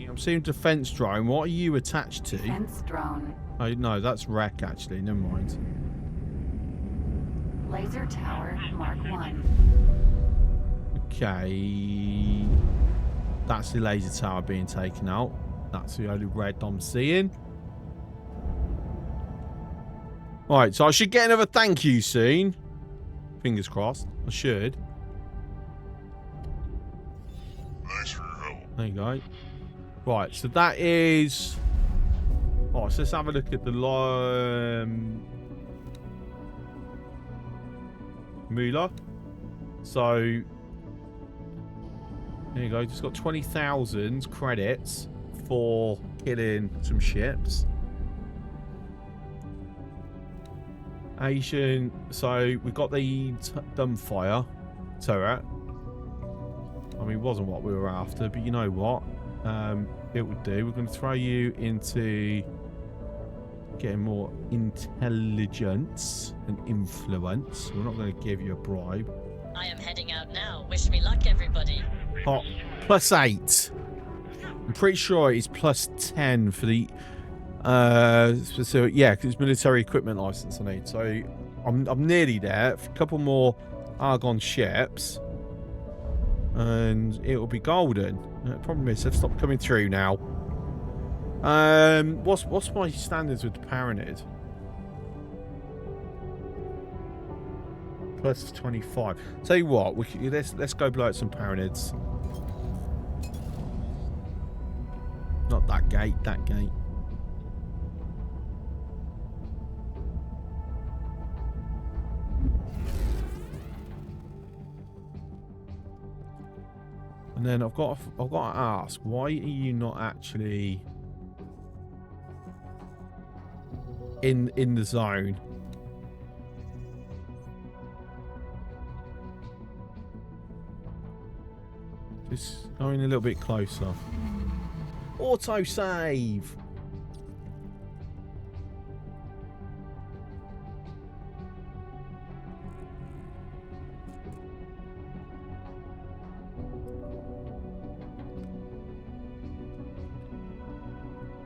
I'm seeing defense drone. What are you attached to? Defense drone. Oh no, that's wreck actually. Never mind. Laser tower. Mark 1. Okay, that's the laser tower being taken out. That's the only red I'm seeing. Right, so I should get another thank you soon. Fingers crossed. I should. Thanks for your help. There you go. Right, so that is... Oh, so let's have a look at the Moolah. So there you go. Just got 20,000 credits for killing some ships. Asian. So we've got the dumbfire turret. I mean, it wasn't what we were after, but you know what? It would do. We're going to throw you into getting more intelligence and influence. We're not going to give you a bribe. I am heading out now. Wish me luck, everybody. Oh, +8. I'm pretty sure it's +10 for the specific. Yeah, because it's military equipment license I need. So I'm nearly there. A couple more Argon ships, and it will be golden. The problem is they've stopped coming through now. What's my standards with the Paranid? +25. Tell you what, let's go blow out some Paranids. Not that gate, that gate. And then I've got to ask, why are you not actually in the zone? Just going a little bit closer. Auto save.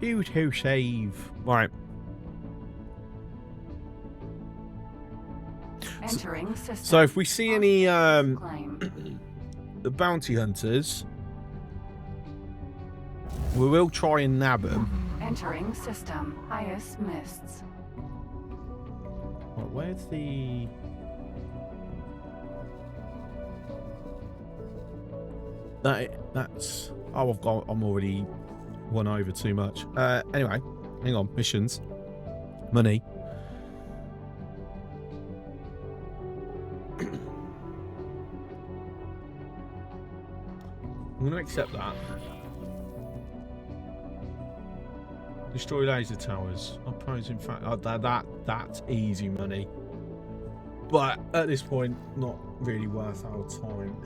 Auto save. Right. Entering system. So if we see any Claim. the bounty hunters, we will try and nab them. Entering system. Highest mists. Right, where's the... That's... Oh, I'm already won over too much. Anyway, hang on. Missions. Money. I'm going to accept that. Destroy laser towers. Oppose in fact that's easy money. But at this point, not really worth our time.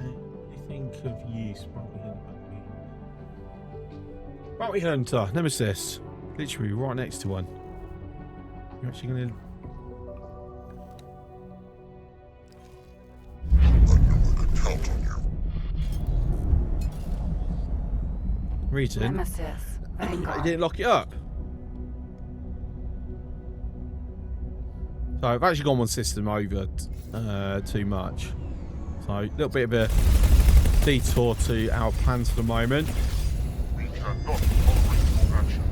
Anything of use? Bounty Hunter, Nemesis. Literally right next to one. You're actually going to... Reason? Nemesis. You Vanguard. didn't lock it up. So I've actually gone one system over too much. So a little bit of a detour to our plans for the moment. We cannot tolerate your actions.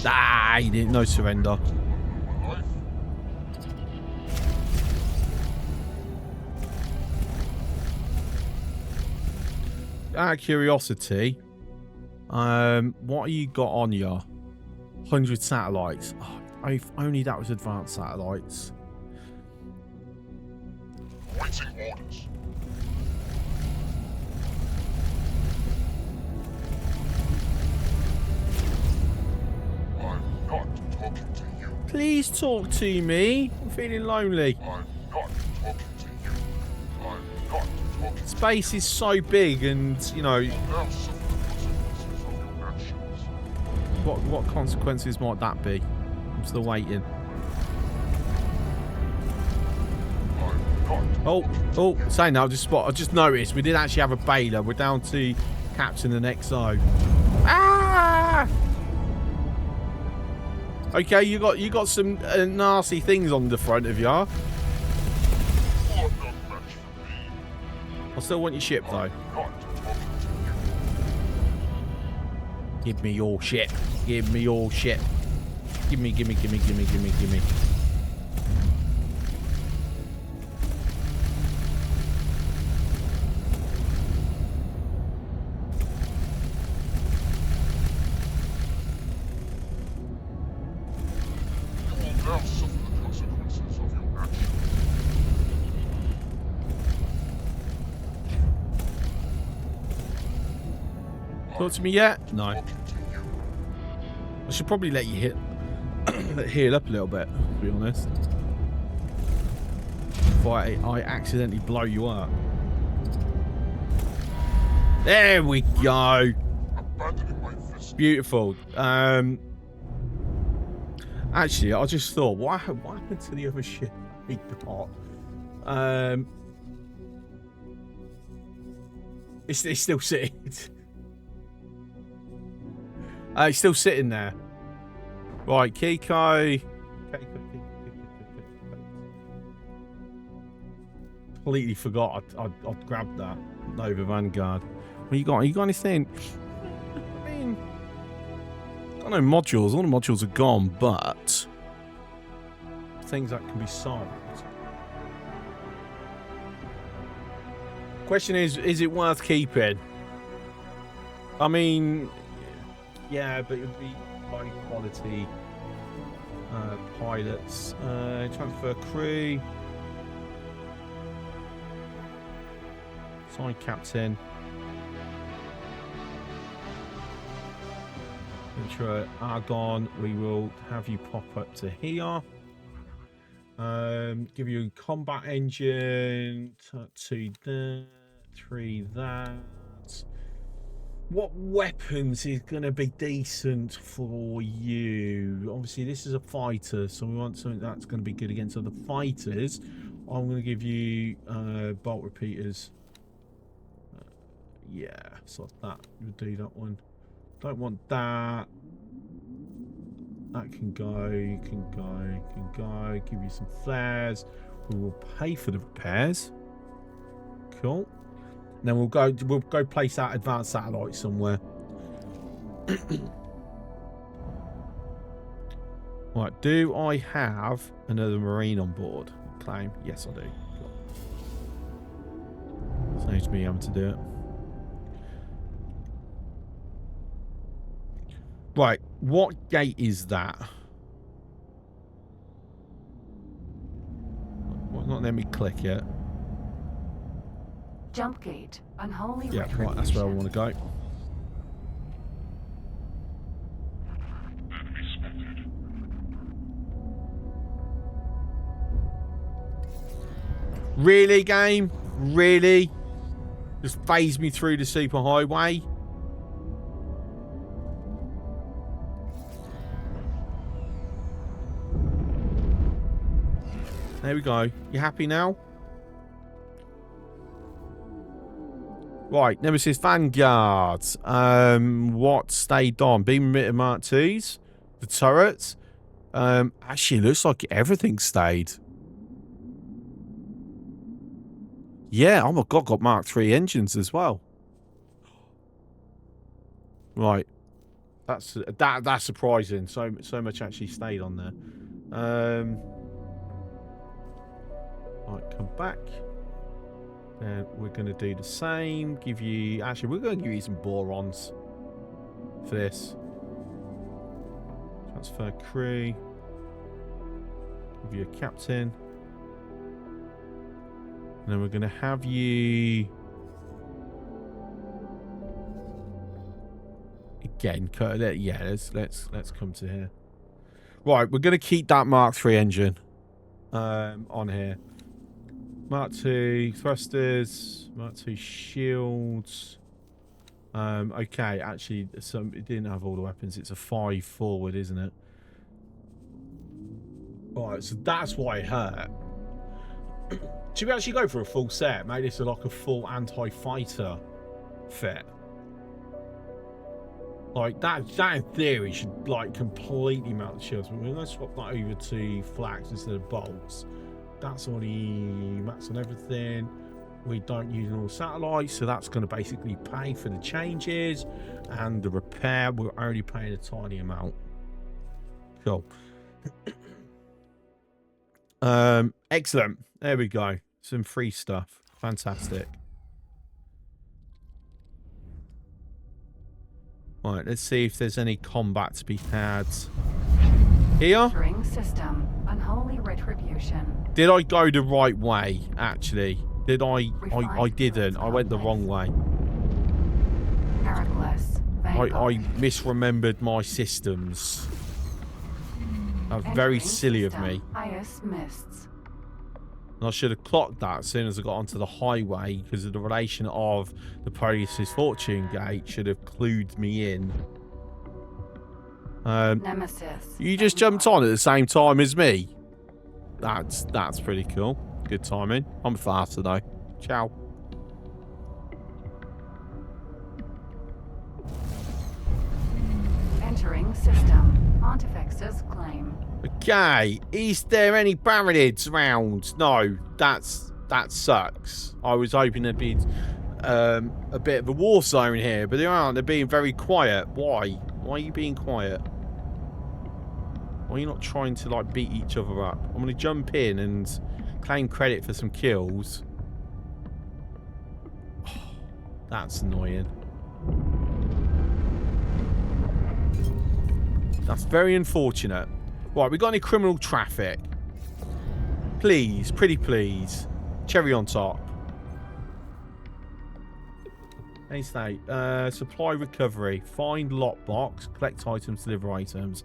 Ah, he didn't. No surrender. Out of curiosity, what you got on you? 100 satellites. Oh, if only that was advanced satellites. Waiting orders. I'm not talking to you. Please talk to me. I'm feeling lonely. I'm not talking to you. I'm not talking. Space is so big, and you know Now suffer the consequences of your actions. what consequences might that be? I'm still waiting. I'm not. Oh, saying that, I just noticed we did actually have a bailer. We're down to Captain and XO. Ah! Okay, you got some nasty things on the front of you. You're not match for me. I still want your ship though. Not talking to you. Give me your ship. Give me your ship. Give me. You will now suffer the consequences of your actions. Talk to me yet? No. Talking to you. I should probably let you heal up a little bit, to be honest. Before I accidentally blow you up. There we go. Abandoning my vessel. Beautiful. Actually, I just thought, what happened to the other ship we got? It's still sitting. It's still sitting there. Right, Kiko. Completely forgot I'd grabbed that. Nova Vanguard. What you got? You got anything? I mean, I don't know, modules. All the modules are gone, but things that can be sold. Question is it worth keeping? I mean, yeah, but it would be high quality pilots. Transfer crew. Sign captain. Intro Argon. We will have you pop up to here. Give you a combat engine. 2 there. 3 that. What weapons is going to be decent for you? Obviously, this is a fighter, so we want something that's going to be good against other fighters. I'm going to give you bolt repeaters. Yeah, so that would do that one. Don't want that. That can go, can go, can go. Give you some flares. We will pay for the repairs. Cool. And then we'll go place that advanced satellite somewhere. Right, do I have another Marine on board? Claim. Yes, I do. Cool. Saves me having to do it. Right, what gate is that? Well, not let me click it. Jump gate. Unholy Yeah, retribution. right, that's where I want to go. Enemy spotted. Really, game? Really? Just phase me through the superhighway? There we go. You happy now? Right, Nemesis Vanguard. What stayed on? Beam emitter Mark 2s? The turrets? Actually, it looks like everything stayed. Yeah, oh my god, got Mark 3 engines as well. Right. That's surprising. So much actually stayed on there. Right, come back. And we're going to do the same. Give you... Actually, we're going to give you some borons for this. Transfer crew. Give you a captain. And then we're going to have you... Again, cut it. Yeah, let's come to here. Right, we're going to keep that Mark 3 engine on here. Mark 2 thrusters, Mark 2 shields. Okay, actually, it didn't have all the weapons. It's a 5 forward, isn't it? Alright, so that's why it hurt. Should we actually go for a full set? Make this like a full anti-fighter fit. Like, that in theory should, like, completely melt the shields. But let's swap that over to flags instead of bolts. That's already max on everything. We don't use all satellites, so that's going to basically pay for the changes and the repair. We're only paying a tiny amount. Cool. Excellent. There we go. Some free stuff. Fantastic. Right, let's see if there's any combat to be had here. Entering system. Unholy retribution. Did I go the right way, actually? Did I didn't. I went the wrong way. Heracles. I misremembered my systems. That was very silly of me. Ice mists. And I should have clocked that as soon as I got onto the highway, because of the relation of the Police's Fortune Gate should have clued me in. Nemesis. You just jumped on at the same time as me. That's pretty cool. Good timing. I'm faster though. Ciao. Entering system. Pontifex's claim. Okay. Is there any barricades around? No. That sucks. I was hoping there'd be a bit of a war zone here, but they aren't. They're being very quiet. Why? Why are you being quiet? Why are you not trying to, like, beat each other up? I'm going to jump in and claim credit for some kills. Oh, that's annoying. That's very unfortunate. Right, we got any criminal traffic? Please, pretty please. Cherry on top. Any state. Supply recovery. Find lockbox. Collect items, deliver items.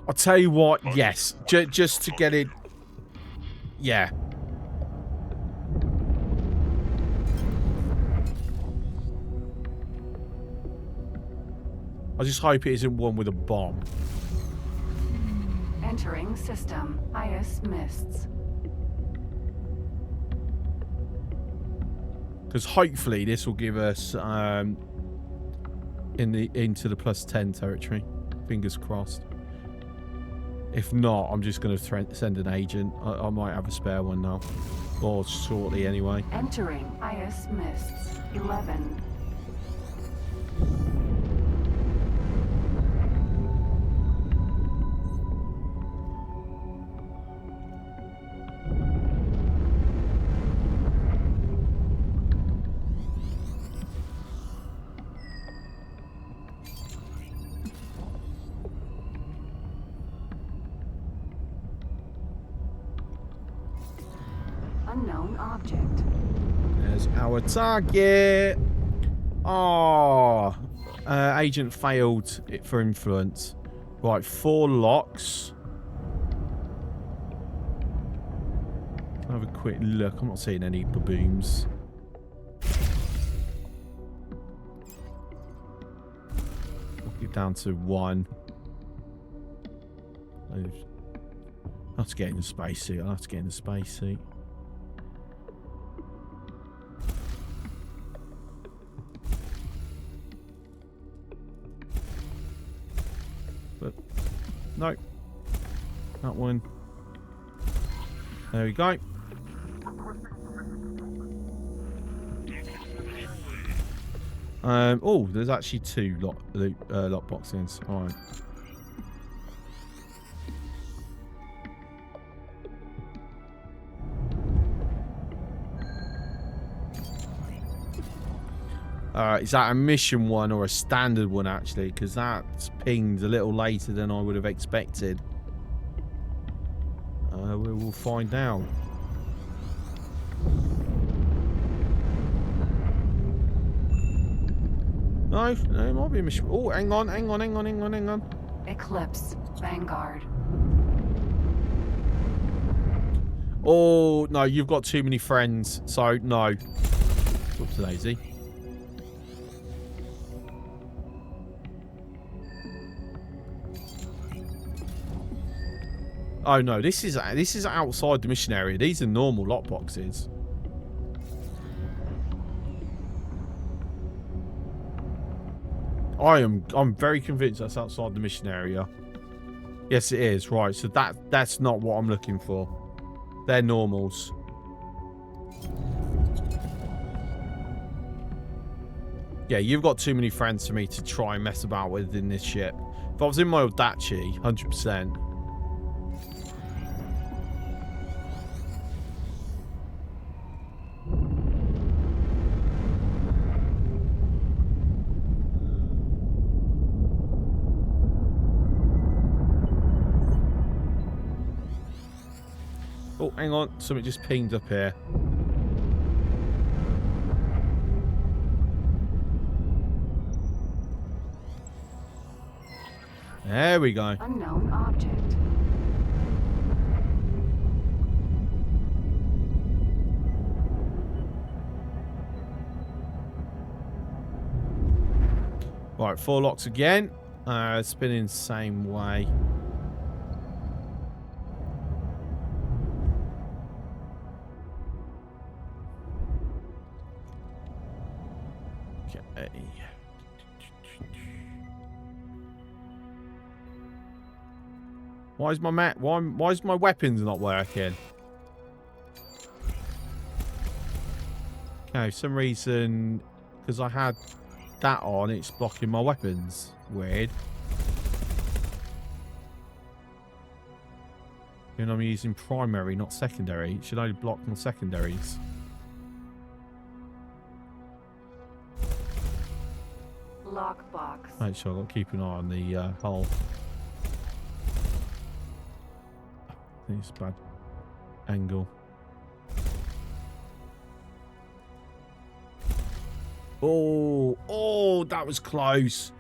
I'll tell you what, yes. Just to get it... Yeah. I just hope it isn't one with a bomb. Entering system. Ice mists. Because hopefully this will give us into the +10 territory. Fingers crossed. If not, I'm just going to send an agent. I might have a spare one now. Or shortly anyway. Entering ice mists. 11. Unknown object. There's our target. Oh, agent failed it for influence. Right, 4 locks. Have a quick look. I'm not seeing any baboons. Knock it down to 1. I'll have to get in the space suit. I'll have to get in the space suit. But no, that one. There we go. Oh, there's actually 2 lock boxes. All right. Is that a mission one or a standard one, actually? Because that's pinged a little later than I would have expected. We will find out. No, it might be a mission. Oh, hang on. Eclipse. Vanguard. Oh, no, you've got too many friends, so no. Whoops, daisy. Oh no, this is outside the mission area. These are normal lockboxes. I'm very convinced that's outside the mission area. Yes, it is. Right, so that's not what I'm looking for. They're normals. Yeah, you've got too many friends for me to try and mess about with in this ship. If I was in my old Dachi, 100%. Oh, hang on. Something just pinged up here. There we go. Unknown object. Right, 4 locks again. Spinning the same way. Okay. Why is my weapons not working? Okay, for some reason, because I had that on, it's blocking my weapons. Weird. And I'm using primary, not secondary. It should only block my secondaries. Lockbox. Make sure I've got to keep an eye on the hull. I think it's a bad angle. Oh, that was close.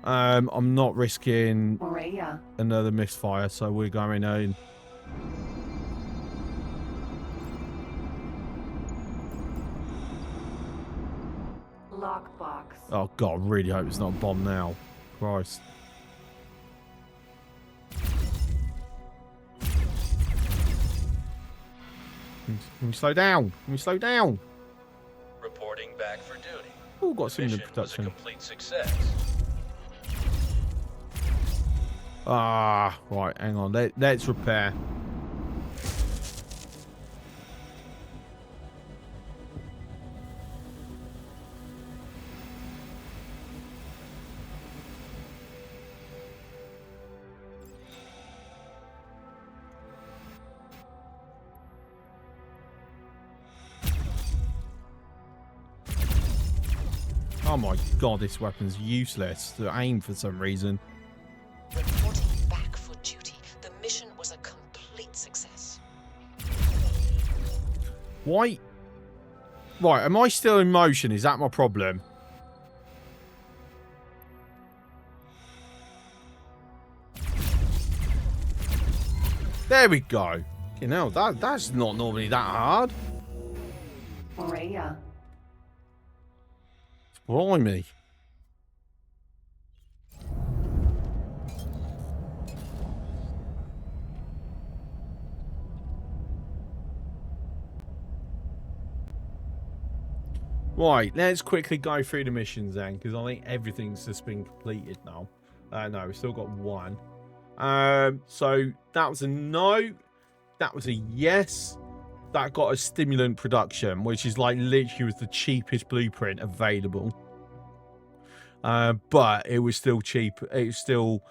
I'm not risking Maria. another misfire, so we're going in. Lockbox. Oh god, I really hope it's not a bomb now. Christ. Can we slow down? Can we slow down? Reporting back for duty. Oh, got some in the Mission was a production. complete success. Ah, right, hang on. Let's repair. Oh my god, this weapon's useless to aim for some reason. Reporting back for duty. The mission was a complete success. Why? Right, am I still in motion? Is that my problem? There we go. You know, that's not normally that hard. Maria. Blimey. Right, let's quickly go through the missions then, because I think everything's just been completed now. No, we've still got one. So that was a no. That was a yes. That got a stimulant production, which is like literally was the cheapest blueprint available. But it was still cheap. It was still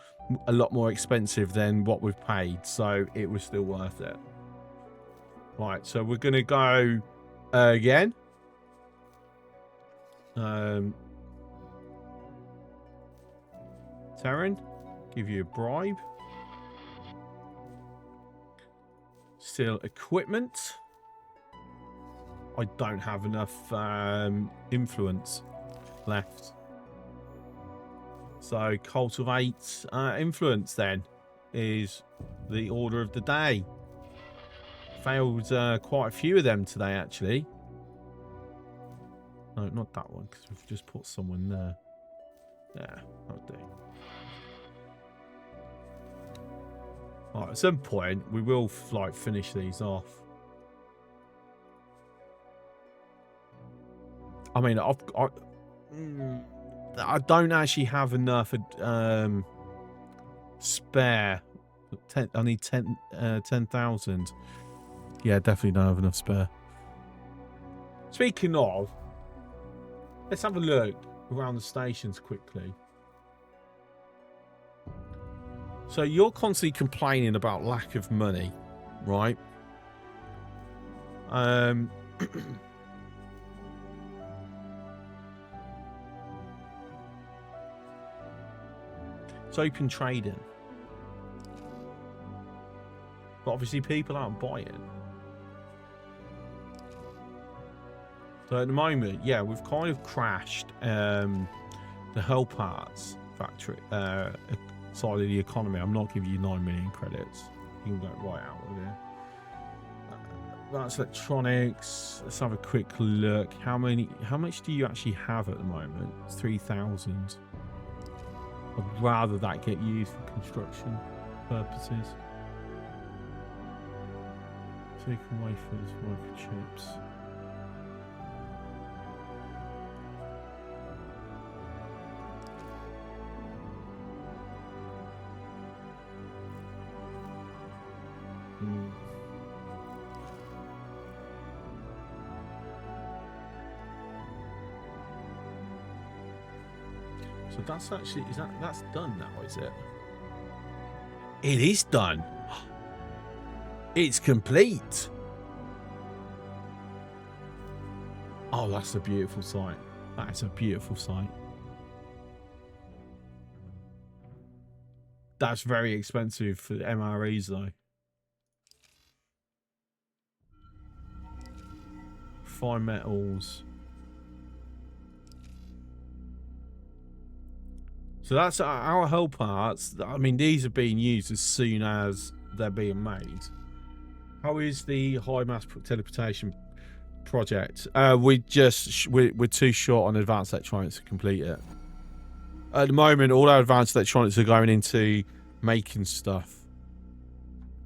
a lot more expensive than what we've paid, so it was still worth it. Right, so we're gonna go again. Taryn, give you a bribe. Still equipment. I don't have enough influence left. So cultivate influence then is the order of the day. Failed quite a few of them today actually. No, not that one, because we've just put someone there. Yeah, that'll do. Right, at some point we will like finish these off. I mean, I don't actually have enough spare. I need 10,000. Yeah, definitely don't have enough spare. Speaking of, let's have a look around the stations quickly. So you're constantly complaining about lack of money, right? It's open trading. But obviously people aren't buying. So at the moment, yeah, we've kind of crashed the hull parts factory side of the economy. I'm not giving you 9 million credits. You can go right out of there. That's electronics. Let's have a quick look. How much do you actually have at the moment? It's 3,000. I'd rather that get used for construction purposes. Silicon wafers, microchips. So that's actually, that's done now, is it? It is done. It's complete. Oh, that's a beautiful sight. That's a beautiful sight. That's very expensive for MREs though. Fine metals. So that's our hull parts. I mean, these are being used as soon as they're being made. How is the high mass teleportation project? We're too short on advanced electronics to complete it. At the moment, all our advanced electronics are going into making stuff.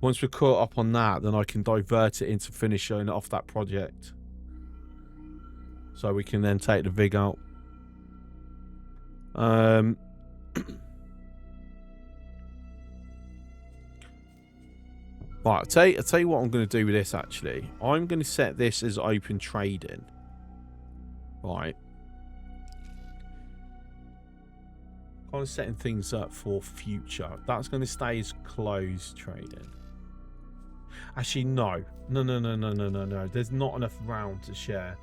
Once we're caught up on that, then I can divert it into finishing off that project. So we can then take the VIG out. Right, I'll tell you what I'm going to do with this actually. I'm going to set this as open trading. Right. Kind of setting things up for future. That's going to stay as closed trading. Actually, no. No. There's not enough round to share.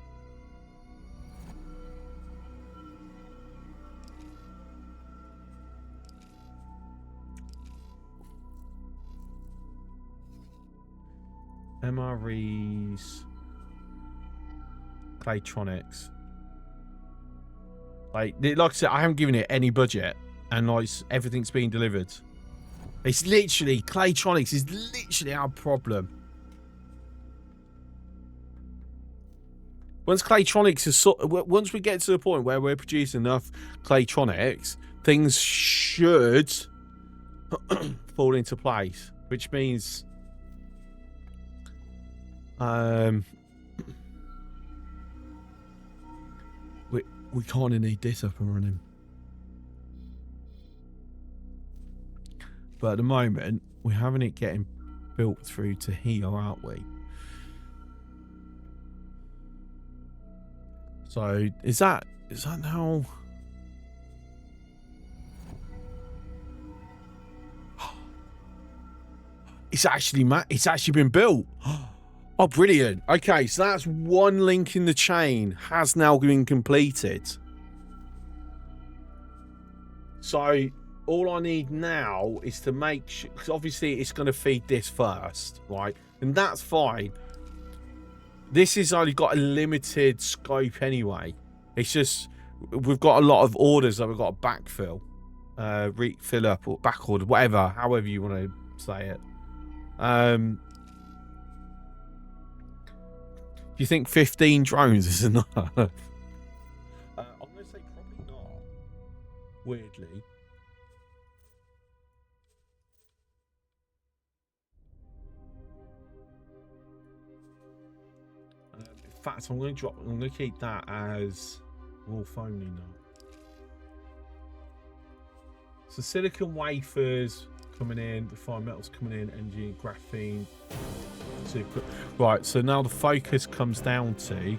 MREs, Claytronics. Like I said, I haven't given it any budget, and like everything's being delivered. It's literally Claytronics is literally our problem. Once Claytronics is once we get to the point where we're producing enough Claytronics, things should fall into place, which means we kind of need this up and running. But at the moment, we're having it getting built through to here, aren't we? So is that now? It's actually been built. Oh, brilliant. Okay, so that's one link in the chain has now been completed. So all I need now is to make sure, because obviously it's going to feed this first, right? And that's fine. This has only got a limited scope anyway. It's just we've got a lot of orders that we've got to backfill, refill up or back order, whatever, however you want to say it. Do you think 15 drones is enough? I'm going to say probably not. Weirdly. In fact, I'm going to keep that as wolf only now. So silicon wafers coming in, the fine metals coming in, energy, graphene. Super. Right, so now the focus comes down to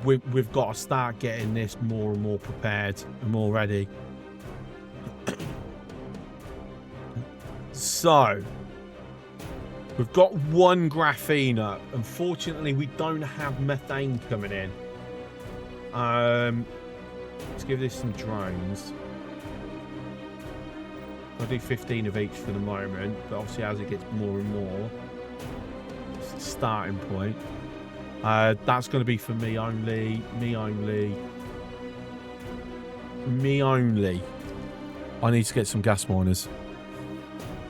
we've got to start getting this more and more prepared and more ready. So we've got one graphene up. Unfortunately, we don't have methane coming in. Let's give this some drones. I'll do 15 of each for the moment, but obviously as it gets more and more, it's the starting point. That's going to be for me only, me only, me only. I need to get some gas miners.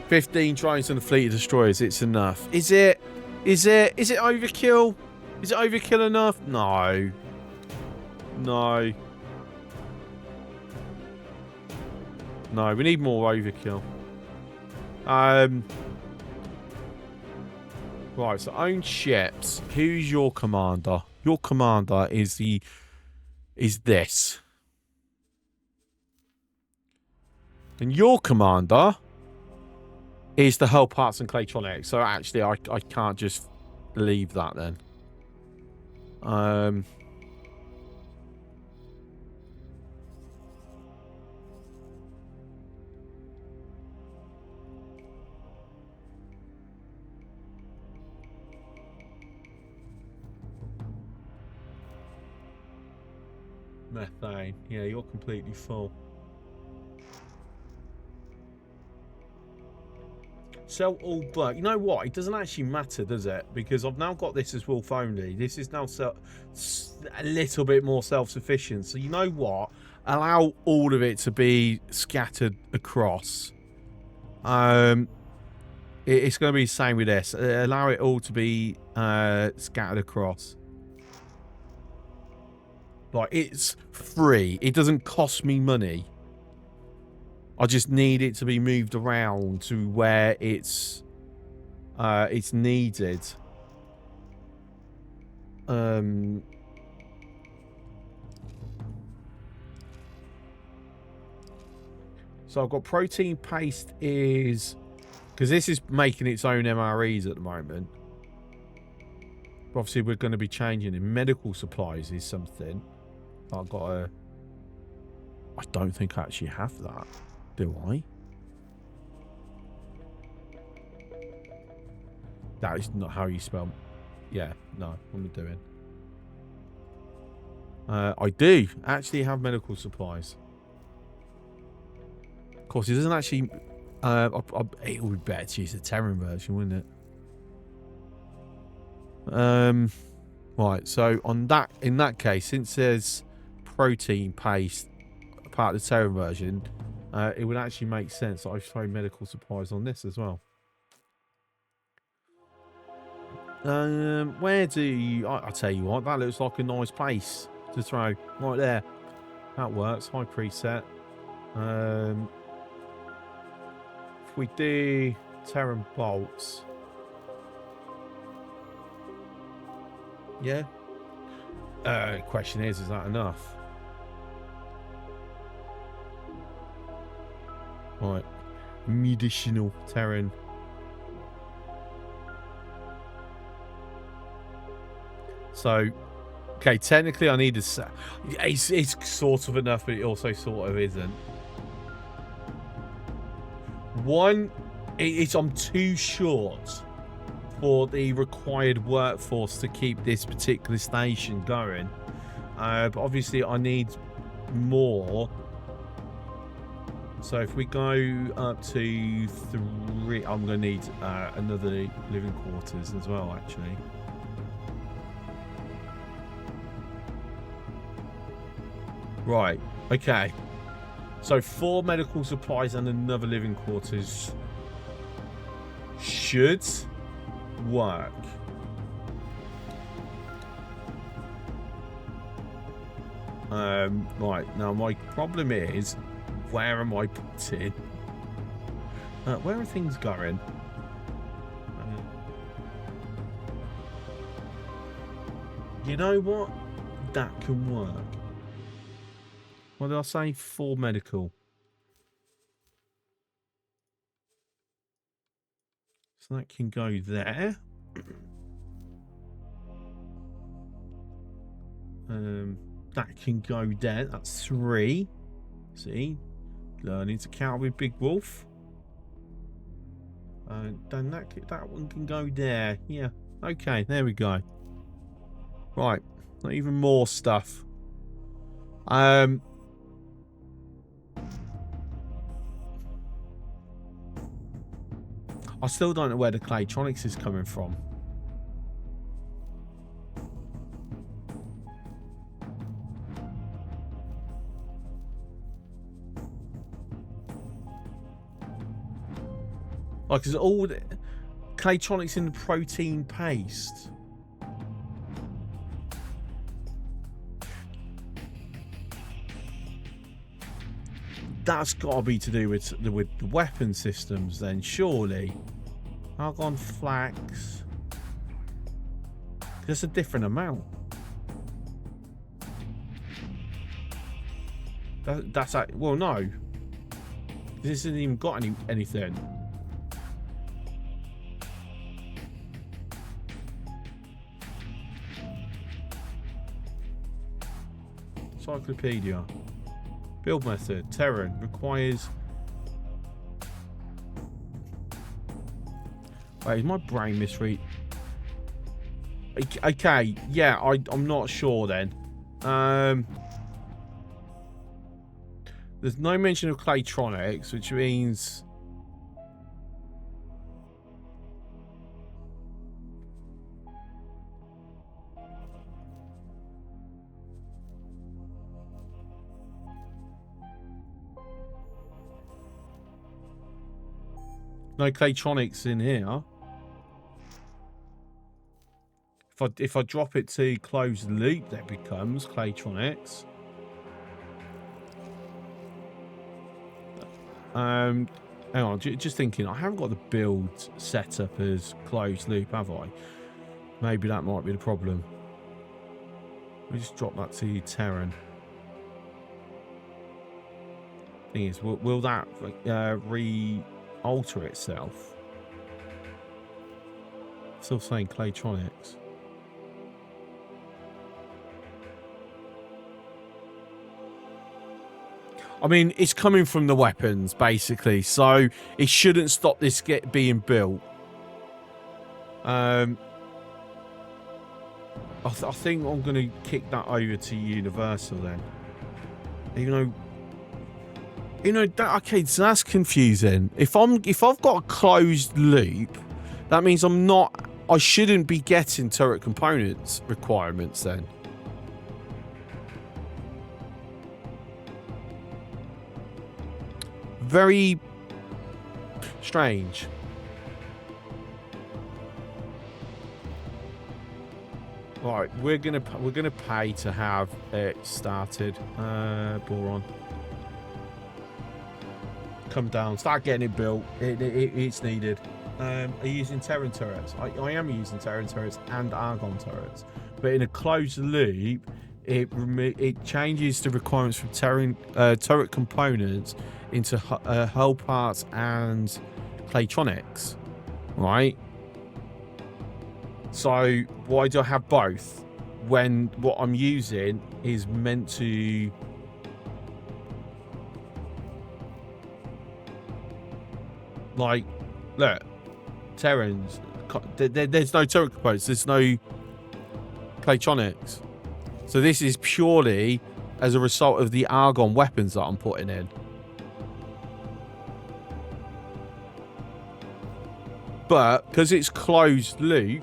15 drones and a fleet of destroyers, it's enough. Is it overkill? Is it overkill enough? No. No. No, we need more overkill. Right, so own ships. Who's your commander? Your commander is this. And your commander is the hull parts and Claytronics. So actually I can't just leave that then. Methane. Yeah, you're completely full. Sell all but. You know what? It doesn't actually matter, does it? Because I've now got this as wolf only. This is now a little bit more self-sufficient. So you know what? Allow all of it to be scattered across. It's going to be the same with this. Allow it all to be scattered across. Like, it's free. It doesn't cost me money. I just need it to be moved around to where it's needed. So I've got protein paste is... Because this is making its own MREs at the moment. But obviously, we're going to be changing it. Medical supplies is something. I've got a... I don't think I actually have that. Do I? That is not how you spell... Yeah, no, what am I doing? I do actually have medical supplies. Of course, it doesn't actually It would be better to use the Terran version, wouldn't it? Right. So on that, in that case, since there's protein paste part of the Terran version, it would actually make sense that I throw medical supplies on this as well. Where do you... I'll tell you what, that looks like a nice place to throw. Right there. That works. High preset. If we do Terran bolts... Yeah. Question is that enough? Right. Medicinal Terran. So, okay, technically I need a... It's sort of enough, but it also sort of isn't. One, I'm too short for the required workforce to keep this particular station going. But obviously I need more. So if we go up to 3, I'm going to need another living quarters as well, actually. Right, okay. So 4 medical supplies and another living quarters should work. Right, now my problem is, where am I putting? Where are things going? You know what? That can work. What did I say? 4 medical. So that can go there. That can go there. That's 3. See? Learning to count with Big Wolf. Then that one can go there. Yeah. Okay, there we go. Right. Not even more stuff. I still don't know where the Claytronics is coming from. Like, is all the Claytronics in the protein paste? That's got to be to do with the weapon systems, then, surely. Argon flax. There's a different amount. That's well, no. This hasn't even got anything. Encyclopedia. Build method. Terran requires... Wait, is my brain misread? Okay, yeah, I'm not sure then. There's no mention of Claytronics, which means... No Claytronics in here. If I drop it to closed loop, that becomes Claytronics. Hang on, just thinking. I haven't got the build set up as closed loop, have I? Maybe that might be the problem. Let me just drop that to Terran. Thing is, will that alter itself? Still saying Claytronics. I mean, it's coming from the weapons, basically, so it shouldn't stop this being built. I think I'm going to kick that over to Universal then. Even though... You know, okay, so that's confusing. If I've got a closed loop, that means I shouldn't be getting turret components requirements then. Very strange. Right, we're gonna pay to have it started. Boron. Come down, start getting it built. It's needed. Are you using Terran turrets? I am using Terran turrets and Argon turrets, but in a closed loop, it changes the requirements from turret components into hull parts and claytronics, right? So why do I have both when what I'm using is meant to like, look, Terrans, there's no turret components, there's no claytronics. So this is purely as a result of the Argon weapons that I'm putting in. But because it's closed loop,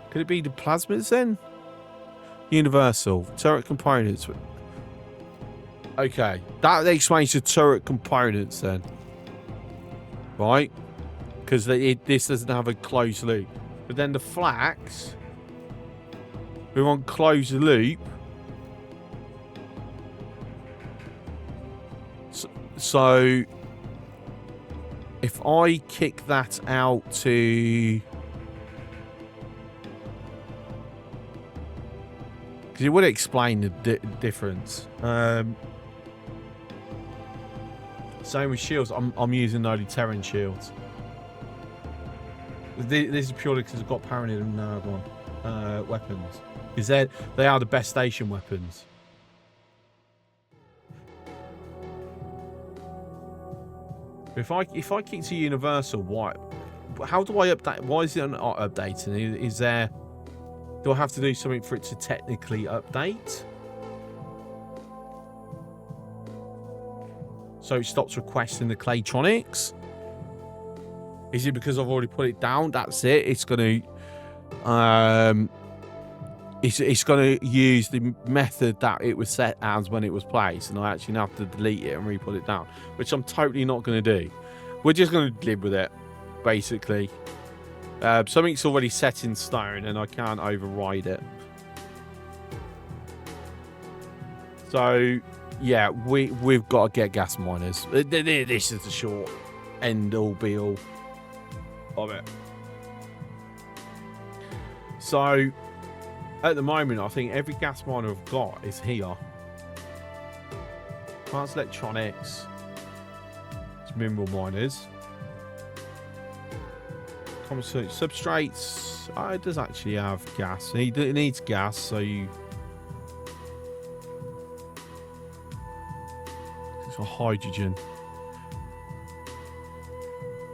could it be the plasmids then? Universal turret components. Okay, that explains the turret components then, right? Because this doesn't have a closed loop. But then the flax, we're on closed loop. So if I kick that out to... Because it would explain the difference. Same with shields. I'm using only Terran shields. This is purely because I've got Paranid and Argon weapons. Because they are the best station weapons. If I kick to Universal, why? How do I update? Why is it not updating? Is there? Do I have to do something for it to technically update? So it stops requesting the claytronics? Is it because I've already put it down? That's it. It's gonna it's gonna use the method that it was set as when it was placed, and I actually have to delete it and re-put it down, which I'm totally not gonna do. We're just gonna live with it, basically. Something's already set in stone, and I can't override it. So yeah, we've got to get gas miners. This is the short end all be all of it. So at the moment, I think every gas miner I've got is here. Advanced electronics. It's mineral miners. Substrates. Oh, it does actually have gas. It needs gas, so you... It's a hydrogen.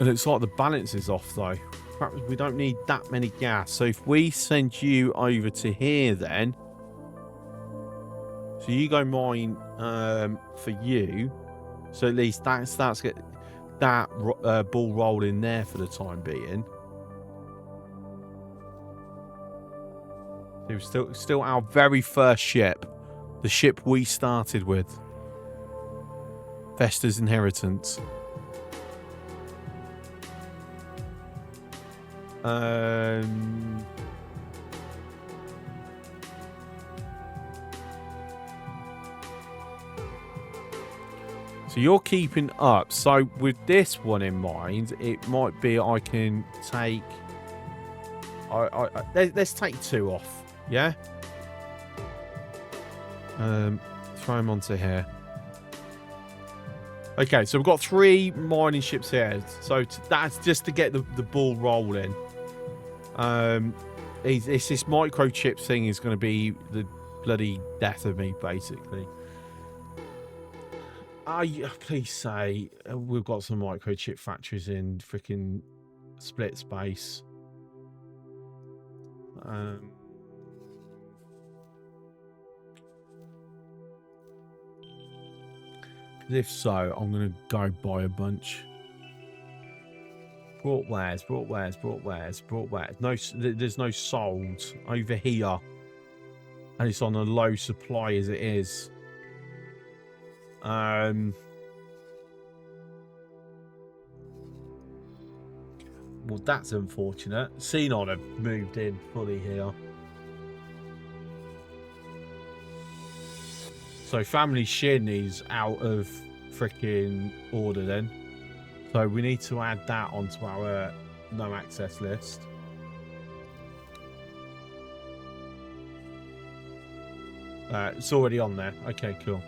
It looks like the balance is off, though. Perhaps we don't need that many gas. So if we send you over to here, then... So you go mine for you. So at least that starts get that ball rolling there for the time being. It was still our very first ship. The ship we started with. Vesta's Inheritance. So you're keeping up. So with this one in mind, it might be I can take... let's take 2 off. Yeah? Throw them onto here. Okay, so we've got 3 mining ships here. So that's just to get the ball rolling. It's this microchip thing is going to be the bloody death of me, basically. Please say we've got some microchip factories in freaking split space. If so, I'm going to go buy a bunch. Brought wares. No, there's no sold over here. And it's on a low supply as it is. Well, that's unfortunate. Xenon have moved in fully here. So Family Shin is out of freaking order then. So we need to add that onto our no access list. It's already on there. Okay, cool.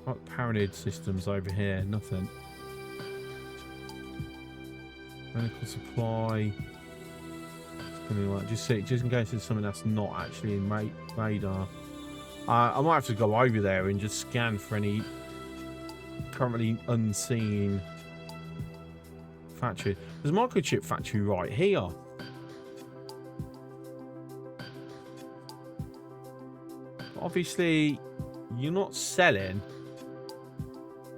What paranoid systems over here? Nothing. Medical supply. Just see, just in case there's something that's not actually in radar. I might have to go over there and just scan for any currently unseen factory. There's a microchip factory right here. Obviously, you're not selling.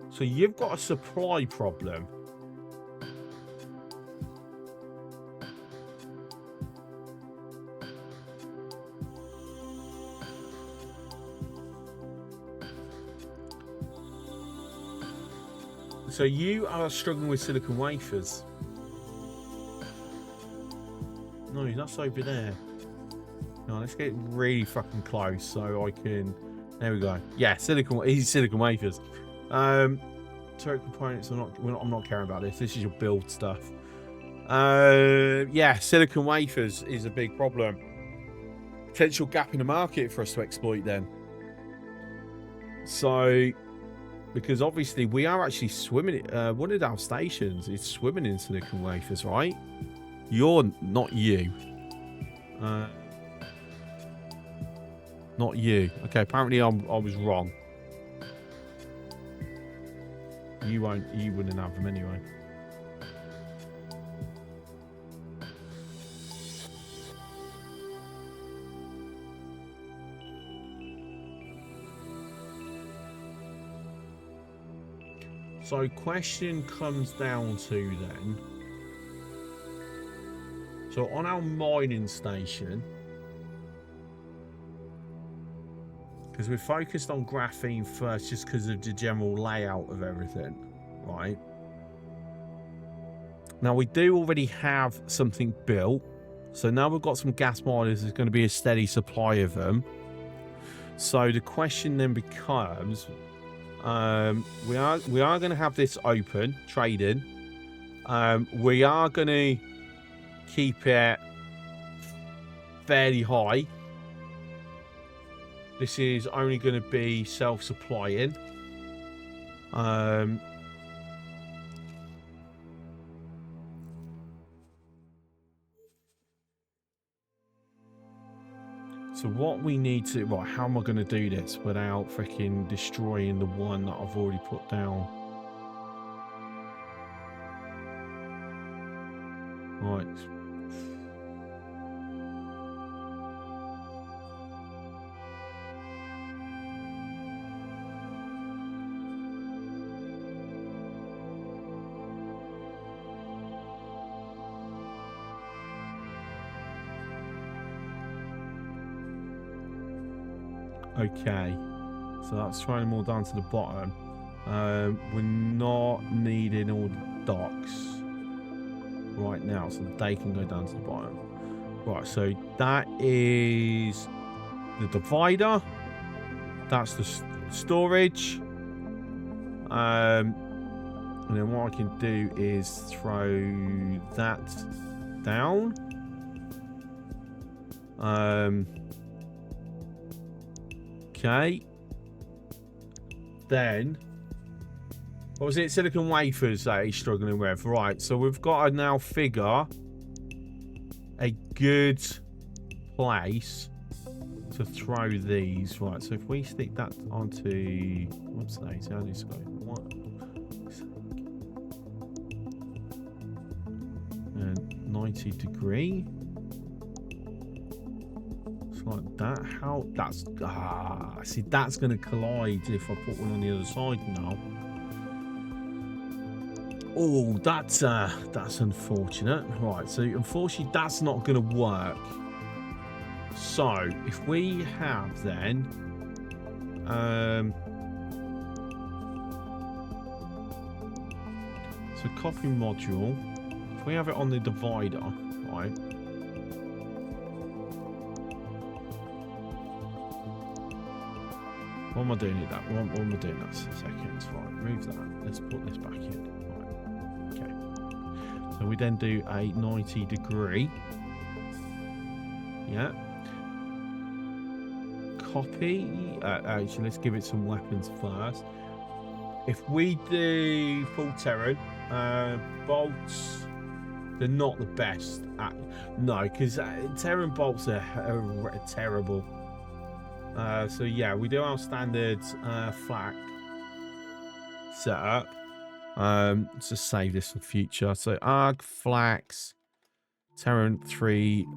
So you've got a supply problem. So you are struggling with silicon wafers. No, that's over there. No, let's get really fucking close so I can... There we go. Yeah, silicon wafers. Turret components. I'm not caring about this. This is your build stuff. Yeah, silicon wafers is a big problem. Potential gap in the market for us to exploit then. So, because obviously we are actually swimming. One of our stations is swimming in silicon wafers, right? You're not you. Not you. Okay, apparently I was wrong. You wouldn't have them anyway. So question comes down to then. So on our mining station, because we're focused on graphene first just because of the general layout of everything, right? Now we do already have something built. So now we've got some gas miners, there's going to be a steady supply of them. So the question then becomes, we are going to have this open, trading. We are going to keep it fairly high. This is only going to be self-supplying. So what we need to... Right, how am I going to do this without freaking destroying the one that I've already put down? Right. Okay, so that's throwing them all down to the bottom. We're not needing all the docks right now, so they can go down to the bottom. Right, so that is the divider. That's the storage. And then what I can do is throw that down. Okay. Then, what was it? Silicon wafers that he's struggling with. Right, so we've got to now figure a good place to throw these. Right, so if we stick that onto... What's that? How does it go? What? And 90 degree. It's like that. How? That's... see, that's going to collide if I put one on the other side now. Oh, that's unfortunate. Right, so unfortunately that's not going to work. So if we have then so copy module, if we have it on the divider, right? What am I doing with that? What am I doing that? Seconds, right? Move that. Let's put this back in. So we then do a 90 degree. Yeah. Copy. Actually, let's give it some weapons first. If we do full Terran, bolts, they're not the best. No, because Terran bolts are terrible. So yeah, we do our standard flak setup. Let's just save this for future. So arc, flax, Terran 3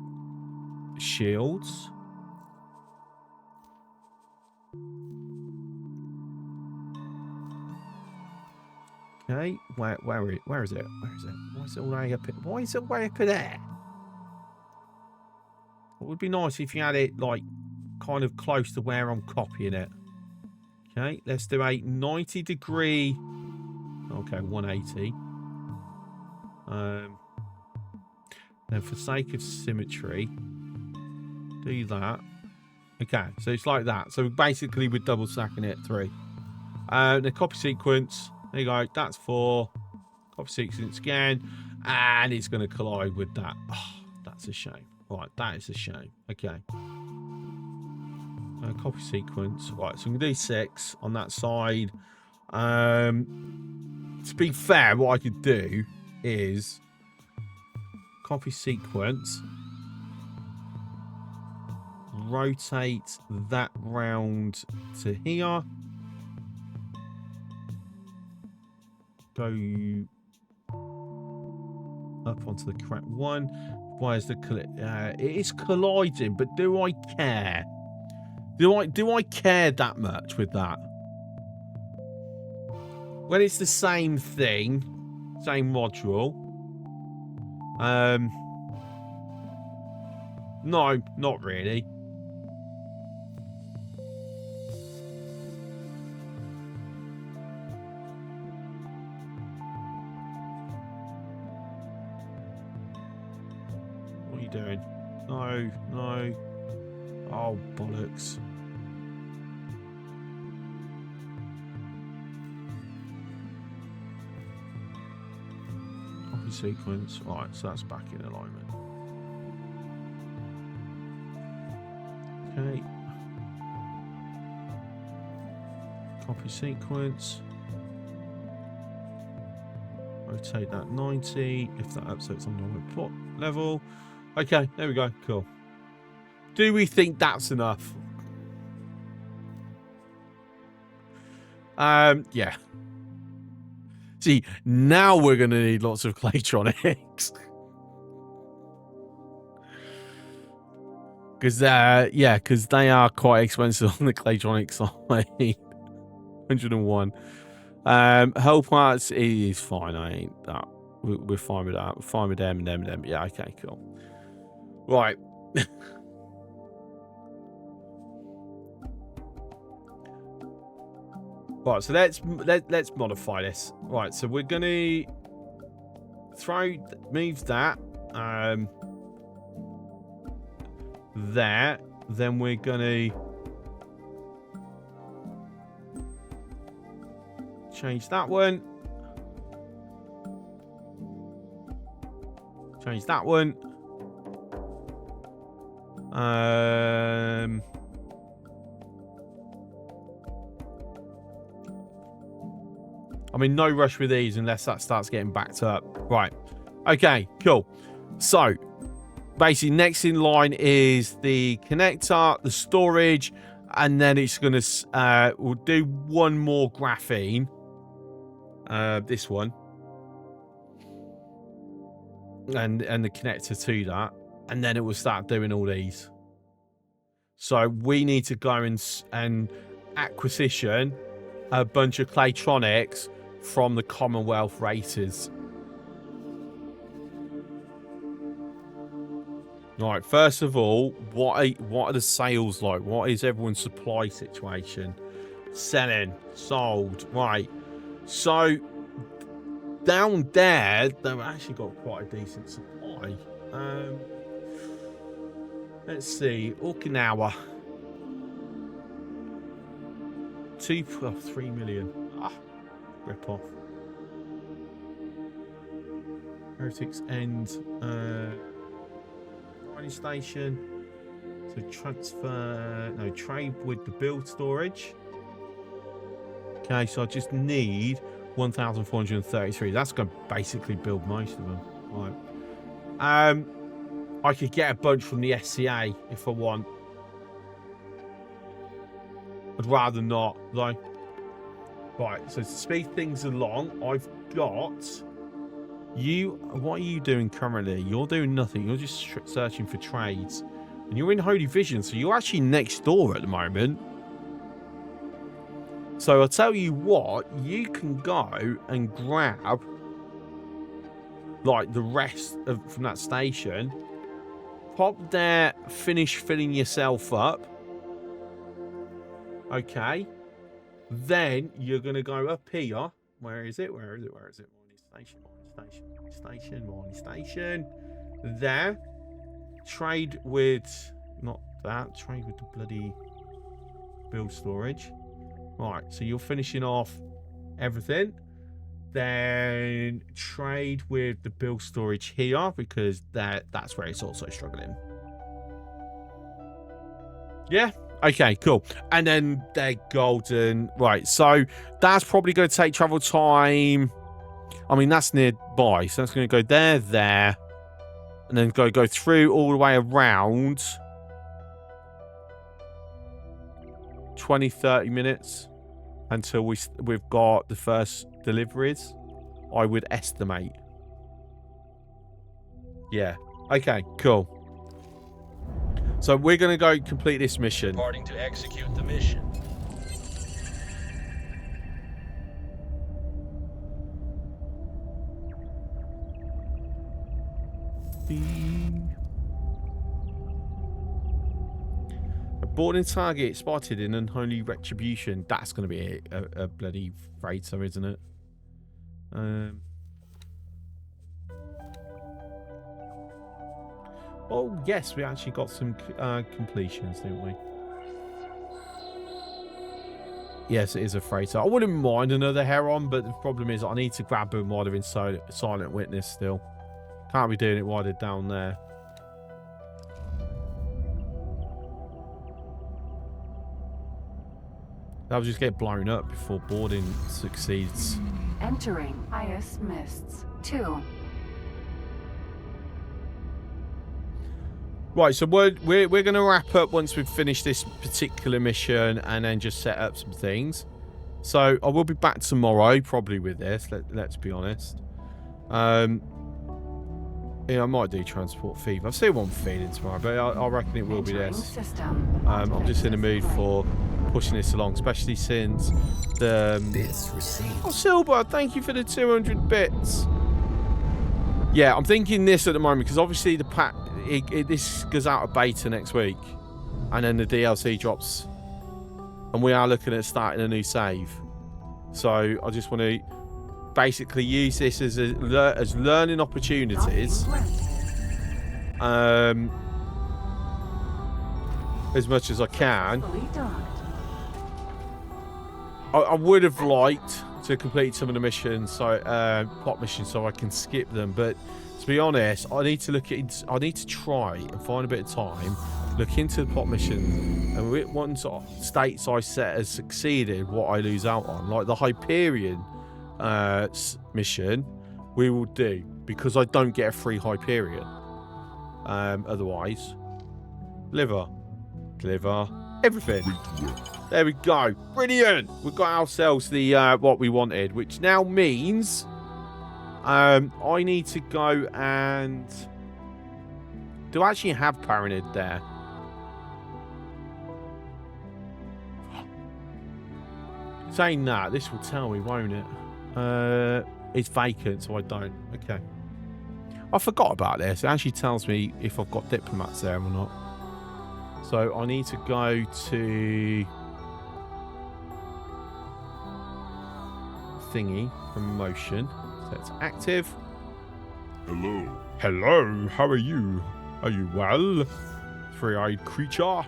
shields. Okay, where is it? Where is it? Why is it all way up? Why is it way up in there? It would be nice if you had it like kind of close to where I'm copying it. Okay, let's do a 90 degree. Okay, 180. Then for sake of symmetry, do that. Okay, so it's like that. So basically we're double stacking it 3. The copy sequence, there you go, that's 4. Copy sequence again, and it's going to collide with that. Oh, that's a shame. Right, that is a shame. Okay. Copy sequence. Right, so I'm going to do 6 on that side. To be fair, what I could do is copy sequence, rotate that round to here, go up onto the correct one. Why is the it is colliding? But do I care? Do I care that much with that? When it's the same thing, same module. No, not really. What are you doing? No, no. Oh, bollocks. Sequence. Right, so that's back in alignment. Okay. Copy sequence. Rotate that 90. If that upsets on the plot level. Okay, there we go. Cool. Do we think that's enough? Yeah. See, now we're going to need lots of Claytronics. Because, yeah, because they are quite expensive on the Claytronics side. 101. Hull parts is fine. I ain't that. We're fine with that. We're fine with them and them and them. Yeah, okay, cool. Right. Right, so let's modify this. Right, so we're gonna move that there. Then we're gonna change that one. Change that one. I mean, no rush with these unless that starts getting backed up. Right. Okay, cool. So, basically next in line is the connector, the storage, and then it's going to, we'll do one more graphene. This one. And the connector to that. And then it will start doing all these. So we need to go and acquisition a bunch of Claytronics from the Commonwealth races. Right, first of all, what are the sales like? What is everyone's supply situation? Selling, sold, right. So down there, they've actually got quite a decent supply. Let's see, Okinawa. 3 million. Rip off. Heretics End. Mining station. So transfer. No, trade with the build storage. Okay, so I just need 1,433. That's going to basically build most of them. Right. I could get a bunch from the SCA if I want. I'd rather not, though. Right, so to speed things along, I've got you. What are you doing currently? You're doing nothing. You're just searching for trades. And you're in Holy Vision, so you're actually next door at the moment. So I'll tell you what, you can go and grab like the rest from that station. Pop there, finish filling yourself up. Okay. Then you're going to go up here. Where is it? Where is it? Where is it? Morning station. There. Trade with, not that, trade with the bloody build storage. Right, so you're finishing off everything. Then trade with the build storage here because that's where it's also struggling. Yeah. Okay, cool. And then they're golden. Right, so that's probably going to take travel time. I mean, that's nearby. So that's going to go there. And then go through all the way around. 20, 30 minutes until we've got the first deliveries, I would estimate. Yeah. Okay, cool. So we're going to go complete this mission. Departing to execute the mission. A boarding target spotted in unholy retribution. That's going to be a bloody freighter, isn't it? Oh, yes, we actually got some completions, didn't we? Yes, it is a freighter. I wouldn't mind another Heron, but the problem is I need to grab them while they're in silent witness still. Can't be doing it while they're down there. They'll just get blown up before boarding succeeds. Entering Ice Mists 2. Right, so we're going to wrap up once we've finished this particular mission and then just set up some things. So I will be back tomorrow, probably with this. Let's be honest. Yeah, I might do Transport Fever. I'll see what I'm feeling tomorrow, but I reckon it will be this. I'm just in the mood for pushing this along, especially since the... Oh, Silver, thank you for the 200 bits. Yeah, I'm thinking this at the moment, because obviously the pack... this goes out of beta next week, and then the DLC drops, and we are looking at starting a new save. So I just want to basically use this as learning opportunities, as much as I can. I would have liked to complete some of the missions, so plot missions, so I can skip them, but to be honest, I need to try and find a bit of time, look into the plot missions, and once states I set as succeeded, what I lose out on, like the Hyperion mission, we will do, because I don't get a free Hyperion. Otherwise, liver, everything. Great work. There we go. Brilliant. We've got ourselves the what we wanted, which now means I need to go and do I actually have Paranid there? Saying that, this will tell me, won't it? It's vacant, so I don't. Okay. I forgot about this. It actually tells me if I've got diplomats there or not. So I need to go to thingy promotion. So it's active. Hello. Hello, how are you? Are you well? Three-eyed creature.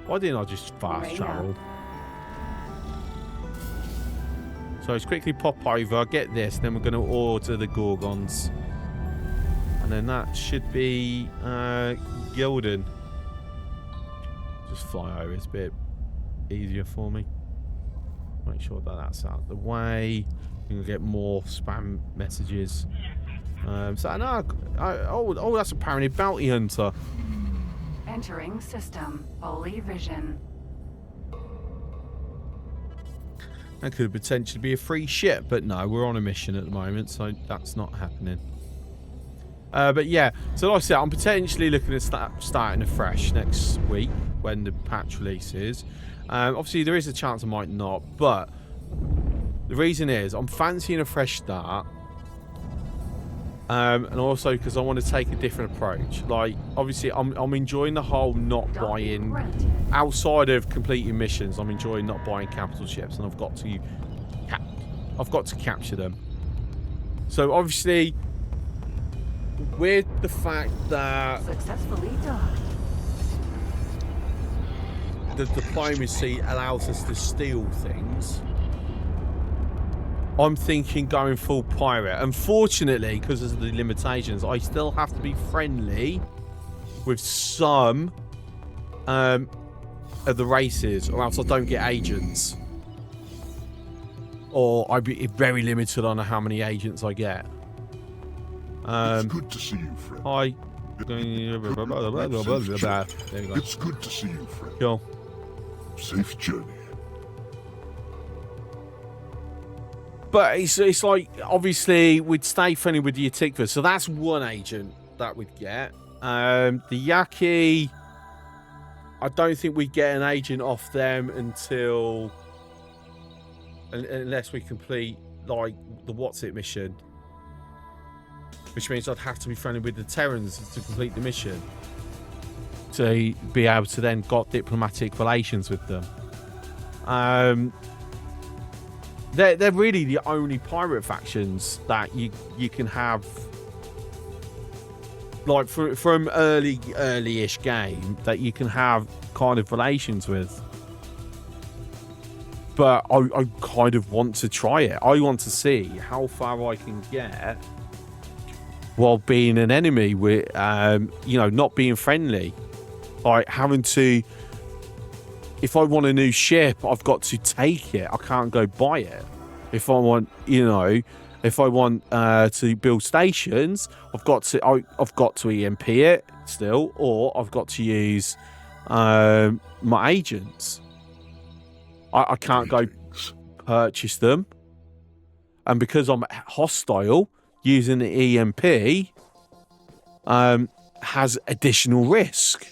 Why didn't I just fast travel? So let's quickly pop over, get this, then we're going to order the Gorgons. And then that should be Gildan. Just fly over, it's a bit easier for me. Make sure that that's out of the way. You can get more spam messages. So no, oh, that's apparently bounty hunter. Entering system. Holy vision. That could potentially be a free ship, but no, we're on a mission at the moment, so that's not happening. But yeah, so like I said, I'm potentially looking at starting afresh next week when the patch releases. Obviously, there is a chance I might not, but the reason is I'm fancying a fresh start. And also because I want to take a different approach. Like, obviously, I'm enjoying the whole not buying outside of completing missions. I'm enjoying not buying capital ships, and I've got to capture them. So obviously, with the fact that Successfully docked. the diplomacy allows us to steal things, I'm thinking going full pirate. Unfortunately, because of the limitations, I still have to be friendly with some of the races, or else I don't get agents. Or I'd be very limited on how many agents I get. It's good to see you, friend. Hi. There you go. It's good to see you, friend. Cool. Safe journey. But it's like, obviously, we'd stay friendly with the Atikva, so that's one agent that we'd get. The Yaki, I don't think we'd get an agent off them until, unless we complete, like, the What's It mission. Which means I'd have to be friendly with the Terrans to complete the mission. To be able to then got diplomatic relations with them. They're really the only pirate factions that you can have, like, from early-ish game, that you can have kind of relations with. But I kind of want to try it. I want to see how far I can get while being an enemy with, not being friendly. Like, having to, if I want a new ship, I've got to take it. I can't go buy it. If I want, to build stations, I've got to EMP it still, or I've got to use my agents. I can't go purchase them, and because I'm hostile, using the EMP has additional risk.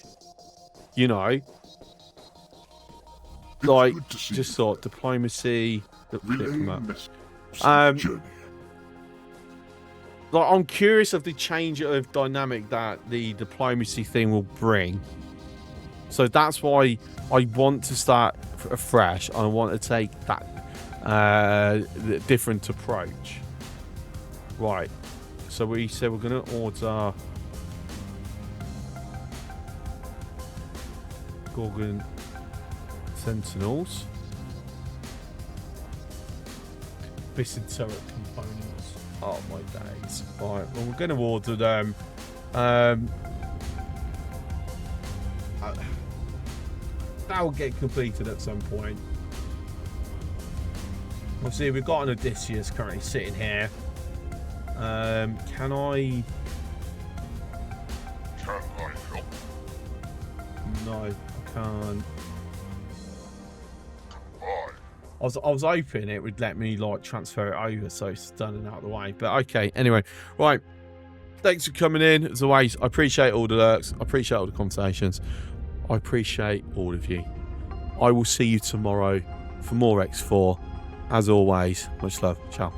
Like, just thought diplomacy. Like, I'm curious of the change of dynamic that the diplomacy thing will bring. So that's why I want to start afresh. I want to take that different approach. Right. So we said we're going to order Gorgon Sentinels. Biscuit turret components. Oh my days. Alright, well, we're going to order them. That will get completed at some point. Obviously, we've got an Odysseus currently sitting here. Can I? Can I help? No, I can't. Bye. I was hoping it would let me like transfer it over so it's done and out of the way. But okay, anyway, right. Thanks for coming in. As always, I appreciate all the lurks. I appreciate all the conversations. I appreciate all of you. I will see you tomorrow for more X4. As always, much love. Ciao.